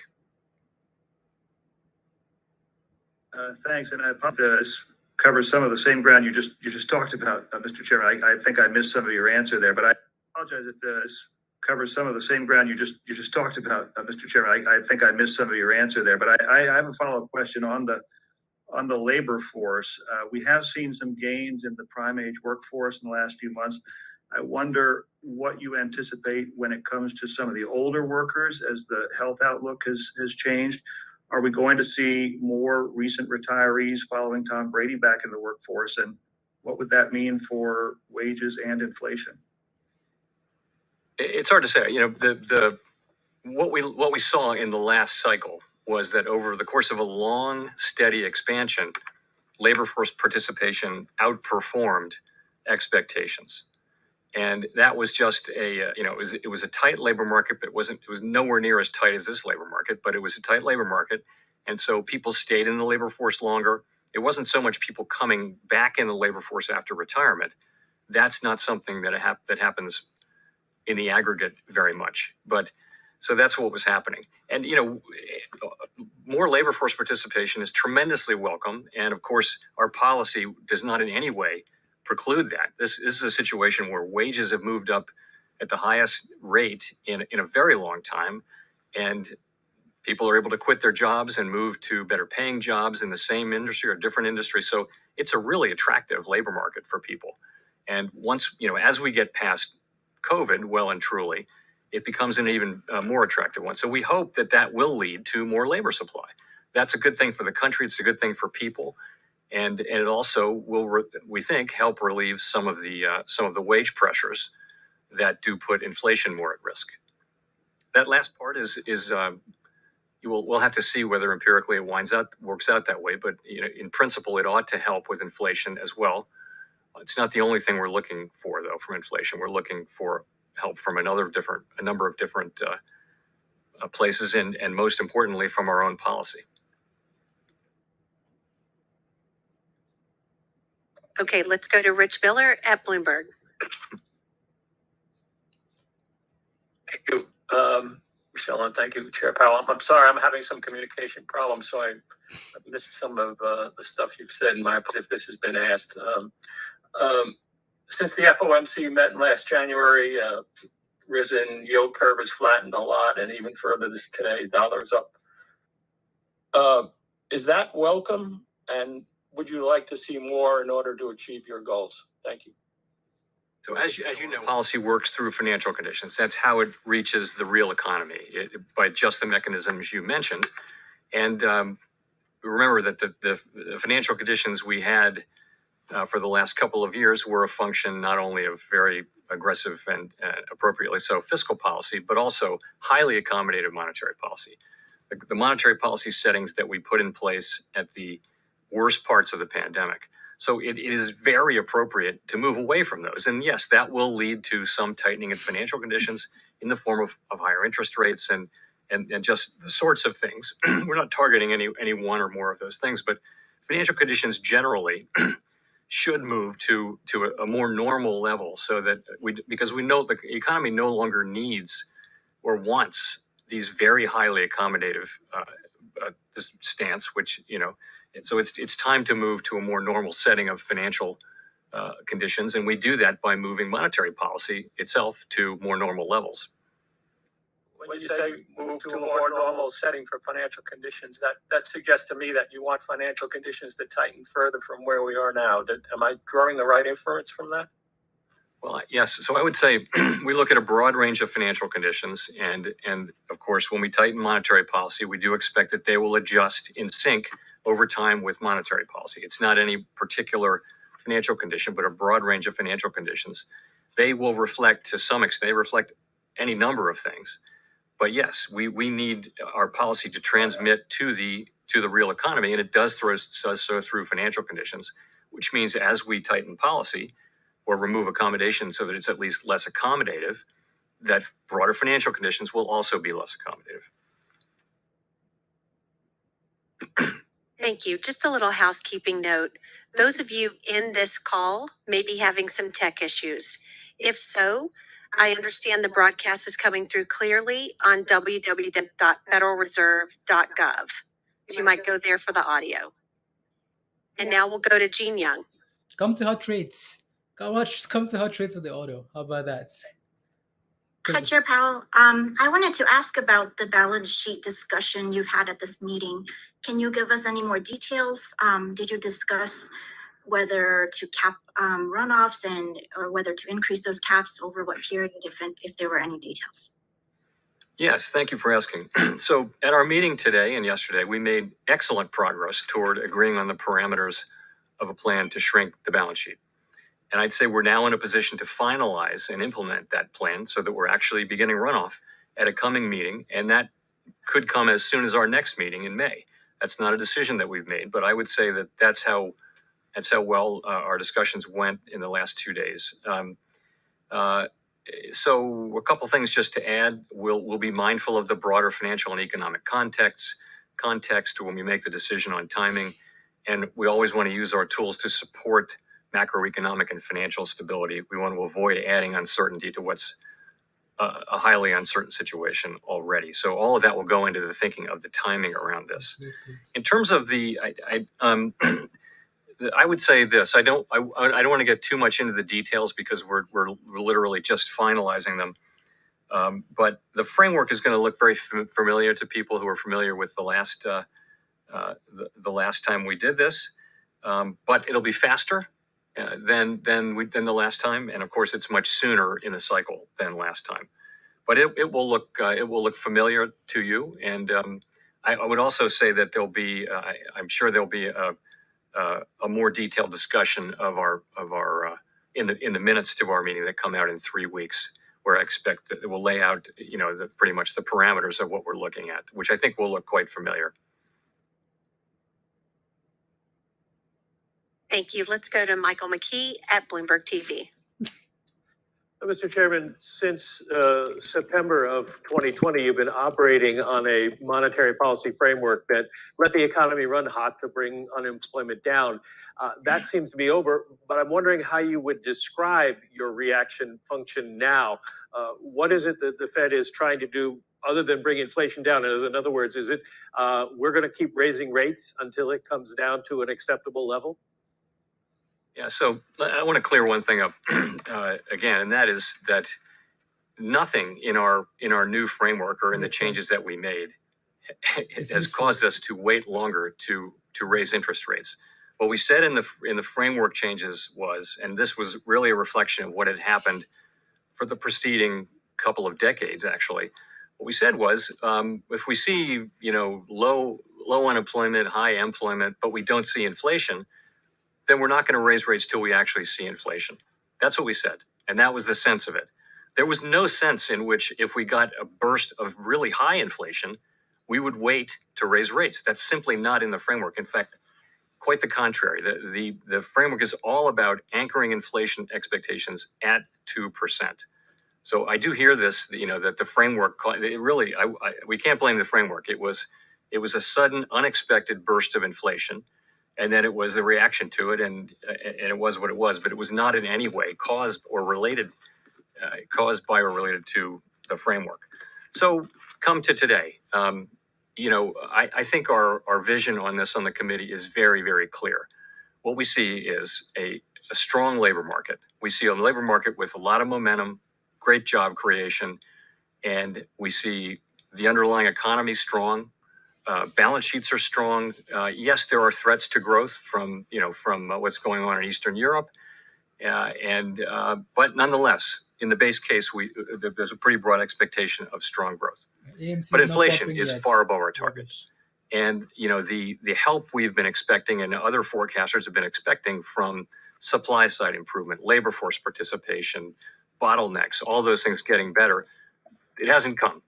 S16: Thanks, and I apologize. Covers some of the same ground you just talked about, Mr. Chairman. I think I missed some of your answer there, but I apologize if this covers some of the same ground you just talked about, Mr. Chairman. I think I missed some of your answer there, but I have a follow-up question on the labor force. We have seen some gains in the prime age workforce in the last few months. I wonder what you anticipate when it comes to some of the older workers as the health outlook has changed. Are we going to see more recent retirees following Tom Brady back in the workforce? And what would that mean for wages and inflation?
S4: It's hard to say. What we saw in the last cycle was that over the course of a long, steady expansion, labor force participation outperformed expectations. And that was just it was a tight labor market, but it was nowhere near as tight as this labor market, but it was a tight labor market. And so people stayed in the labor force longer. It wasn't so much people coming back in the labor force after retirement. That's not something that happens in the aggregate very much. But so that's what was happening. And, more labor force participation is tremendously welcome. And of course, our policy does not in any way preclude that. This is a situation where wages have moved up at the highest rate in a very long time, and people are able to quit their jobs and move to better paying jobs in the same industry or different industry. So it's a really attractive labor market for people. And once, as we get past COVID, well and truly, it becomes an even more attractive one. So we hope that will lead to more labor supply. That's a good thing for the country. It's a good thing for people. And it also will, we think, help relieve some of the wage pressures that do put inflation more at risk. That last part is we'll have to see whether empirically it works out that way. But in principle, it ought to help with inflation as well. It's not the only thing we're looking for, though, from inflation. We're looking for help from a number of different places, and most importantly, from our own policy.
S5: Okay, let's go to Rich Miller at Bloomberg.
S17: Thank you. Michelle, and thank you, Chair Powell. I'm sorry, I'm having some communication problems, so I've missed some of the stuff you've said. If this has been asked. Since the FOMC met last January, risen yield curve has flattened a lot, and even further this today, dollar's up. Is that welcome? And would you like to see more in order to achieve your goals? Thank you.
S4: So as you know, policy works through financial conditions. That's how it reaches the real economy, by just the mechanisms you mentioned. And remember that the financial conditions we had for the last couple of years were a function not only of very aggressive and appropriately so fiscal policy, but also highly accommodative monetary policy. The monetary policy settings that we put in place at the worst parts of the pandemic. So it is very appropriate to move away from those. And yes, that will lead to some tightening in financial conditions in the form of higher interest rates and just the sorts of things. We're not targeting any one or more of those things, but financial conditions generally should move to a more normal level, so that because we know the economy no longer needs or wants these very highly accommodative this stance, which, so it's time to move to a more normal setting of financial conditions, and we do that by moving monetary policy itself to more normal levels.
S17: When you say move to a more normal setting for financial conditions, that suggests to me that you want financial conditions to tighten further from where we are now. Am I drawing the right inference from that?
S4: Well, yes. So I would say we look at a broad range of financial conditions, and of course, when we tighten monetary policy, we do expect that they will adjust in sync over time with monetary policy. It's not any particular financial condition, but a broad range of financial conditions. They will reflect, to some extent, they reflect any number of things. But yes, we need our policy to transmit to the real economy, and it does so through financial conditions, which means as we tighten policy or remove accommodation so that it's at least less accommodative, that broader financial conditions will also be less accommodative.
S5: Thank you. Just a little housekeeping note. Those of you in this call may be having some tech issues. If so, I understand the broadcast is coming through clearly on www.federalreserve.gov. So you might go there for the audio. And now we'll go to Gene Young.
S1: Come to Hot Trades. Come to Hot Trades with the auto. How about that?
S18: Hi, Chair Powell. I wanted to ask about the balance sheet discussion you've had at this meeting. Can you give us any more details? Did you discuss whether to cap runoffs or whether to increase those caps over what period, if there were any details?
S4: Yes, thank you for asking. So at our meeting today and yesterday, we made excellent progress toward agreeing on the parameters of a plan to shrink the balance sheet. And I'd say we're now in a position to finalize and implement that plan so that we're actually beginning runoff at a coming meeting. And that could come as soon as our next meeting in May. That's not a decision that we've made, but I would say that that's how well our discussions went in the last 2 days. So a couple things just to add. We'll be mindful of the broader financial and economic context when we make the decision on timing. And we always want to use our tools to support macroeconomic and financial stability. We want to avoid adding uncertainty to what's a highly uncertain situation already. So all of that will go into the thinking of the timing around this. In terms of I would say this. I don't want to get too much into the details because we're literally just finalizing them. But the framework is going to look very familiar to people who are familiar with the last time we did this. But it'll be faster than the last time, and of course, it's much sooner in the cycle than last time. But it will look familiar to you, and I would also say that there'll be I'm sure there'll be a more detailed discussion of our in the minutes to our meeting that come out in 3 weeks, where I expect that it will lay out pretty much the parameters of what we're looking at, which I think will look quite familiar.
S5: Thank you. Let's go to Michael McKee at Bloomberg TV.
S19: Mr. Chairman, since September of 2020, you've been operating on a monetary policy framework that let the economy run hot to bring unemployment down. That seems to be over, but I'm wondering how you would describe your reaction function now. What is it that the Fed is trying to do other than bring inflation down? In other words, is it we're going to keep raising rates until it comes down to an acceptable level?
S4: Yeah, so I want to clear one thing up again, and that is that nothing in our new framework or in the changes that we made has caused us to wait longer to raise interest rates. What we said in the framework changes was, and this was really a reflection of what had happened for the preceding couple of decades, actually. What we said was, if we see low unemployment, high employment, but we don't see inflation, then we're not going to raise rates till we actually see inflation. That's what we said, and that was the sense of it. There was no sense in which if we got a burst of really high inflation, we would wait to raise rates. That's simply not in the framework. In fact, quite the contrary. The framework is all about anchoring inflation expectations at 2%. So I do hear this, that the framework, we can't blame the framework. It was a sudden, unexpected burst of inflation, and then it was the reaction to it, and it was what it was. But it was not in any way caused by or related to the framework. So come to today. I think our vision on this on the committee is very, very clear. What we see is a strong labor market. We see a labor market with a lot of momentum, great job creation, and we see the underlying economy strong. Balance sheets are strong. Yes, there are threats to growth from what's going on in Eastern Europe, but nonetheless, in the base case, there's a pretty broad expectation of strong growth. But inflation is far above our target. And the help we've been expecting and other forecasters have been expecting from supply side improvement, labor force participation, bottlenecks, all those things getting better, it hasn't come.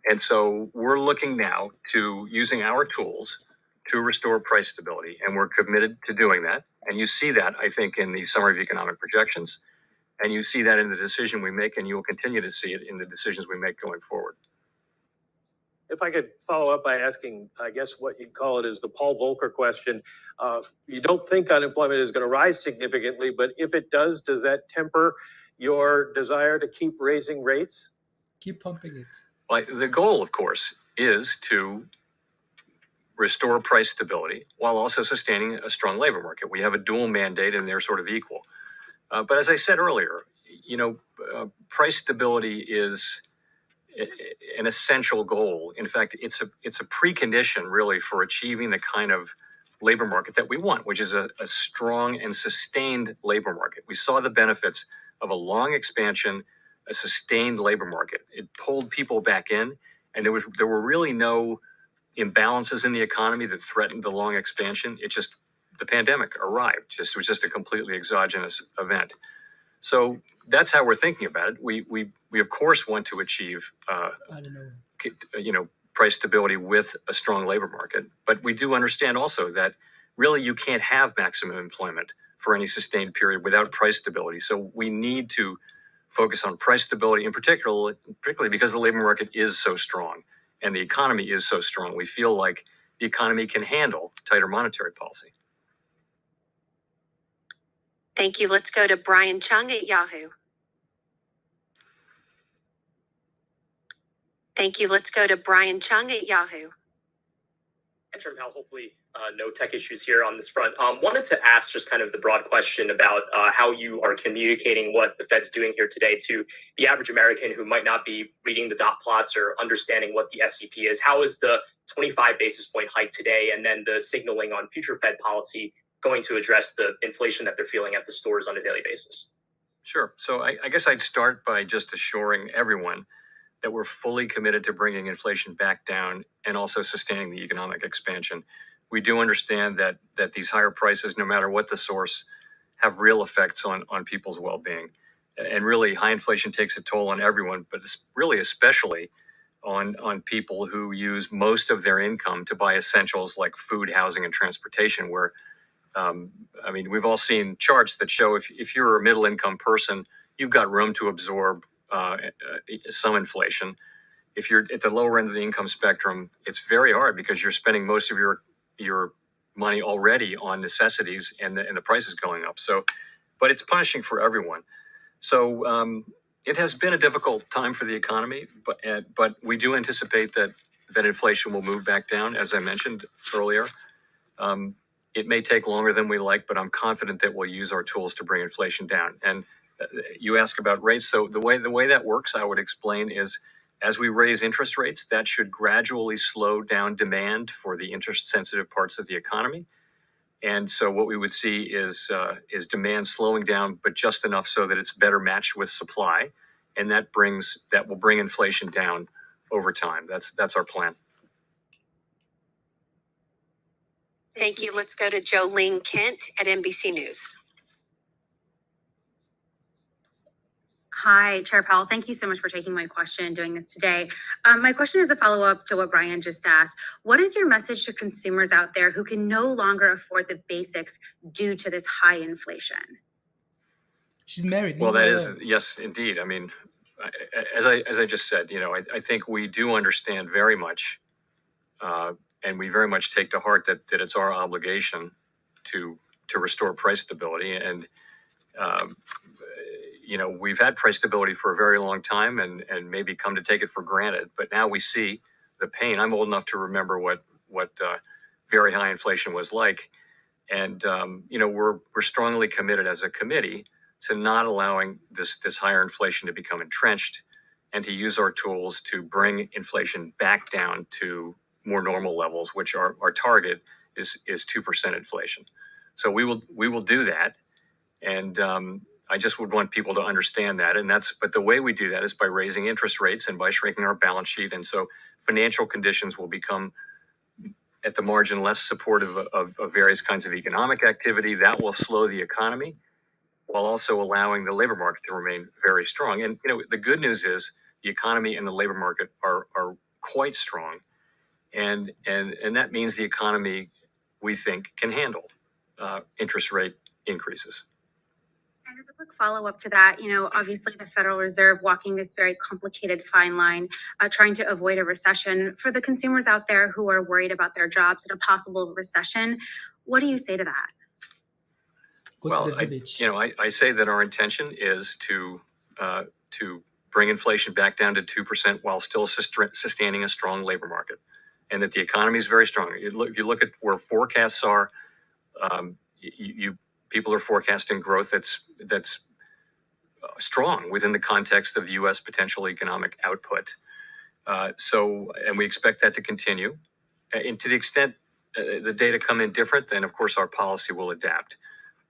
S4: And so we're looking now to using our tools to restore price stability, and we're committed to doing that. And you see that, I think, in the summary of economic projections, and you see that in the decision we make, and you will continue to see it in the decisions we make going forward.
S19: If I could follow up by asking, I guess what you'd call it is the Paul Volcker question. You don't think unemployment is going to rise significantly, but if it does that temper your desire to keep raising rates?
S1: Keep pumping it.
S4: Well, the goal, of course, is to restore price stability while also sustaining a strong labor market. We have a dual mandate, and they're sort of equal. But as I said earlier, price stability is an essential goal. In fact, it's a precondition really for achieving the kind of labor market that we want, which is a strong and sustained labor market. We saw the benefits of a long expansion, a sustained labor market. It pulled people back in, and there were really no imbalances in the economy that threatened the long expansion. The pandemic arrived. It was just a completely exogenous event. So that's how we're thinking about it. We of course want to achieve price stability with a strong labor market, but we do understand also that really you can't have maximum employment for any sustained period without price stability. So we need to focus on price stability, in particularly because the labor market is so strong and the economy is so strong. We feel like the economy can handle tighter monetary policy.
S5: Thank you. Let's go to Brian Chung at Yahoo. Thank you. Let's go to Brian Chung at Yahoo.
S20: Hopefully no tech issues here on this front. Wanted to ask just kind of the broad question about how you are communicating what the Fed's doing here today to the average American who might not be reading the dot plots or understanding what the SCP is. How is the 25 basis point hike today and then the signaling on future Fed policy going to address the inflation that they're feeling at the stores on a daily basis?
S4: Sure. So I guess I'd start by just assuring everyone that we're fully committed to bringing inflation back down and also sustaining the economic expansion. We do understand that these higher prices, no matter what the source, have real effects on people's well-being. And really, high inflation takes a toll on everyone, but it's really especially on people who use most of their income to buy essentials like food, housing, and transportation, where we've all seen charts that show if you're a middle-income person, you've got room to absorb some inflation. If you're at the lower end of the income spectrum, it's very hard because you're spending most of your money already on necessities and the price is going up. So, but it's punishing for everyone. So, It has been a difficult time for the economy, but we do anticipate that inflation will move back down, as I mentioned earlier. It may take longer than we like, but I'm confident that we'll use our tools to bring inflation down. And you ask about rates. So the way that works, I would explain, is as we raise interest rates, that should gradually slow down demand for the interest-sensitive parts of the economy. And so what we would see is demand slowing down, but just enough so that it's better matched with supply, and that will bring inflation down over time. That's our plan.
S5: Thank you. Let's go to Jolene Kent at NBC News.
S21: Hi, Chair Powell. Thank you so much for taking my question and doing this today. My question is a follow-up to what Brian just asked. What is your message to consumers out there who can no longer afford the basics due to this high inflation?
S1: She's married.
S4: Well, that is, yes, indeed. I mean, as I just said, I think we do understand very much, and we very much take to heart that it's our obligation to restore price stability. And we've had price stability for a very long time and maybe come to take it for granted. But now we see the pain. I'm old enough to remember what very high inflation was like. And, we're strongly committed as a committee to not allowing this higher inflation to become entrenched and to use our tools to bring inflation back down to more normal levels, which our target is 2% inflation. So we will do that. And I just would want people to understand that. But the way we do that is by raising interest rates and by shrinking our balance sheet. And so financial conditions will become, at the margin, less supportive of various kinds of economic activity. That will slow the economy while also allowing the labor market to remain very strong. And, the good news is the economy and the labor market are quite strong. And that means the economy, we think, can handle interest rate increases.
S21: And as a quick follow-up to that, obviously the Federal Reserve walking this very complicated fine line, trying to avoid a recession. For the consumers out there who are worried about their jobs and a possible recession, what do you say to that?
S4: I say that our intention is to bring inflation back down to 2% while still sustaining a strong labor market, and that the economy is very strong. If you look at where forecasts are, people are forecasting growth that's strong within the context of U.S. potential economic output. And we expect that to continue. And to the extent the data come in different, then of course our policy will adapt.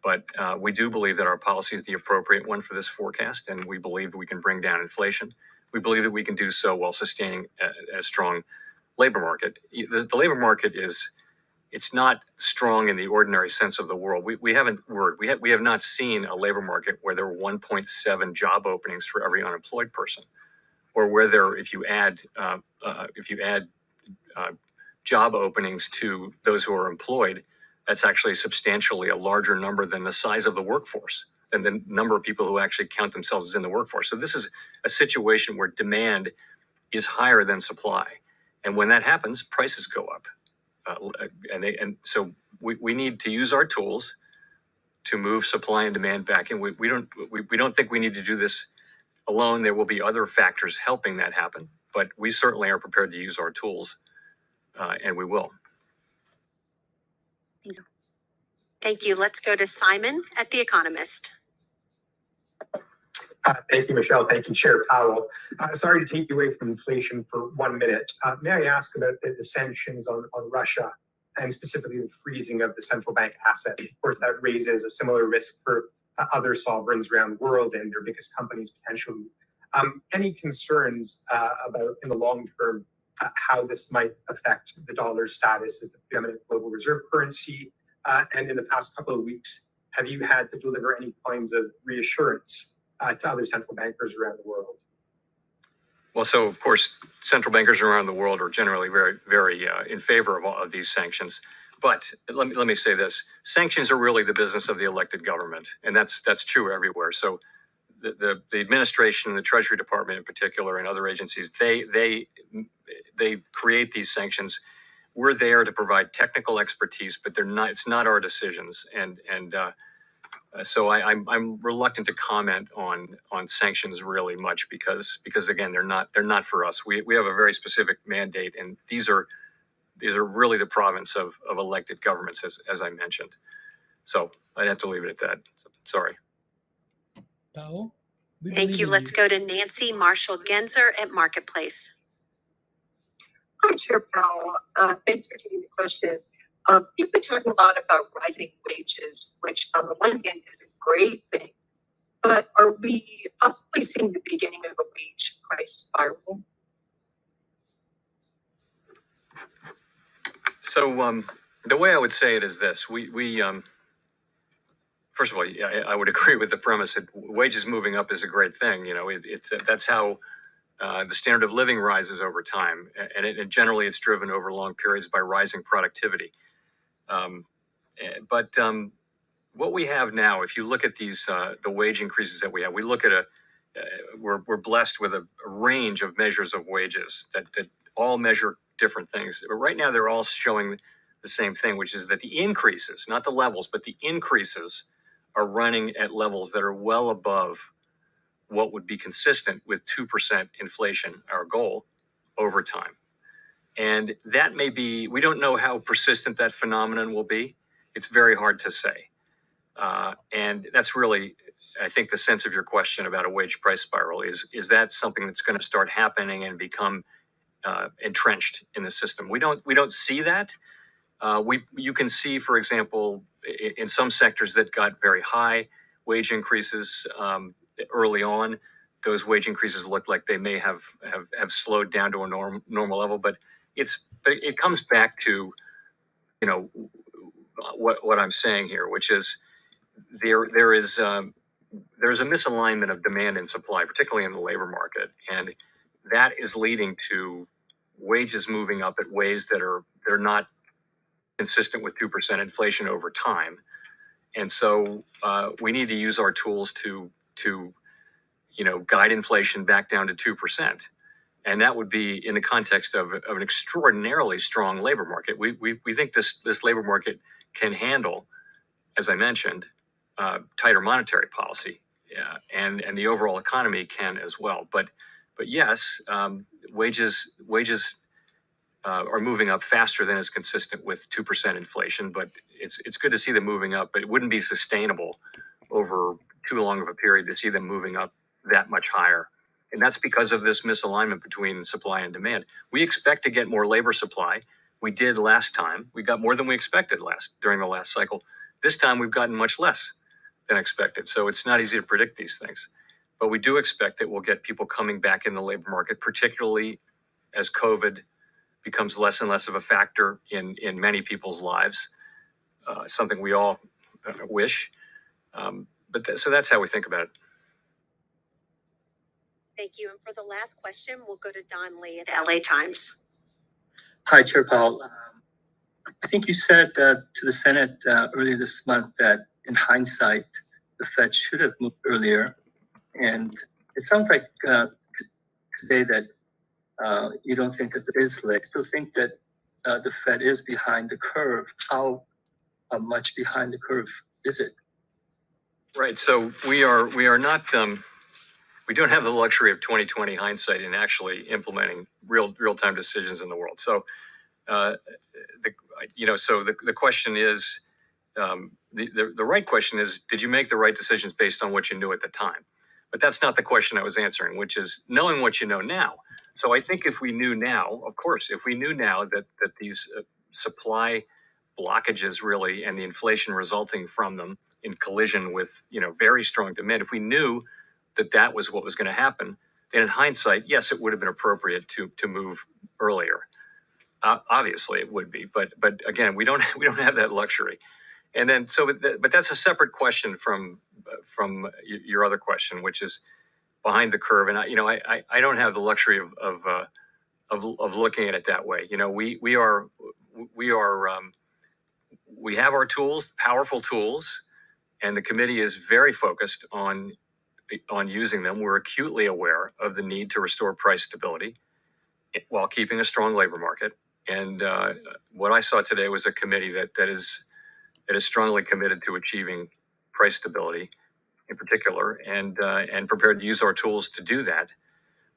S4: But we do believe that our policy is the appropriate one for this forecast, and we believe that we can bring down inflation. We believe that we can do so while sustaining a strong labor market. The labor market it's not strong in the ordinary sense of the word. We have not seen a labor market where there were 1.7 job openings for every unemployed person, or where if you add job openings to those who are employed, that's actually substantially a larger number than the size of the workforce, than the number of people who actually count themselves as in the workforce. So this is a situation where demand is higher than supply, and when that happens, prices go up. So we need to use our tools to move supply and demand back. And we don't think we need to do this alone. There will be other factors helping that happen, but we certainly are prepared to use our tools, and we will.
S5: Thank you. Let's go to Simon at The Economist.
S22: Thank you, Michelle. Thank you, Chair Powell. Sorry to take you away from inflation for 1 minute. May I ask about the sanctions on Russia, and specifically the freezing of the central bank assets? Of course, that raises a similar risk for other sovereigns around the world and their biggest companies potentially. Any concerns about, in the long term, how this might affect the dollar's status as the preeminent global reserve currency? And in the past couple of weeks, have you had to deliver any kinds of reassurance to other central bankers around the world?
S4: Well, so of course, central bankers around the world are generally very, very in favor of all of these sanctions. But let me say this: sanctions are really the business of the elected government, and that's true everywhere. So the administration, the Treasury Department in particular, and other agencies, they create these sanctions. We're there to provide technical expertise, but they're not. It's not our decisions, and So I'm reluctant to comment on sanctions really much because again they're not for us. We have a very specific mandate, and these are really the province of elected governments, as I mentioned. So I'd have to leave it at that. Sorry.
S1: Powell?
S5: Thank you. Let's go to Nancy Marshall-Genzer at Marketplace.
S2: Hi, Chair Powell. Thanks for taking the question. You've been talking a lot about rising wages, which on the one hand is a great thing, but are we possibly seeing the beginning of a wage price spiral?
S4: So the way I would say it is this: we first of all, I would agree with the premise that wages moving up is a great thing. You know, that's how the standard of living rises over time, and generally it's driven over long periods by rising productivity. But what we have now, if you look at these the wage increases that we have, we look at we're blessed with a range of measures of wages that all measure different things. But right now they're all showing the same thing, which is that the increases, not the levels, but the increases are running at levels that are well above what would be consistent with 2% inflation, our goal, over time. And that may be, we don't know how persistent that phenomenon will be. It's very hard to say. And that's really, I think, the sense of your question about a wage price spiral is that something that's going to start happening and become entrenched in the system? We don't see that. You can see, for example, in some sectors that got very high wage increases early on, those wage increases look like they may have slowed down to a normal level. But it comes back to, you know, what I'm saying here, which is there is a misalignment of demand and supply, particularly in the labor market, and that is leading to wages moving up at ways that they're not consistent with 2% inflation over time. And so we need to use our tools to guide inflation back down to 2%. And that would be in the context of an extraordinarily strong labor market. We think this labor market can handle, as I mentioned, tighter monetary policy, and the overall economy can as well. But yes, wages are moving up faster than is consistent with 2% inflation. But it's good to see them moving up, but it wouldn't be sustainable over too long of a period to see them moving up that much higher. And that's because of this misalignment between supply and demand. We expect to get more labor supply. We did last time. We got more than we expected during the last cycle. This time we've gotten much less than expected. So it's not easy to predict these things. But we do expect that we'll get people coming back in the labor market, particularly as COVID becomes less and less of a factor in many people's lives, something we all wish. So that's how we think about it.
S5: Thank you. And for the last question, we'll go to Don Lee at LA Times.
S3: Hi, Chair Powell. I think you said to the Senate earlier this month that in hindsight, the Fed should have moved earlier. And it sounds like today that you don't think that there is late. You still think that the Fed is behind the curve. How much behind the curve is it?
S4: Right. So we are not. We don't have the luxury of 20/20 hindsight in actually implementing real-time decisions in the world. So, the question is, the right question is, did you make the right decisions based on what you knew at the time? But that's not the question I was answering, which is knowing what you know now. So I think if we knew now, of course, if we knew now that these supply blockages really and the inflation resulting from them in collision with very strong demand, if we knew that was what was going to happen, then in hindsight, yes, it would have been appropriate to move earlier. Obviously, it would be, but again, we don't have that luxury. And then but that's a separate question from your other question, which is behind the curve. And I don't have the luxury of looking at it that way. We have our tools, powerful tools, and the committee is very focused on using them. We're acutely aware of the need to restore price stability while keeping a strong labor market. And what I saw today was a committee that is strongly committed to achieving price stability in particular, and prepared to use our tools to do that.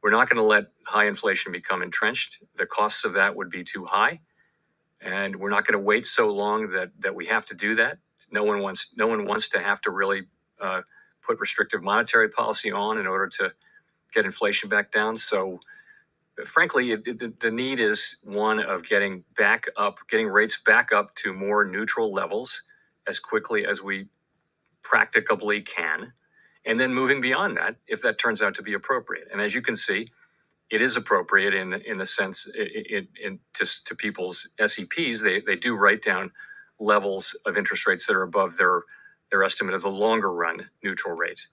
S4: We're not going to let high inflation become entrenched. The costs of that would be too high, and we're not going to wait so long that we have to do that. No one wants to have to really put restrictive monetary policy on in order to get inflation back down. So, frankly, the need is one of getting rates back up to more neutral levels as quickly as we practicably can, and then moving beyond that if that turns out to be appropriate. And as you can see, it is appropriate in the sense to people's SEPs. They do write down levels of interest rates that are above their estimate of the longer run neutral rate.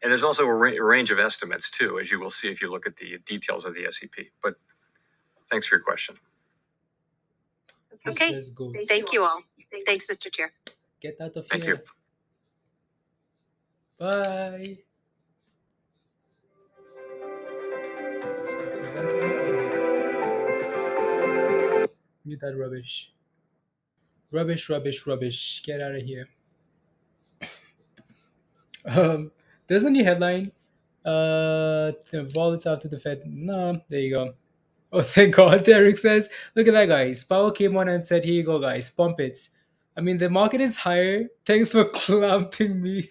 S4: And there's also a range of estimates too, as you will see if you look at the details of the SEP. But thanks for your question.
S5: Okay. Thank you all. Thanks, Mr. Chair.
S1: Get out of
S4: Thank
S1: here.
S4: you.
S1: Bye. Mute that rubbish. Rubbish. Get out of here. There's a new headline. The volatile to the Fed. No, there you go. Oh, thank God. Derek says, look at that, guys. Powell came on and said, here you go, guys. Pump it. I mean, the market is higher. Thanks for clamping me.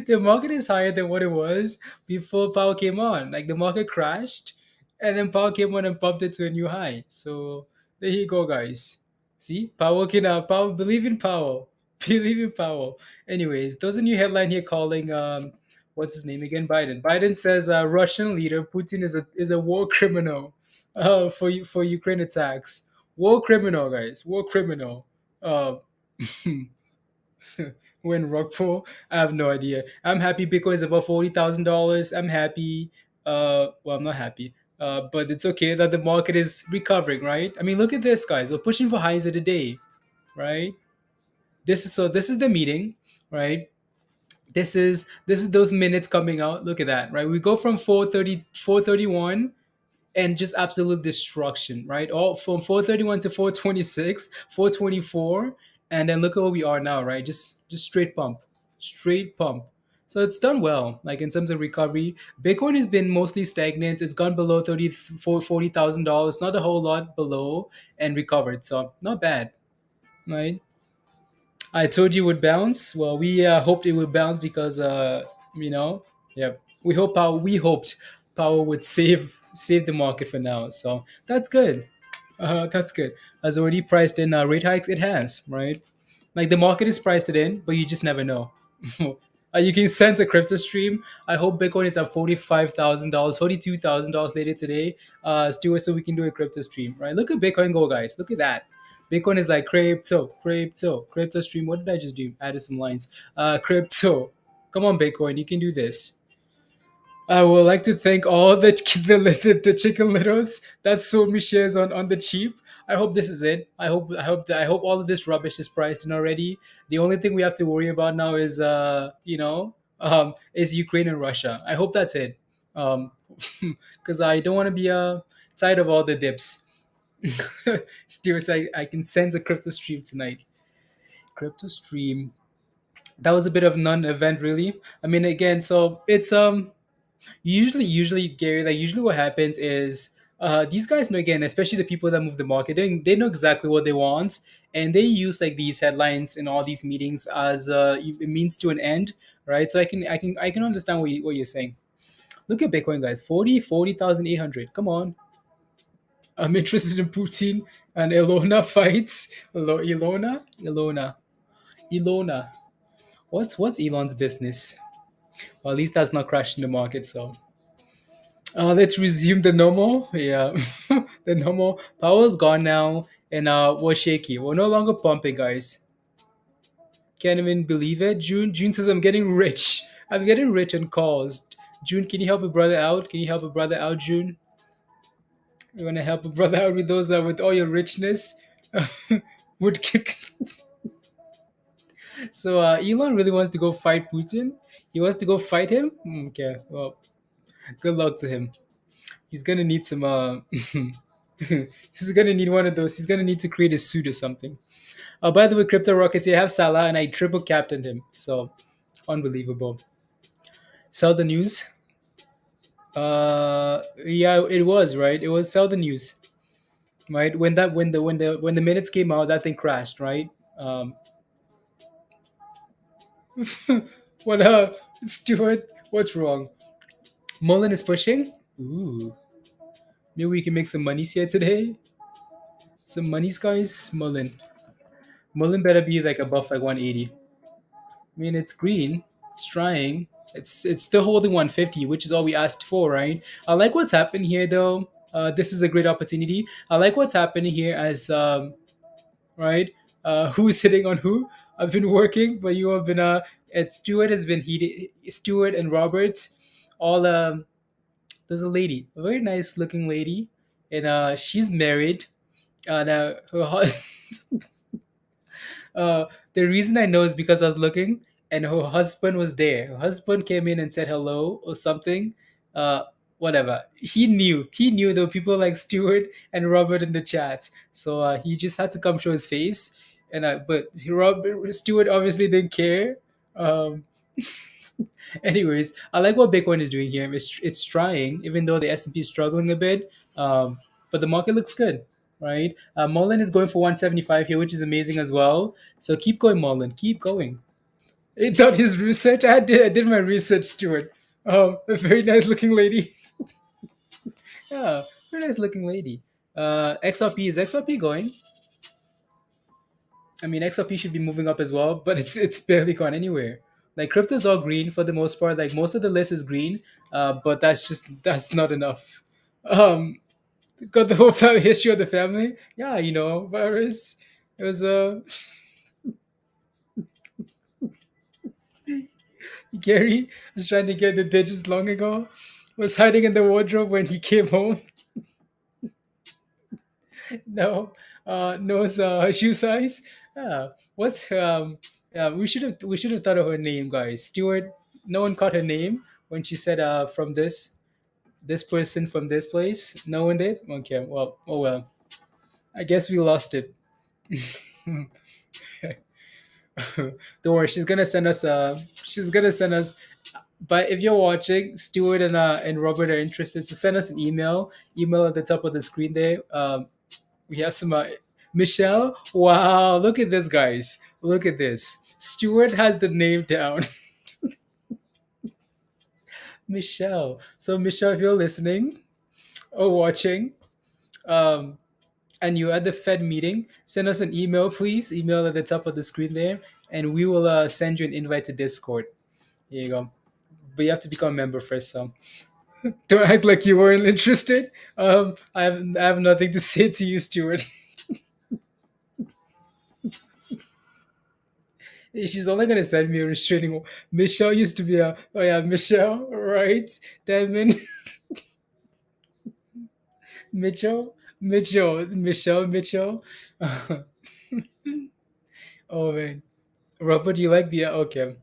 S1: The market is higher than what it was before Powell came on. Like, the market crashed, and then Powell came on and pumped it to a new high. So there you go, guys. See, Powell believe in Powell. Believe in Powell. Anyways, there's a new headline here calling what's his name again? Biden. Biden says Russian leader Putin is a war criminal for Ukraine attacks. War criminal, guys. War criminal. When Rockpool, I have no idea. I'm happy Bitcoin is above $40,000. I'm happy. Well, I'm not happy. But it's okay that the market is recovering, right? I mean, look at this, guys. We're pushing for highs of the day, right? This is the meeting, right? This is those minutes coming out. Look at that, right? We go from 431 and just absolute destruction, right? All from 431 to 426, 424, and then look at where we are now, right? Just straight pump. So it's done well, like in terms of recovery. Bitcoin has been mostly stagnant. It's gone below $40,000, not a whole lot below, and recovered. So not bad, right? I told you it would bounce. Well, we hoped it would bounce because yeah, we hoped Powell would save the market for now. So that's good. That's good. Has already priced in rate hikes. It has, right? Like the market is priced it in, but you just never know. You can sense a crypto stream. I hope Bitcoin is at $45,000, $42,000 later today, Stuart, so we can do a crypto stream, right? Look at Bitcoin go, guys. Look at that. Bitcoin is like crypto stream. What did I just do? Added some lines. Crypto. Come on, Bitcoin, you can do this. I would like to thank all the chicken littles that sold me shares on the cheap. I hope this is it. I hope all of this rubbish is priced in already. The only thing we have to worry about now is is Ukraine and Russia. I hope that's it. Because I don't want to be tired of all the dips. Still, I can sense a crypto stream tonight. Crypto stream. That was a bit of non-event, really. I mean, again, so it's usually Gary, like usually what happens is these guys know, again, especially the people that move the market, they know exactly what they want, and they use like these headlines in all these meetings as it means to an end, right? So I can understand what you're saying. Look at Bitcoin, guys. 40,800. Come on. I'm interested in Putin and Ilona fights. Ilona. What's Elon's business? Well, at least that's not crashing the market. So, let's resume the normal. Yeah, the normal. Power's gone now, and we're shaky. We're no longer pumping, guys. Can't even believe it. June says I'm getting rich. I'm getting rich on calls. June, can you help a brother out? June? You want to help a brother out with those with all your richness? Would kick. So Elon really wants to go fight Putin. He wants to go fight him. Okay, well, good luck to him. He's gonna need some. He's gonna need one of those. He's gonna need to create a suit or something. By the way, Crypto Rockets, you have Salah, and I triple captained him. So unbelievable. Sell the news. Yeah, it was right. It was sell the news, right? When the minutes came out, that thing crashed, right? Um, what up, Stuart? What's wrong? Mullen is pushing. Ooh, maybe we can make some monies here today. Some monies, guys. Mullen better be like above like 180. I mean, it's green. It's trying. It's still holding 150, which is all we asked for, right? I like what's happened here, though. This is a great opportunity. I like what's happening here as right. Who's hitting on who? I've been working, but you have been Stuart has been heated. Stuart and Robert, all there's a lady, a very nice looking lady, and she's married. Now the reason I know is because I was looking and her husband was there. Her husband came in and said hello or something. Uh, Whatever. He knew there were people like Stuart and Robert in the chat. So he just had to come show his face. And but Stuart obviously didn't care. Um, Anyways, I like what Bitcoin is doing here. It's trying, even though the S&P is struggling a bit. But the market looks good, right? MULN is going for 175 here, which is amazing as well. So keep going, MULN. Keep going. He done his research. I did my research, Stuart. A very nice looking lady. Yeah, very nice looking lady. XRP, is XRP going? I mean, XRP should be moving up as well, but it's barely gone anywhere. Like crypto's all green for the most part. Like most of the list is green, but that's not enough. Um, got the whole history of the family. Yeah, virus. It was Gary was trying to get the digits long ago. Was hiding in the wardrobe when he came home. No, knows shoe size. What's we should have thought of her name, guys. Stuart. No one caught her name when she said from this person from this place. No one did. Okay, well, oh well. I guess we lost it. Don't worry, she's gonna send us. She's gonna send us. But if you're watching, Stuart and Robert are interested, so send us an email. Email at the top of the screen there. We have some Michelle. Wow, look at this, guys. Look at this. Stuart has the name down. Michelle. So Michelle, if you're listening or watching, um, and you're at the Fed meeting, send us an email, please. Email at the top of the screen there, and we will send you an invite to Discord. Here you go. But you have to become a member first. So don't act like you weren't interested. I have nothing to say to you, Stuart. She's only gonna send me a restraining order. Michelle used to be oh yeah, Michelle, right? Diamond. Mitchell. Oh man, Robert, do you like the okay?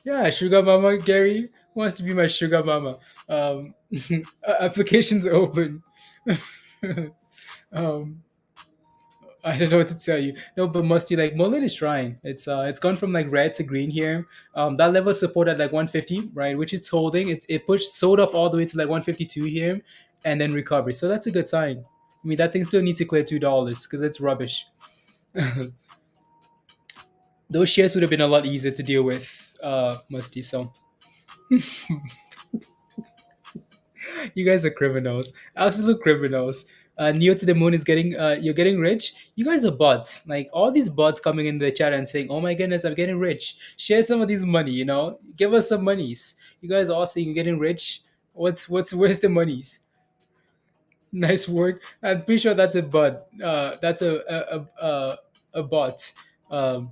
S1: Yeah, sugar mama. Gary wants to be my sugar mama. Um, Applications open. um, I don't know what to tell you. No, but Musty, like MULN is trying. It's gone from like red to green here. That level of support at like 150, right? Which it's holding. It pushed sold off all the way to like 152 here, and then recovery. So that's a good sign. I mean, that thing still needs to clear $2 because it's rubbish. Those shares would have been a lot easier to deal with, Musty. So you guys are criminals, absolute criminals. Neo to the moon is getting you're getting rich. You guys are bots. Like all these bots coming in the chat and saying, "Oh my goodness, I'm getting rich. Share some of these money. Give us some monies." You guys are all saying you're getting rich. Where's the monies? Nice work. I'm pretty sure that's a bot. That's a bot. Um,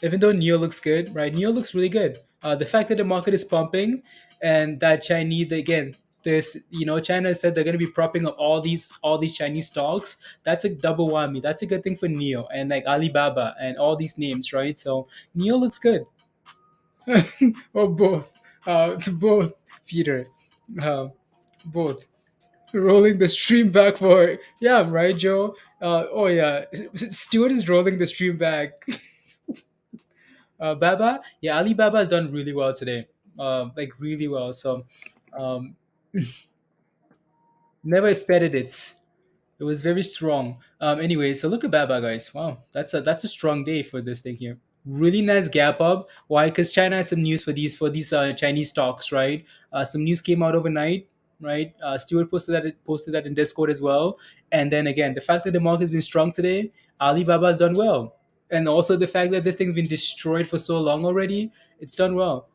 S1: Even though Neo looks good, right? Neo looks really good. The fact that the market is pumping and that Chinese again, China said they're going to be propping up all these Chinese stocks. That's a double whammy. That's a good thing for Neo and like Alibaba and all these names, right? So Neo looks good. Or both, both, Peter, both. Rolling the stream back for yeah, right, Joe. Oh yeah, Stuart is rolling the stream back. Baba, yeah, Alibaba has done really well today. Like really well. So, um, never expected it. It was very strong. Anyway, so look at Baba, guys. Wow, that's a strong day for this thing here. Really nice gap up. Why? Because China had some news for these Chinese stocks, right? Some news came out overnight, right? Stuart posted that in Discord as well. And then again, the fact that the market's been strong today, Alibaba has done well, and also the fact that this thing's been destroyed for so long already, it's done well.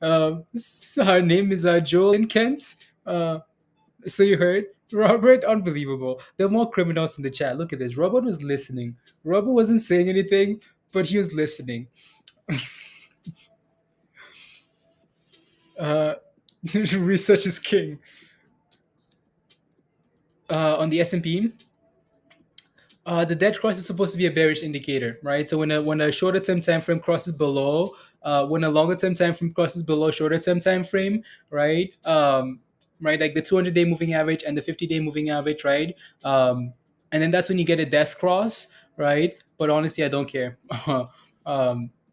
S1: Her name is Joel in Kent. So you heard Robert? Unbelievable. There are more criminals in the chat. Look at this. Robert was listening. Robert wasn't saying anything, but he was listening. Uh, research is king. On the S&P, the dead cross is supposed to be a bearish indicator, right? So when a shorter term time frame crosses below, when a longer term time frame crosses below shorter term time frame, right? Right, like the 200-day moving average and the 50-day moving average, right? And then that's when you get a death cross, right? But honestly, I don't care,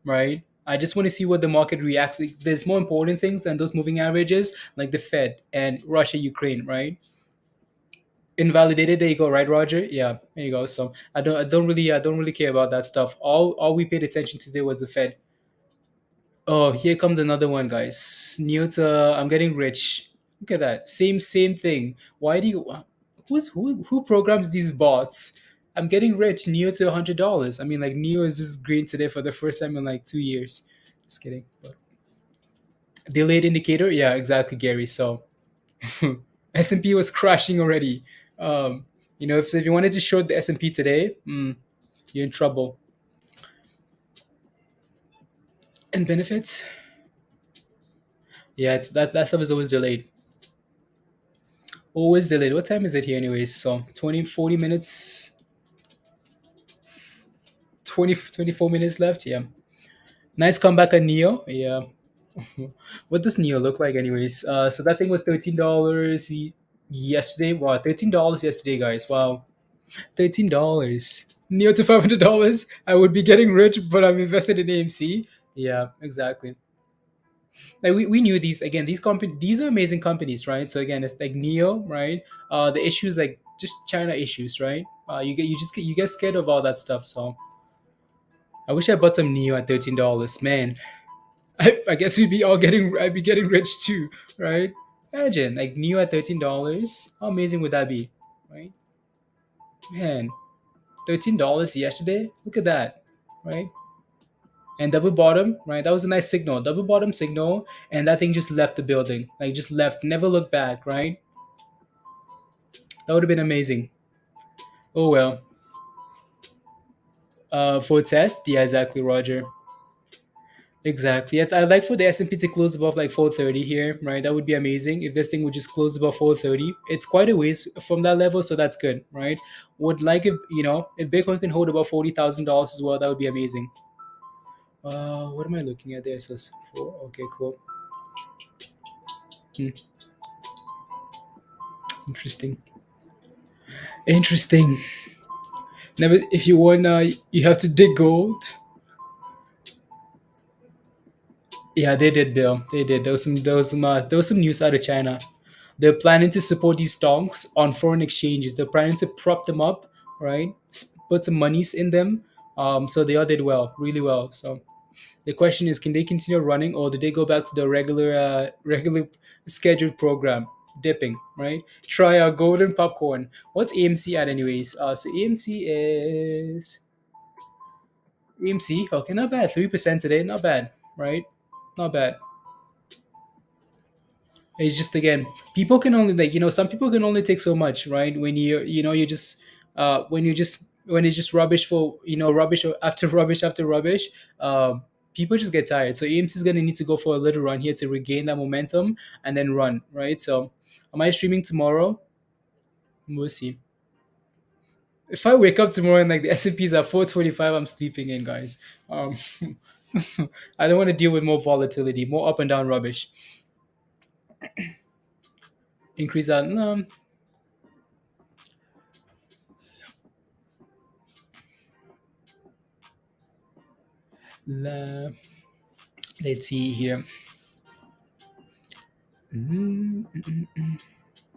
S1: right? I just want to see what the market reacts. Like, there's more important things than those moving averages, like the Fed and Russia, Ukraine, right? Invalidated. There you go, right, Roger? Yeah, there you go. So I don't really care about that stuff. All we paid attention to today was the Fed. Oh, here comes another one, guys. Newton, I'm getting rich. Look at that. Same thing. Why do you? Who programs these bots? I'm getting rich. Neo to $100. I mean, like Neo is just green today for the first time in like 2 years. Just kidding. But delayed indicator. Yeah, exactly, Gary. So S&P was crashing already. If you wanted to short the S&P today, you're in trouble. And benefits. Yeah, it's that stuff is always delayed. Always delayed. What time is it here anyways? So 40 minutes, 24 minutes left. Yeah. Nice comeback on Neo. Yeah. What does Neo look like anyways? So that thing was $13 yesterday. Wow, $13 yesterday, guys. Wow. $13. Neo to $500. I would be getting rich, but I'm invested in AMC. Yeah, exactly. Like we knew these are amazing companies, right? So again, it's like Neo, right? The issues like just China issues, right? You get scared of all that stuff. So I wish I bought some Neo at $13, man. I guess I'd be getting rich too, right? Imagine like Neo at $13. How amazing would that be, right? Man, $13 yesterday. Look at that, right? And double bottom, right? That was a nice signal. Double bottom signal, and that thing just left the building. Like just left, never looked back, right? That would have been amazing. Oh well. For test, yeah, exactly, Roger. Exactly. I'd like for the S&P to close above like 430 here, right? That would be amazing if this thing would just close above 430. It's quite a ways from that level, so that's good, right? Would like if Bitcoin can hold about $40,000 as well, that would be amazing. What am I looking at there? So it's 4. Okay, cool. Interesting. Never. If you want, you have to dig gold. Yeah, they did, Bill. They did. There was some news out of China. They're planning to support these stonks on foreign exchanges. They're planning to prop them up, right? Put some monies in them. So they all did well, really well. So the question is, can they continue running, or do they go back to the regular scheduled program, dipping, right? Try our golden popcorn. What's AMC at, anyways? So AMC. Okay, not bad. 3% today, not bad, right? Not bad. It's just again, people can only some people can only take so much, right? When you just when it's just rubbish for rubbish after rubbish after rubbish, people just get tired. So AMC is gonna need to go for a little run here to regain that momentum and then run, right? So am I streaming tomorrow? We'll see. If I wake up tomorrow and like the S&P's at 425, I'm sleeping in, guys. Um, I don't want to deal with more volatility, more up and down rubbish. Increase that. No, Let's see here.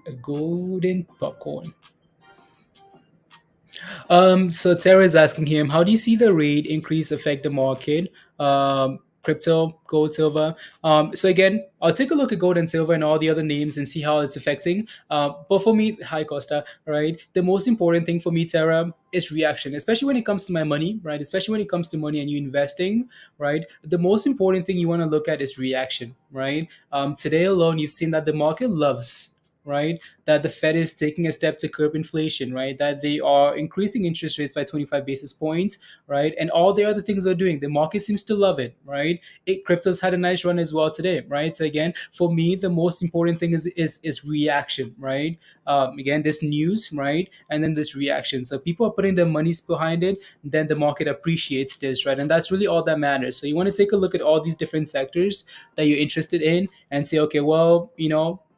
S1: A golden popcorn. So Tara is asking him, how do you see the rate increase affect the market? Crypto, gold, silver. So again, I'll take a look at gold and silver and all the other names and see how it's affecting. But for me, hi Costa, right? The most important thing for me, Tara, is reaction, especially when it comes to my money, right? Especially when it comes to money and you investing, right? The most important thing you want to look at is reaction, right? Today alone, you've seen that the market loves, right, that the Fed is taking a step to curb inflation, right? That they are increasing interest rates by 25 basis points, right? And all the other things they're doing, the market seems to love it, right? Crypto's had a nice run as well today, right? So again, for me, the most important thing is reaction, right? Again, this news, right, and then this reaction. So people are putting their monies behind it, then the market appreciates this, right? And that's really all that matters. So you want to take a look at all these different sectors that you're interested in and say, okay, well,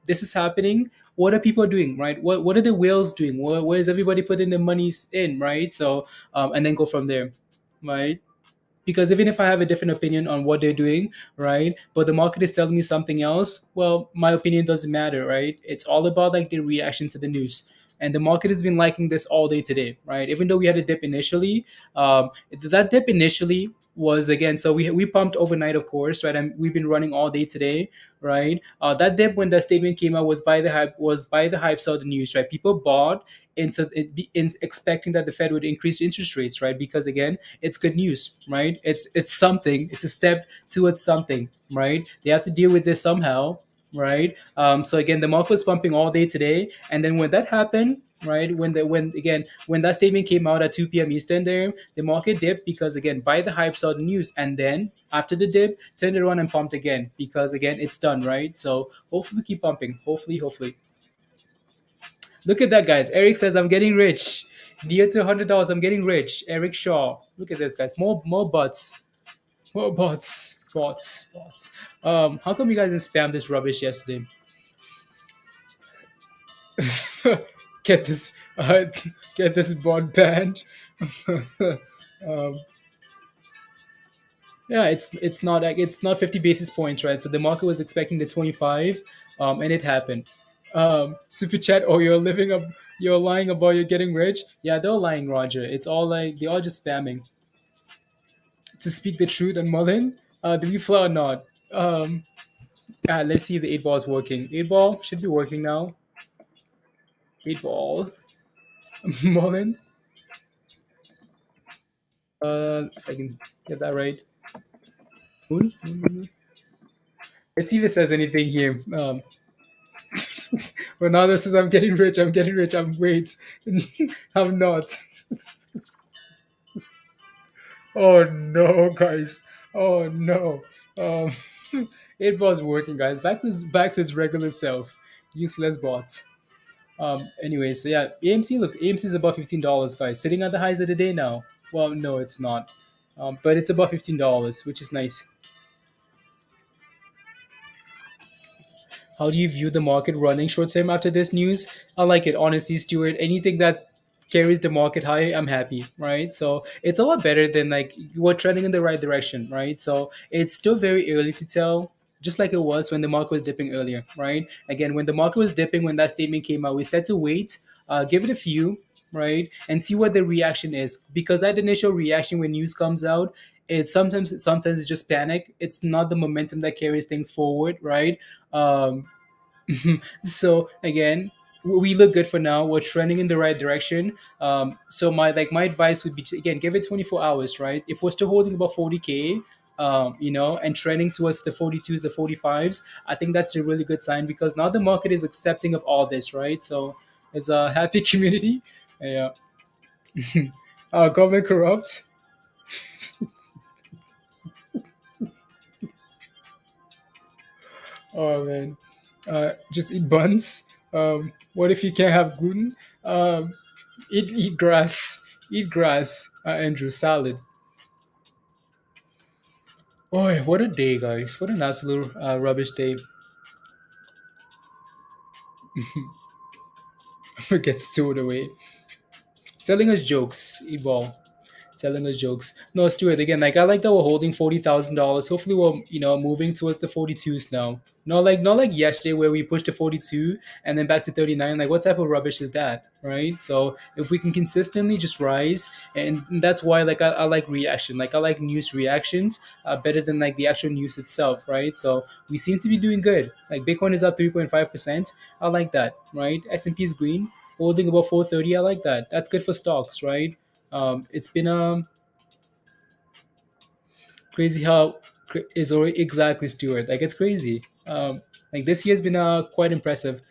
S1: this is happening. What are people doing, right? What are the whales doing? Where is everybody putting their monies in, right? So and then go from there, right? Because even if I have a different opinion on what they're doing, right, but the market is telling me something else, well, my opinion doesn't matter, right? It's all about like the reaction to the news. And the market has been liking this all day today, right? Even though we had a dip initially, that dip initially was again, so we pumped overnight, of course, right? And we've been running all day today, right? That dip when that statement came out was by the hype sell the news, right? People bought into it, in expecting that the Fed would increase interest rates, right? Because again, it's good news, right? It's something. It's a step towards something, right? They have to deal with this somehow, right? So again, the market was pumping all day today, and then when that happened, right? When that statement came out at 2 p.m. Eastern, there the market dipped because again, by the hype saw the news, and then after the dip, turned around and pumped again because again, it's done, right? So hopefully we keep pumping. Hopefully. Look at that, guys. Eric says, I'm getting rich. Near to $100, I'm getting rich. Eric Shaw. Look at this, guys. More bots. More bots. Bots. How come you guys didn't spam this rubbish yesterday? get this uh, get this bot banned. um, yeah, it's not 50 basis points, right? So the market was expecting the 25, and it happened. Super chat, oh, you're lying about you're getting rich. Yeah, they're lying, Roger. It's all like they're all just spamming to speak the truth on MULN. Do we fly or not? Let's see if the 8 ball is working. 8 ball should be working now. 8 ball. MULN. If I can get that right. Let's see if it says anything here. Ronaldo says, I'm getting rich. Wait. I'm not. Oh no, guys. Oh no. Um, it was working, guys. Back to his regular self. Useless bots. Anyway, so yeah, AMC. Look, AMC is above $15, guys. Sitting at the highs of the day now. Well, no, it's not. But it's above $15, which is nice. How do you view the market running short term after this news? I like it, honestly, Stuart. Anything that carries the market high, I'm happy, right? So it's a lot better than like we're trending in the right direction, right? So it's still very early to tell, just like it was when the market was dipping earlier, right? Again, when the market was dipping, when that statement came out, we said to wait, give it a few, right, and see what the reaction is, because that initial reaction when news comes out, sometimes it's just panic. It's not the momentum that carries things forward, right? um, so again, we look good for now. We're trending in the right direction. So my advice would be to, again, give it 24 hours, right? If we're still holding about 40K, and trending towards the 42s, the 45s, I think that's a really good sign, because now the market is accepting of all this, right? So it's a happy community. Yeah. Government corrupt. Oh man, just eat buns. What if you can't have gluten? Eat grass. Eat grass. Andrew, salad. Boy, what a day, guys! What an absolute rubbish day. Gets stowed away. Telling us jokes. Eat ball. telling us jokes. No, Stuart. Again, like I like that we're holding $40,000. Hopefully, we're moving towards the 42s now. Not like yesterday where we pushed to 42 and then back to 39. Like, what type of rubbish is that, right? So if we can consistently just rise, and that's why like I like reaction. Like I like news reactions better than like the actual news itself, right? So we seem to be doing good. Like Bitcoin is up 3.5%. I like that, right? S&P is green, holding about 430. I like that. That's good for stocks, right? It's been crazy how is already exactly Stuart. Like it's crazy. Like this year's been quite impressive.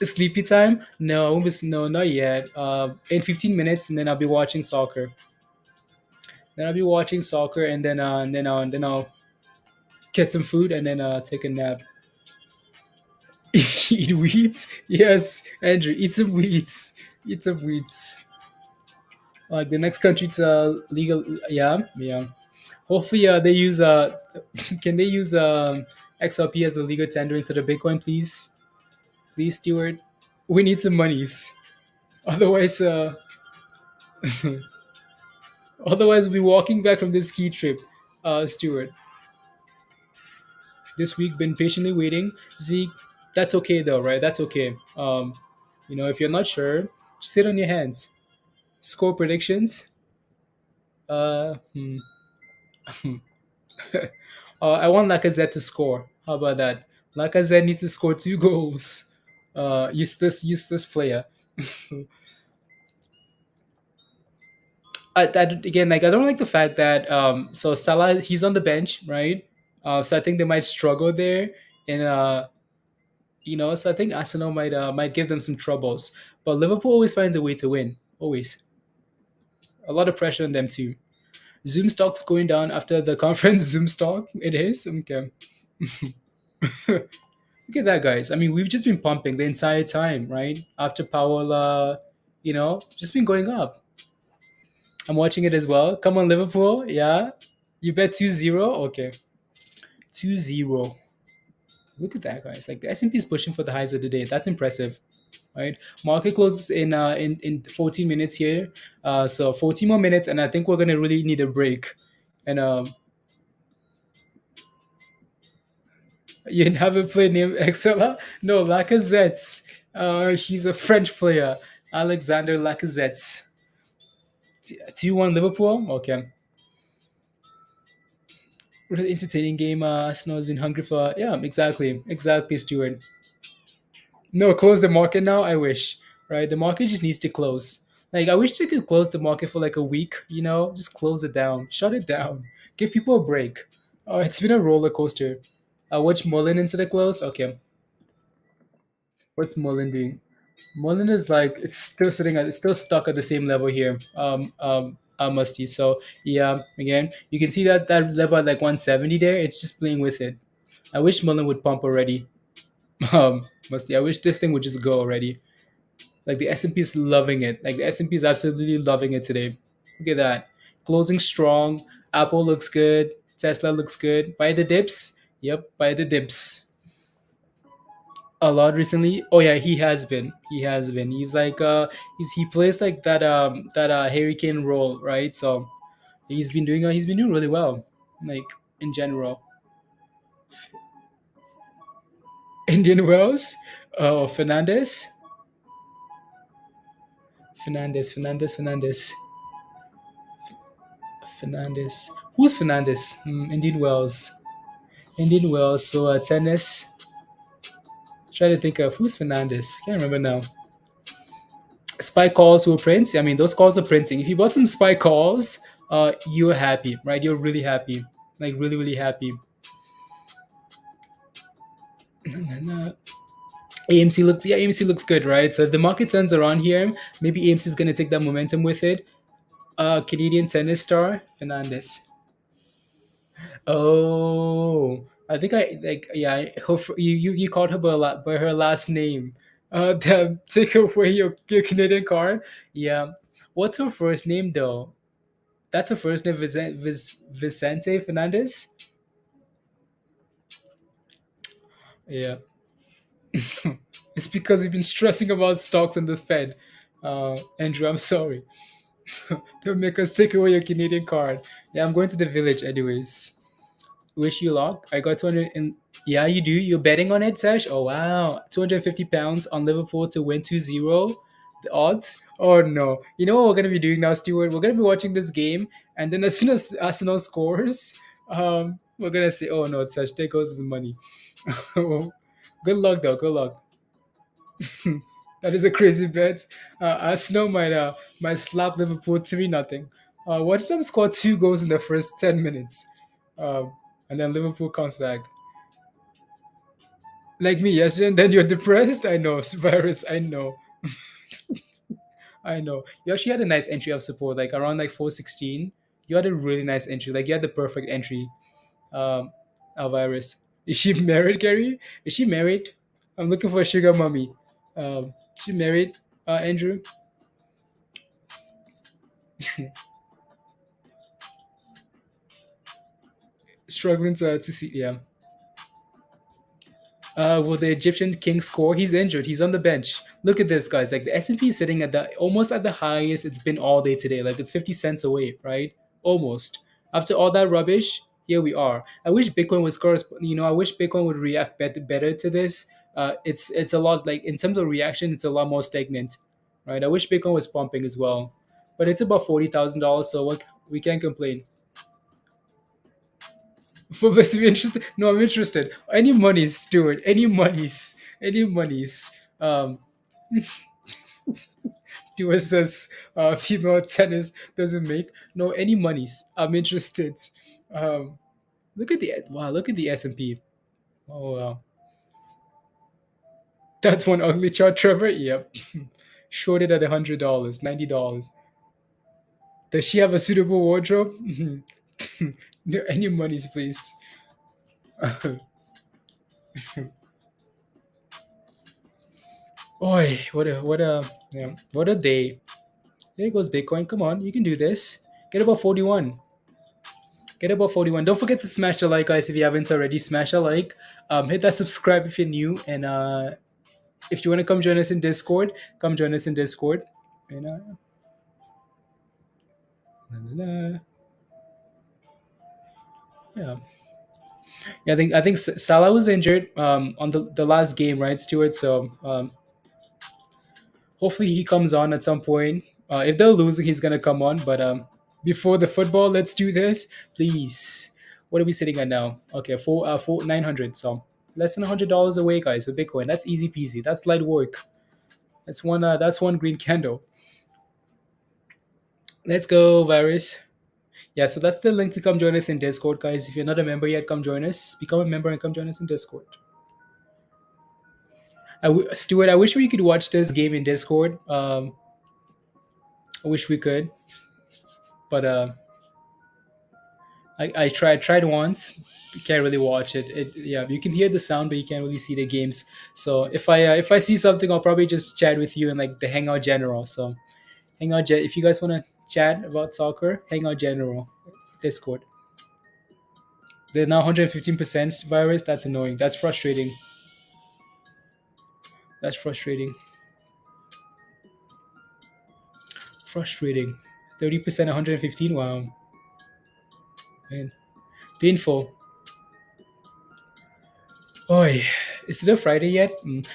S1: Sleepy time? No, no, not yet. In 15 minutes, and then I'll be watching soccer. Then I'll be watching soccer, and then I'll get some food, and then take a nap. Eat wheat? Yes, Andrew, eat some wheats. Eat some wheats. Like the next country to legal, yeah, yeah. Hopefully, they use can they use XRP as a legal tender instead of Bitcoin, please? Please, Stewart. We need some monies. Otherwise, otherwise we'll be walking back from this ski trip, Stewart. This week, been patiently waiting. Zeke, that's okay though, right? That's okay. If you're not sure, sit on your hands. Score predictions. Uh, hmm. I want Lacazette to score. How about that? Lacazette needs to score 2 goals. Useless player. That again, like I don't like the fact that so Salah he's on the bench, right? So I think they might struggle there, and so I think Arsenal might give them some troubles. But Liverpool always finds a way to win. Always a lot of pressure on them too. Zoom stock's going down after the conference. Zoom stock, it is okay. Look at that, guys. I mean, we've just been pumping the entire time, right? After Powell, just been going up. I'm watching it as well. Come on, Liverpool. Yeah. You bet 2-0? Okay. 2-0. Look at that, guys. Like the S&P is pushing for the highs of the day. That's impressive, right? Market closes in 14 minutes here. So 14 more minutes, and I think we're gonna really need a break. And you have a player named Excella? No, Lacazette. He's a French player, Alexander Lacazette. 2-1 Liverpool. Okay. Really entertaining game. Arsenal has been hungry for. Yeah, exactly, Stuart. No, close the market now. I wish. Right, the market just needs to close. Like I wish they could close the market for like a week. Just close it down, shut it down, give people a break. It's been a roller coaster. Watch MULN into the close. Okay, what's MULN doing? MULN is like it's still stuck at the same level here. Musty. So yeah, again, you can see that level at like 170 there. It's just playing with it. I wish MULN would pump already. Musty. I wish this thing would just go already. Like the S&P is loving it. Like the S&P is absolutely loving it today. Look at that. Closing strong. Apple looks good. Tesla looks good. Buy the dips. Yep, buy the dips. A lot recently. Oh yeah, he has been. He has been. He's like he plays like that hurricane role, right? So he's been doing really well. Like in general. Indian Wells. Oh, Fernandez. Fernandez. Fernandez. Who's Fernandez? Indian Wells. Indian Wells. So tennis. Try to think of who's Fernandez. Can't remember now. Spy calls will print. I mean, those calls are printing. If you bought some spy calls, you're happy, right? You're really happy, like really, really happy. AMC looks good, right? So if the market turns around here, maybe AMC is gonna take that momentum with it. Canadian tennis star Fernandez. Oh, I think I like yeah. You called her by her last name. Damn, take away your Canadian card. Yeah, what's her first name though? That's her first name, Vicente Fernandez. Yeah, it's because we've been stressing about stocks and the Fed. Andrew, I'm sorry. Don't make us take away your Canadian card. Yeah, I'm going to the village anyways. Wish you luck. I got 200 and yeah, you do. You're betting on it, Sash? Oh wow. 250 pounds on Liverpool to win 2-0. The odds? Oh no. You know what we're gonna be doing now, Stuart? We're gonna be watching this game, and then as soon as Arsenal scores, we're gonna say, oh no, Sash, there goes the money. Good luck though, good luck. That is a crazy bet. Arsenal might slap Liverpool 3-0. Watch them score 2 goals in the first 10 minutes. And then Liverpool comes back. Like me, yes, and then you're depressed. I know, virus. I know. I know. You actually had a nice entry of support, like around like 416. You had a really nice entry. Like you had the perfect entry. Virus. Is she married, Gary? Is she married? I'm looking for a sugar mommy. She married, Andrew? Struggling to see, yeah. Will the Egyptian king score? He's injured. He's on the bench. Look at this, guys. Like the S&P is sitting at the almost at the highest it's been all day today. Like it's 50 cents away, right? Almost. After all that rubbish, here we are. I wish Bitcoin would score. I wish Bitcoin would react better to this. It's a lot like in terms of reaction, it's a lot more stagnant, right? I wish Bitcoin was pumping as well, but it's about $40,000, so we can't complain. For us to be interested, no, I'm interested. Any monies, Stuart? Any monies? Any monies? Stuart says female tennis doesn't make no any monies. I'm interested. Look at the S&P. Oh wow, that's one ugly chart, Trevor. Yep, shorted at $100, $90. Does she have a suitable wardrobe? No, any monies, please. Oi, what a day. There goes Bitcoin. Come on, you can do this. Get about 41. Get about 41. Don't forget to smash the like, guys, if you haven't already. Smash a like. Hit that subscribe if you're new. And if you want to come join us in Discord, come join us in Discord. And yeah. Yeah, I think Salah was injured on the last game, right, Stuart? So hopefully he comes on at some point. If they're losing, he's gonna come on. But before the football, let's do this, please. What are we sitting at now? Okay, 900. So less than $100 away, guys, with Bitcoin. That's easy peasy. That's light work. That's one. That's one green candle. Let's go, virus. Yeah, so that's the link to come join us in Discord, guys. If you're not a member yet, come join us. Become a member and come join us in Discord. Stuart, I wish we could watch this game in Discord. I wish we could, but I tried once. You can't really watch it. Yeah, you can hear the sound, but you can't really see the games. So if I see something, I'll probably just chat with you in like the Hangout General. So Hangout if you guys want to chat about soccer, Hangout General, Discord. They're now 115% virus. That's annoying. That's frustrating. That's frustrating. Frustrating. 30%, 115. Wow. Man. Painful. Oi, is it a Friday yet?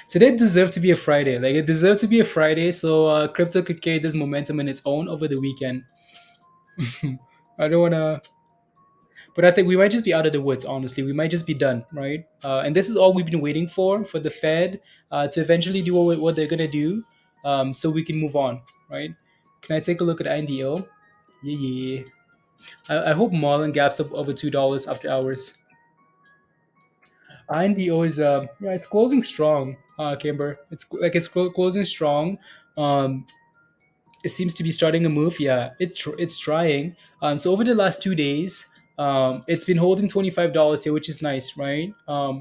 S1: Today deserved to be a Friday. Like it deserved to be a Friday, so crypto could carry this momentum in its own over the weekend. I don't wanna, but I think we might just be out of the woods. Honestly, we might just be done, right? And this is all we've been waiting for the Fed to eventually do what they're gonna do, so we can move on, right? Can I take a look at INDO? Yeah. I hope MULN gaps up over $2 after hours. INDO is yeah, it's closing strong, Kimber. It's closing strong. It seems to be starting a move. Yeah, it's trying. So over the last 2 days, it's been holding $25 here, which is nice, right? I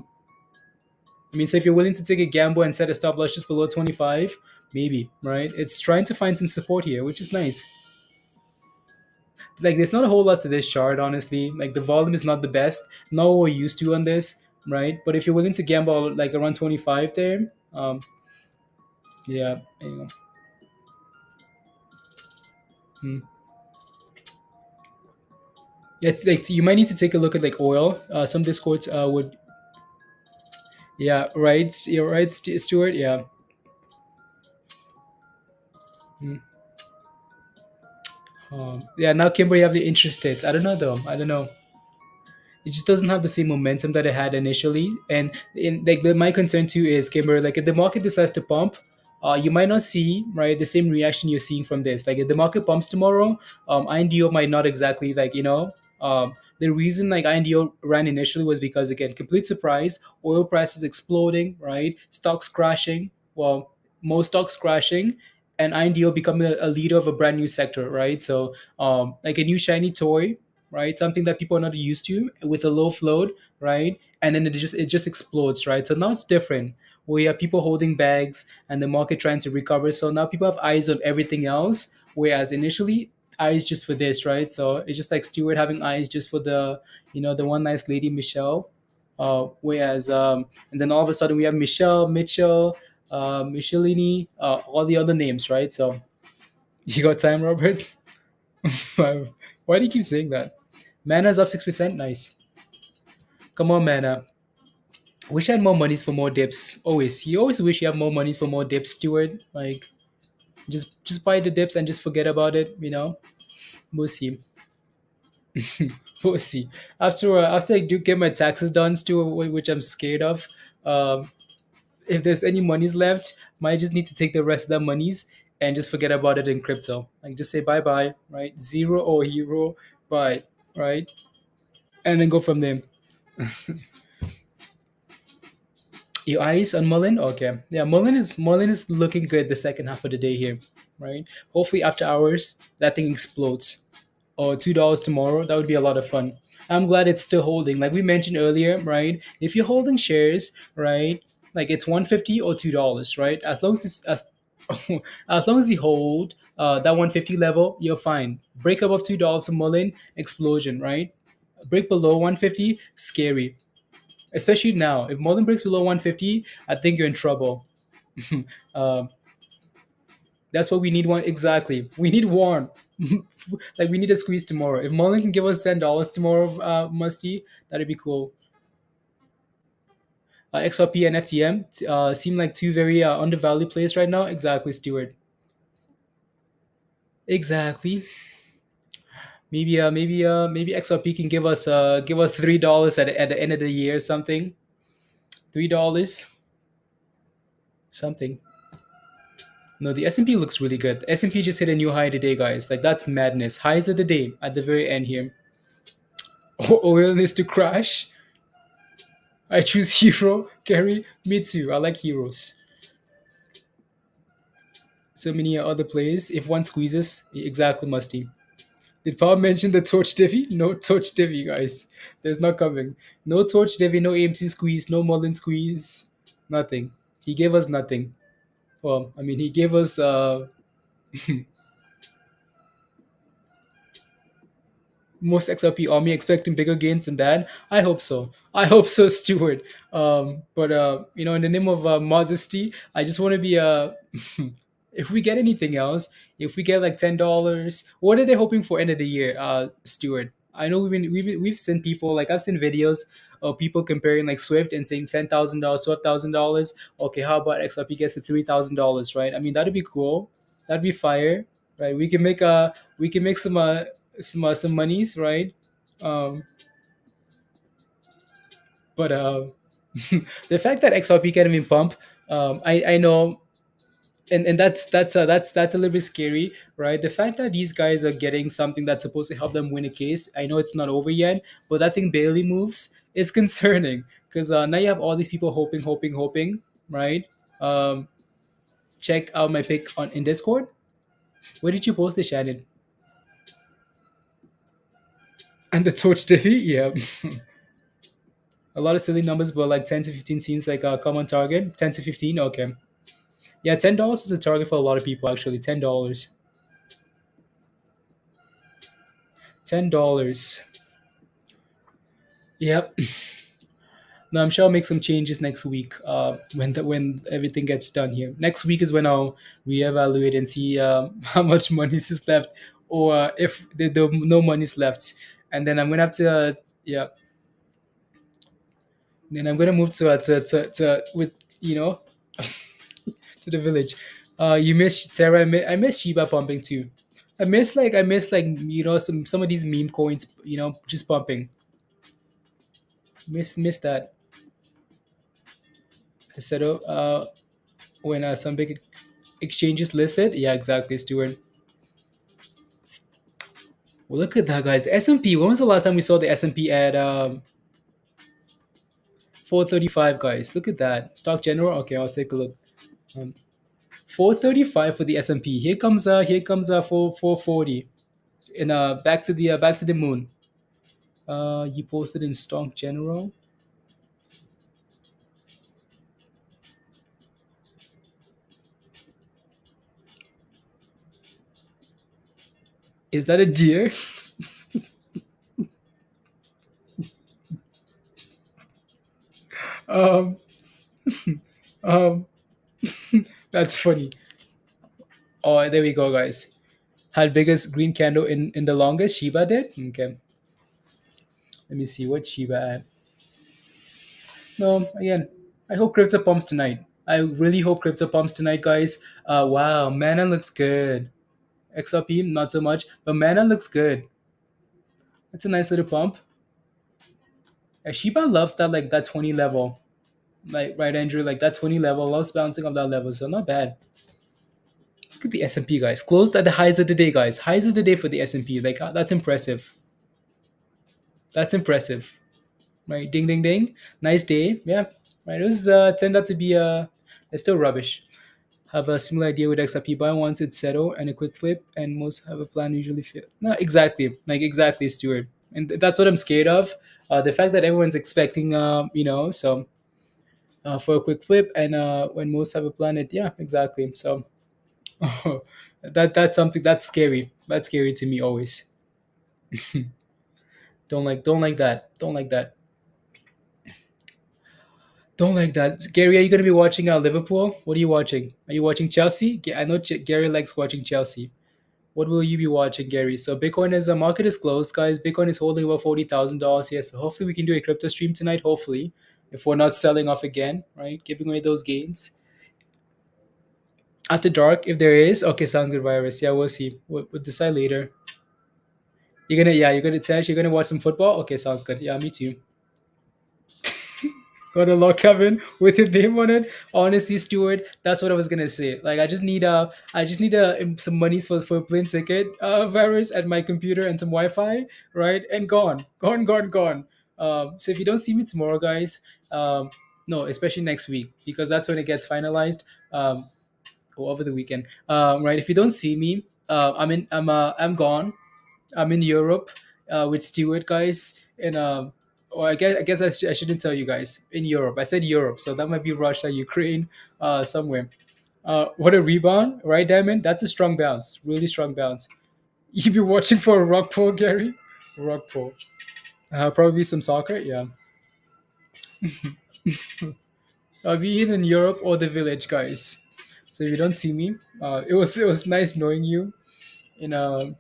S1: mean, so if you're willing to take a gamble and set a stop loss just below 25, maybe, right? It's trying to find some support here, which is nice. Like, there's not a whole lot to this chart, honestly. Like, the volume is not the best, not what we're used to on this, right? But if you're willing to gamble like around 25 there, yeah, you know. Hmm. Yeah, it's like you might need to take a look at like oil. Some discords would. Yeah, right. You're right, Stuart. Yeah. Hmm. Yeah. Now, Kimber, you have the interest rates. I don't know though. I don't know. It just doesn't have the same momentum that it had initially. And in like my concern too is, Kimber, like if the market decides to pump, you might not see right the same reaction you're seeing from this. Like if the market pumps tomorrow, INDO might not exactly like the reason like INDO ran initially was because again complete surprise, oil prices exploding, right, stocks crashing. Well, most stocks crashing, and INDO becoming a leader of a brand new sector, right? So like a new shiny toy, right? Something that people are not used to with a low float, right? And then it just explodes, right? So now it's different. We have people holding bags and the market trying to recover. So now people have eyes on everything else, whereas initially eyes just for this, right? So it's just like Stewart having eyes just for the one nice lady Michelle. Whereas and then all of a sudden we have Michelle, Mitchell, Michelini, all the other names, right? So you got time, Robert? Why do you keep saying that? Mana's up 6%. Nice. Come on, Mana. Wish I had more monies for more dips. Always. You always wish you have more monies for more dips, Stewart. Like just buy the dips and just forget about it. We'll see. We'll see. After I do get my taxes done, Stewart, which I'm scared of. Um, if there's any monies left, might just need to take the rest of the monies and just forget about it in crypto. Like just say bye bye, right? Zero or hero, bye, right? And then go from there. Your eyes on MULN? Okay. Yeah, MULN is looking good the second half of the day here, right? Hopefully after hours that thing explodes. Or $2 tomorrow, that would be a lot of fun. I'm glad it's still holding. Like we mentioned earlier, right? If you're holding shares, right, like it's 150 or $2, right? As long as as long as you hold that 150 level, you're fine. Break above $2 a MULN, explosion, right? Break below 150, scary. Especially now, if MULN breaks below 150, I think you're in trouble. um, that's what we need. One exactly. We need one. Like we need a squeeze tomorrow. If MULN can give us $10 tomorrow, Musty, that'd be cool. XRP and FTM seem like two very undervalued plays right now. Exactly, Stuart. Exactly. Maybe XRP can give us $3 at the end of the year or something. $3 something. No, the S&P looks really good. S&P just hit a new high today, guys. Like that's madness. Highs of the day at the very end here. Oil is to crash. I choose hero. Gary, me too. I like heroes. So many other plays. If one squeezes, exactly, Musty. Did Paul mention the torch divvy? No torch divvy, guys. There's not coming. No torch divvy, no AMC squeeze, no MULN squeeze. Nothing. He gave us nothing. Well, I mean, he gave us most XRP army expecting bigger gains than that. I hope so. I hope so, Stuart. But in the name of modesty, I just want to be if we get anything else, if we get like $10, what are they hoping for end of the year, Stuart? I know we've seen people like I've seen videos of people comparing like Swift and saying $10,000, $12,000. Okay, how about XRP gets to $3,000, right? I mean that'd be cool. That'd be fire, right? We can make some monies, right? Um, but the fact that XRP can even pump, I know, and that's a little bit scary, right? The fact that these guys are getting something that's supposed to help them win a case, I know it's not over yet, but that thing barely moves. Is concerning because now you have all these people hoping, right? Um, check out my pick on in Discord. Where did you post it, Shannon? And the torch divvy, yeah. A lot of silly numbers, but like 10 to 15 seems like a common target. 10 to 15, okay. Yeah, $10 is a target for a lot of people actually. $10. $10. Yep. No, I'm sure I'll make some changes next week. When everything gets done here. Next week is when I'll reevaluate and see how much money is left or if the no money's left, and then I'm gonna have to yeah. Then I'm gonna move to with you know to the village. You miss Terra. I miss Shiba pumping too. I miss like some of these meme coins just pumping. Miss that. I said when some big exchanges listed. Yeah, exactly, Stuart. Well, look at that, guys. S&P. When was the last time we saw the S&P at 435, guys? Look at that. Stock General. Okay, I'll take a look. 435 for the S&P. Here comes 440. And back to the moon. You posted in Stock General. Is that a deer? um, um, that's funny. Oh, there we go, guys. Had biggest green candle in the longest. Shiba did. Okay. Let me see what Shiba at. No, again, I hope crypto pumps tonight. I really hope crypto pumps tonight, guys. Wow, Mana looks good. XRP, not so much, but Mana looks good. That's a nice little pump. Shiba loves that 20 level. Like, right, Andrew? Like that 20 level, loves bouncing off that level, so not bad. Look at the S&P, guys. Closed at the highs of the day, guys. Highs of the day for the S&P. Like, that's impressive. That's impressive. Right, ding, ding, ding. Nice day. Yeah, right. It was turned out to be it's still rubbish. Have a similar idea with XRP. Buy once it's settled and a quick flip, and most have a plan usually fail. No, exactly. Like, exactly, Stuart. And that's what I'm scared of. The fact that everyone's expecting, so for a quick flip, and when most have a plan, yeah, exactly. So that's something that's scary. That's scary to me always. Don't like that. Don't like that. Don't like that. Gary, are you going to be watching Liverpool? What are you watching? Are you watching Chelsea? I know Gary likes watching Chelsea. What will you be watching, Gary? So Bitcoin is market is closed, guys. Bitcoin is holding about $40,000 here. So hopefully we can do a crypto stream tonight. Hopefully, if we're not selling off again, right? Giving away those gains. After dark, if there is, okay, sounds good. Virus, yeah, we'll see. We'll decide later. You're gonna test. You're gonna watch some football. Okay, sounds good. Yeah, me too. Got a log cabin with your name on it. Honestly, Stuart, that's what I was gonna say. Like, I just need some monies for plane ticket, virus at my computer and some Wi-Fi, right? And gone. So if you don't see me tomorrow, guys, no, especially next week, because that's when it gets finalized. Or over the weekend, right? If you don't see me, I'm gone. I'm in Europe with Stewart, guys, and or I guess I shouldn't tell you guys in Europe. I said Europe, so that might be Russia, Ukraine, somewhere. What a rebound, right, Diamond? That's a strong bounce, really strong bounce. You be watching for a rock pull, Gary? Rock pull. Probably some soccer, yeah. I'll be either in Europe or the village, guys. So if you don't see me, it was nice knowing you. And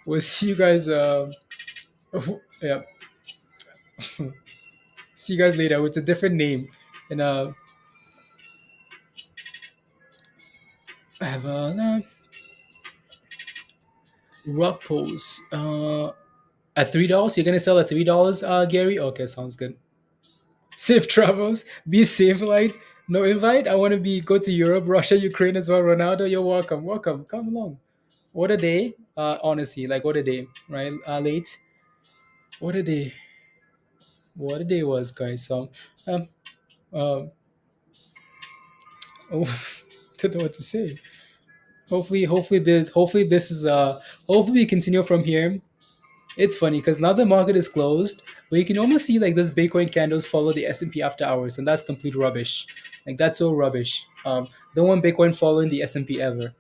S1: we'll see you guys. Yeah. See you guys later. It's a different name. And I have a rock pose. At $3, you're gonna sell at $3, Gary? Okay, sounds good. Safe travels. Be safe, light. No invite. I want to go to Europe, Russia, Ukraine as well. Ronaldo, you're welcome. Welcome. Come along. What a day. Honestly, like, what a day, right? Late. What a day. What a day was, guys. So, um, um, oh, don't know what to say. Hopefully we continue from here. It's funny because now the market is closed, but you can almost see like this Bitcoin candles follow the S&P after hours, and that's complete rubbish. Like, that's so rubbish. Don't want Bitcoin following the S&P ever.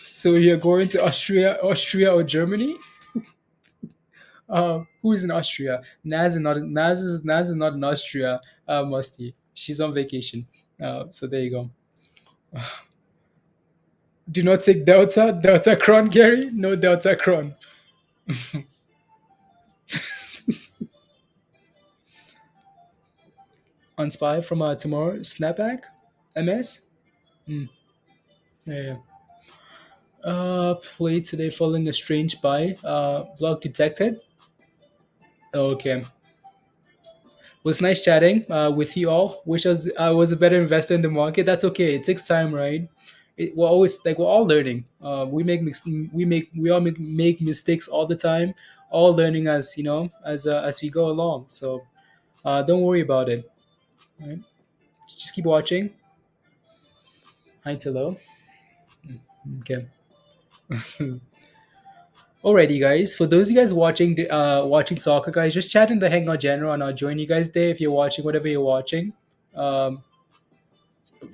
S1: So you're going to Austria or Germany? Who's in Austria? Naz is not in Austria. Musty. She's on vacation. So there you go. Do not take Delta Cron, Gary. No Delta Cron. On SPY from tomorrow, snapback, MS. Mm, yeah. Play today following a strange buy. Block detected. Okay. Was nice chatting with you all. Wish I was a better investor in the market. That's okay. It takes time, right? We're always like we're all learning. We all make mistakes all the time. All learning as as we go along. So don't worry about it. Right? Just keep watching. Hi to low. Okay. Alrighty, guys. For those of you guys watching soccer, guys, just chat in the Hangout general, and I'll join you guys there if you're watching whatever you're watching.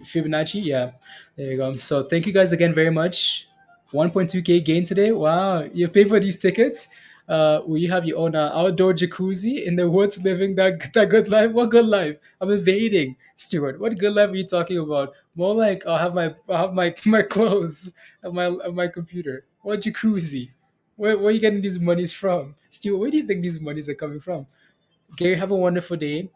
S1: Fibonacci, yeah. There you go. So thank you guys again very much. 1.2K gain today. Wow, you pay for these tickets. Will you have your own outdoor jacuzzi in the woods, living that good life? What good life? I'm invading, Stuart. What good life are you talking about? More like I'll have my my clothes and my computer. What jacuzzi? Where are you getting these monies from, Stuart? Where do you think these monies are coming from? Gary, have a wonderful day.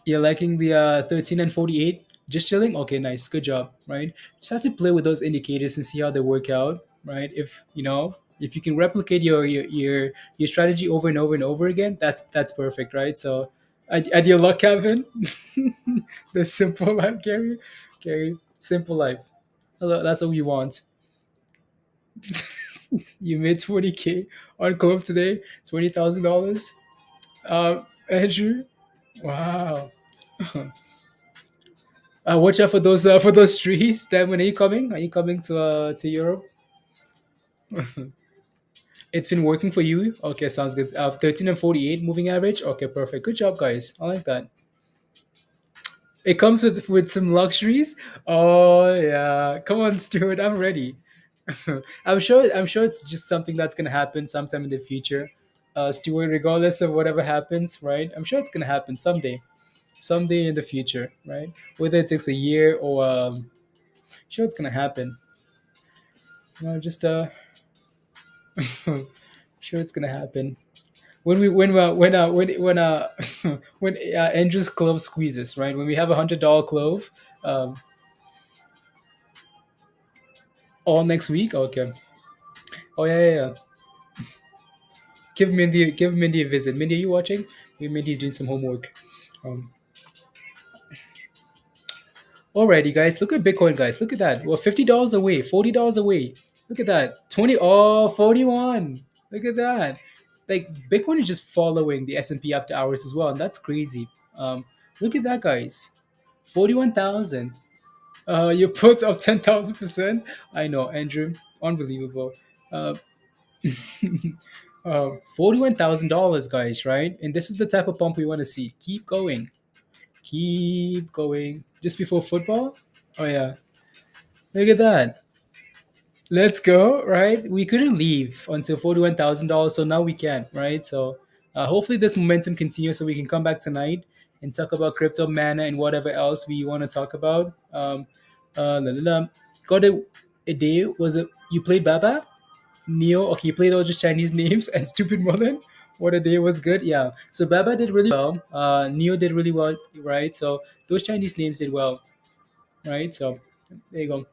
S1: You're liking the 13 and 48? Just chilling? Okay, nice. Good job, right? Just have to play with those indicators and see how they work out, right? If you can replicate your strategy over and over and over again, that's perfect, right? So at your luck, Kevin. The simple life, Gary, simple life. Hello, that's what we want. You made 20K on club today, $20,000. Andrew, wow. Watch out for those trees. Devin, are you coming? Are you coming to Europe? It's been working for you. Okay, sounds good. 13 and 48 moving average. Okay, perfect. Good job, guys. I like that. It comes with some luxuries. Oh yeah, come on, Stuart. I'm ready. I'm sure it's just something that's gonna happen sometime in the future. Stuart, regardless of whatever happens, right? I'm sure it's gonna happen someday in the future, right? Whether it takes a year or sure it's gonna happen. Just sure it's gonna happen. When Andrew's clove squeezes, right? When we have $100 clove, all next week. Okay. Oh yeah. Give Mindy a visit. Mindy, are you watching? Maybe Mindy's doing some homework. Um, Alrighty, guys. Look at Bitcoin, guys. Look at that. We're $50 away, $40 away. Look at that. 41. Look at that. Like Bitcoin is just following the S&P after hours as well, and that's crazy. Look at that, guys. 41,000. You put up 10,000%. I know, Andrew. Unbelievable. Uh, $41,000, guys, right? And this is the type of pump we want to see. Keep going. Keep going. Just before football? Oh, yeah. Look at that. Let's go, right? We couldn't leave until $41,000, so now we can, right? So hopefully this momentum continues so we can come back tonight and talk about crypto, mana, and whatever else we want to talk about. La, la, la. Got a day, was it, you played Baba? Neo, okay, you played all just Chinese names and stupid MULN. What a day was good, yeah. So Baba did really well. Neo did really well, right? So those Chinese names did well, right? So there you go.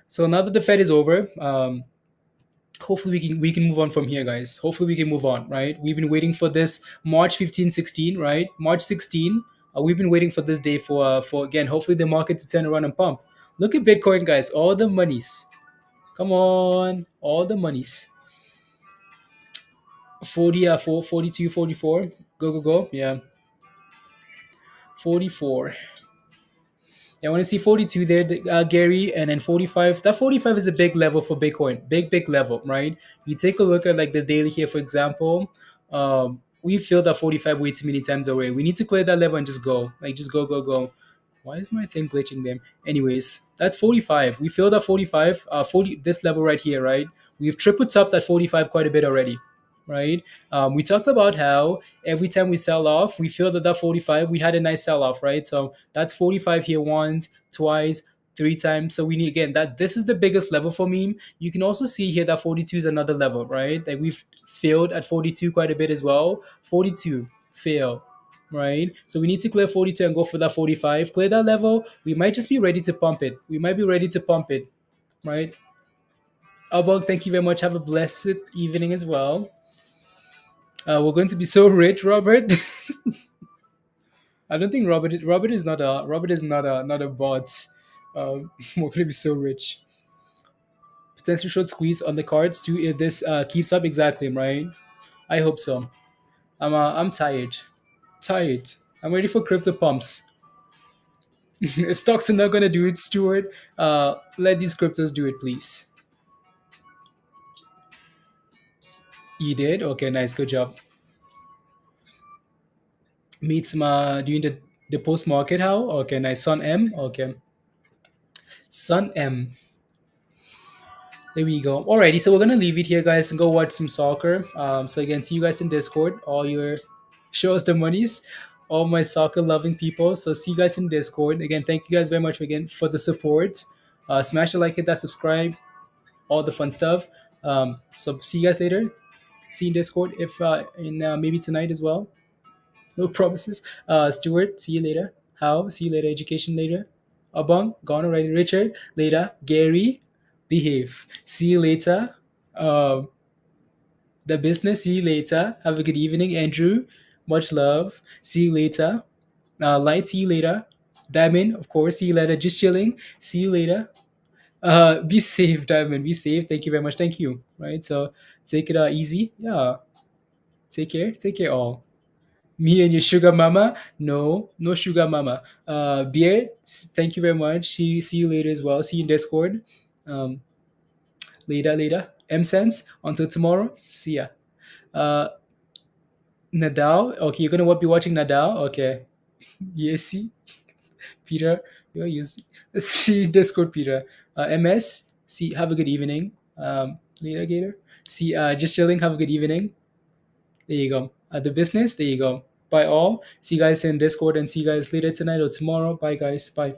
S1: So now that the Fed is over, hopefully we can move on from here, guys. Hopefully we can move on, right? We've been waiting for this March 15, 16, right? March 16. We've been waiting for this day for again. Hopefully the market to turn around and pump. Look at Bitcoin, guys. All the monies. Come on, all the monies. 42, 44. Go. Yeah. 44. Yeah, I want to see 42 there, Gary, and then 45. That 45 is a big level for Bitcoin. Big level, right? You take a look at like the daily here, for example. We filled that 45 way too many times already. We need to clear that level and just go. Like, just go. Why is my thing glitching there? Anyways, that's 45. We filled that 45, 40, this level right here, right? We've triple topped that 45 quite a bit already, right? We talked about how every time we sell off, we feel that 45, we had a nice sell off, right? So that's 45 here once, twice, 3 times. So we need, again, that this is the biggest level for me. You can also see here that 42 is another level, right? Like we've failed at 42 quite a bit as well. 42, fail, right? So we need to clear 42 and go for that 45. Clear that level. We might just be ready to pump it. We might be ready to pump it, right? Abog, thank you very much. Have a blessed evening as well. We're going to be so rich, Robert. I don't think Robert is not a bot. We're going to be so rich. Potential short squeeze on the cards too if this keeps up, exactly, right? I hope so. I'm tired. I'm ready for crypto pumps. If stocks are not going to do it, Stuart, let these cryptos do it, please. You did? Okay, nice. Good job. Meets my doing the post market how? Okay, nice. SONN M. Okay. SONN M. There we go. Alrighty, so we're gonna leave it here, guys, and go watch some soccer. So again, see you guys in Discord. All your show us the monies, all my soccer loving people. So see you guys in Discord. Again, thank you guys very much again for the support. Smash the like, hit that subscribe, all the fun stuff. So see you guys later. See you in Discord if in maybe tonight as well. No promises. Stuart, see you later. How? See you later. Education later. Abang, gone already. Richard, later. Gary, behave. See you later. The business, see you later. Have a good evening. Andrew, much love. See you later. Light, see you later. Diamond, of course, see you later. Just chilling. See you later. Be safe, Diamond. Be safe. Thank you very much. Thank you. Right. So take it easy. Yeah. Take care. Take care all. Me and your sugar mama? No, no sugar mama. Beard, thank you very much. See you later as well. See you in Discord. Um, later. M-Sense, until tomorrow. See ya. Nadal, okay, you're gonna be watching Nadal? Okay. Yes, see? Peter, see you in Discord, Peter. MS, see, have a good evening. Later, Gator. See, just chilling, have a good evening. There you go. The business, there you go. Bye all. See you guys in Discord and see you guys later tonight or tomorrow. Bye guys. Bye.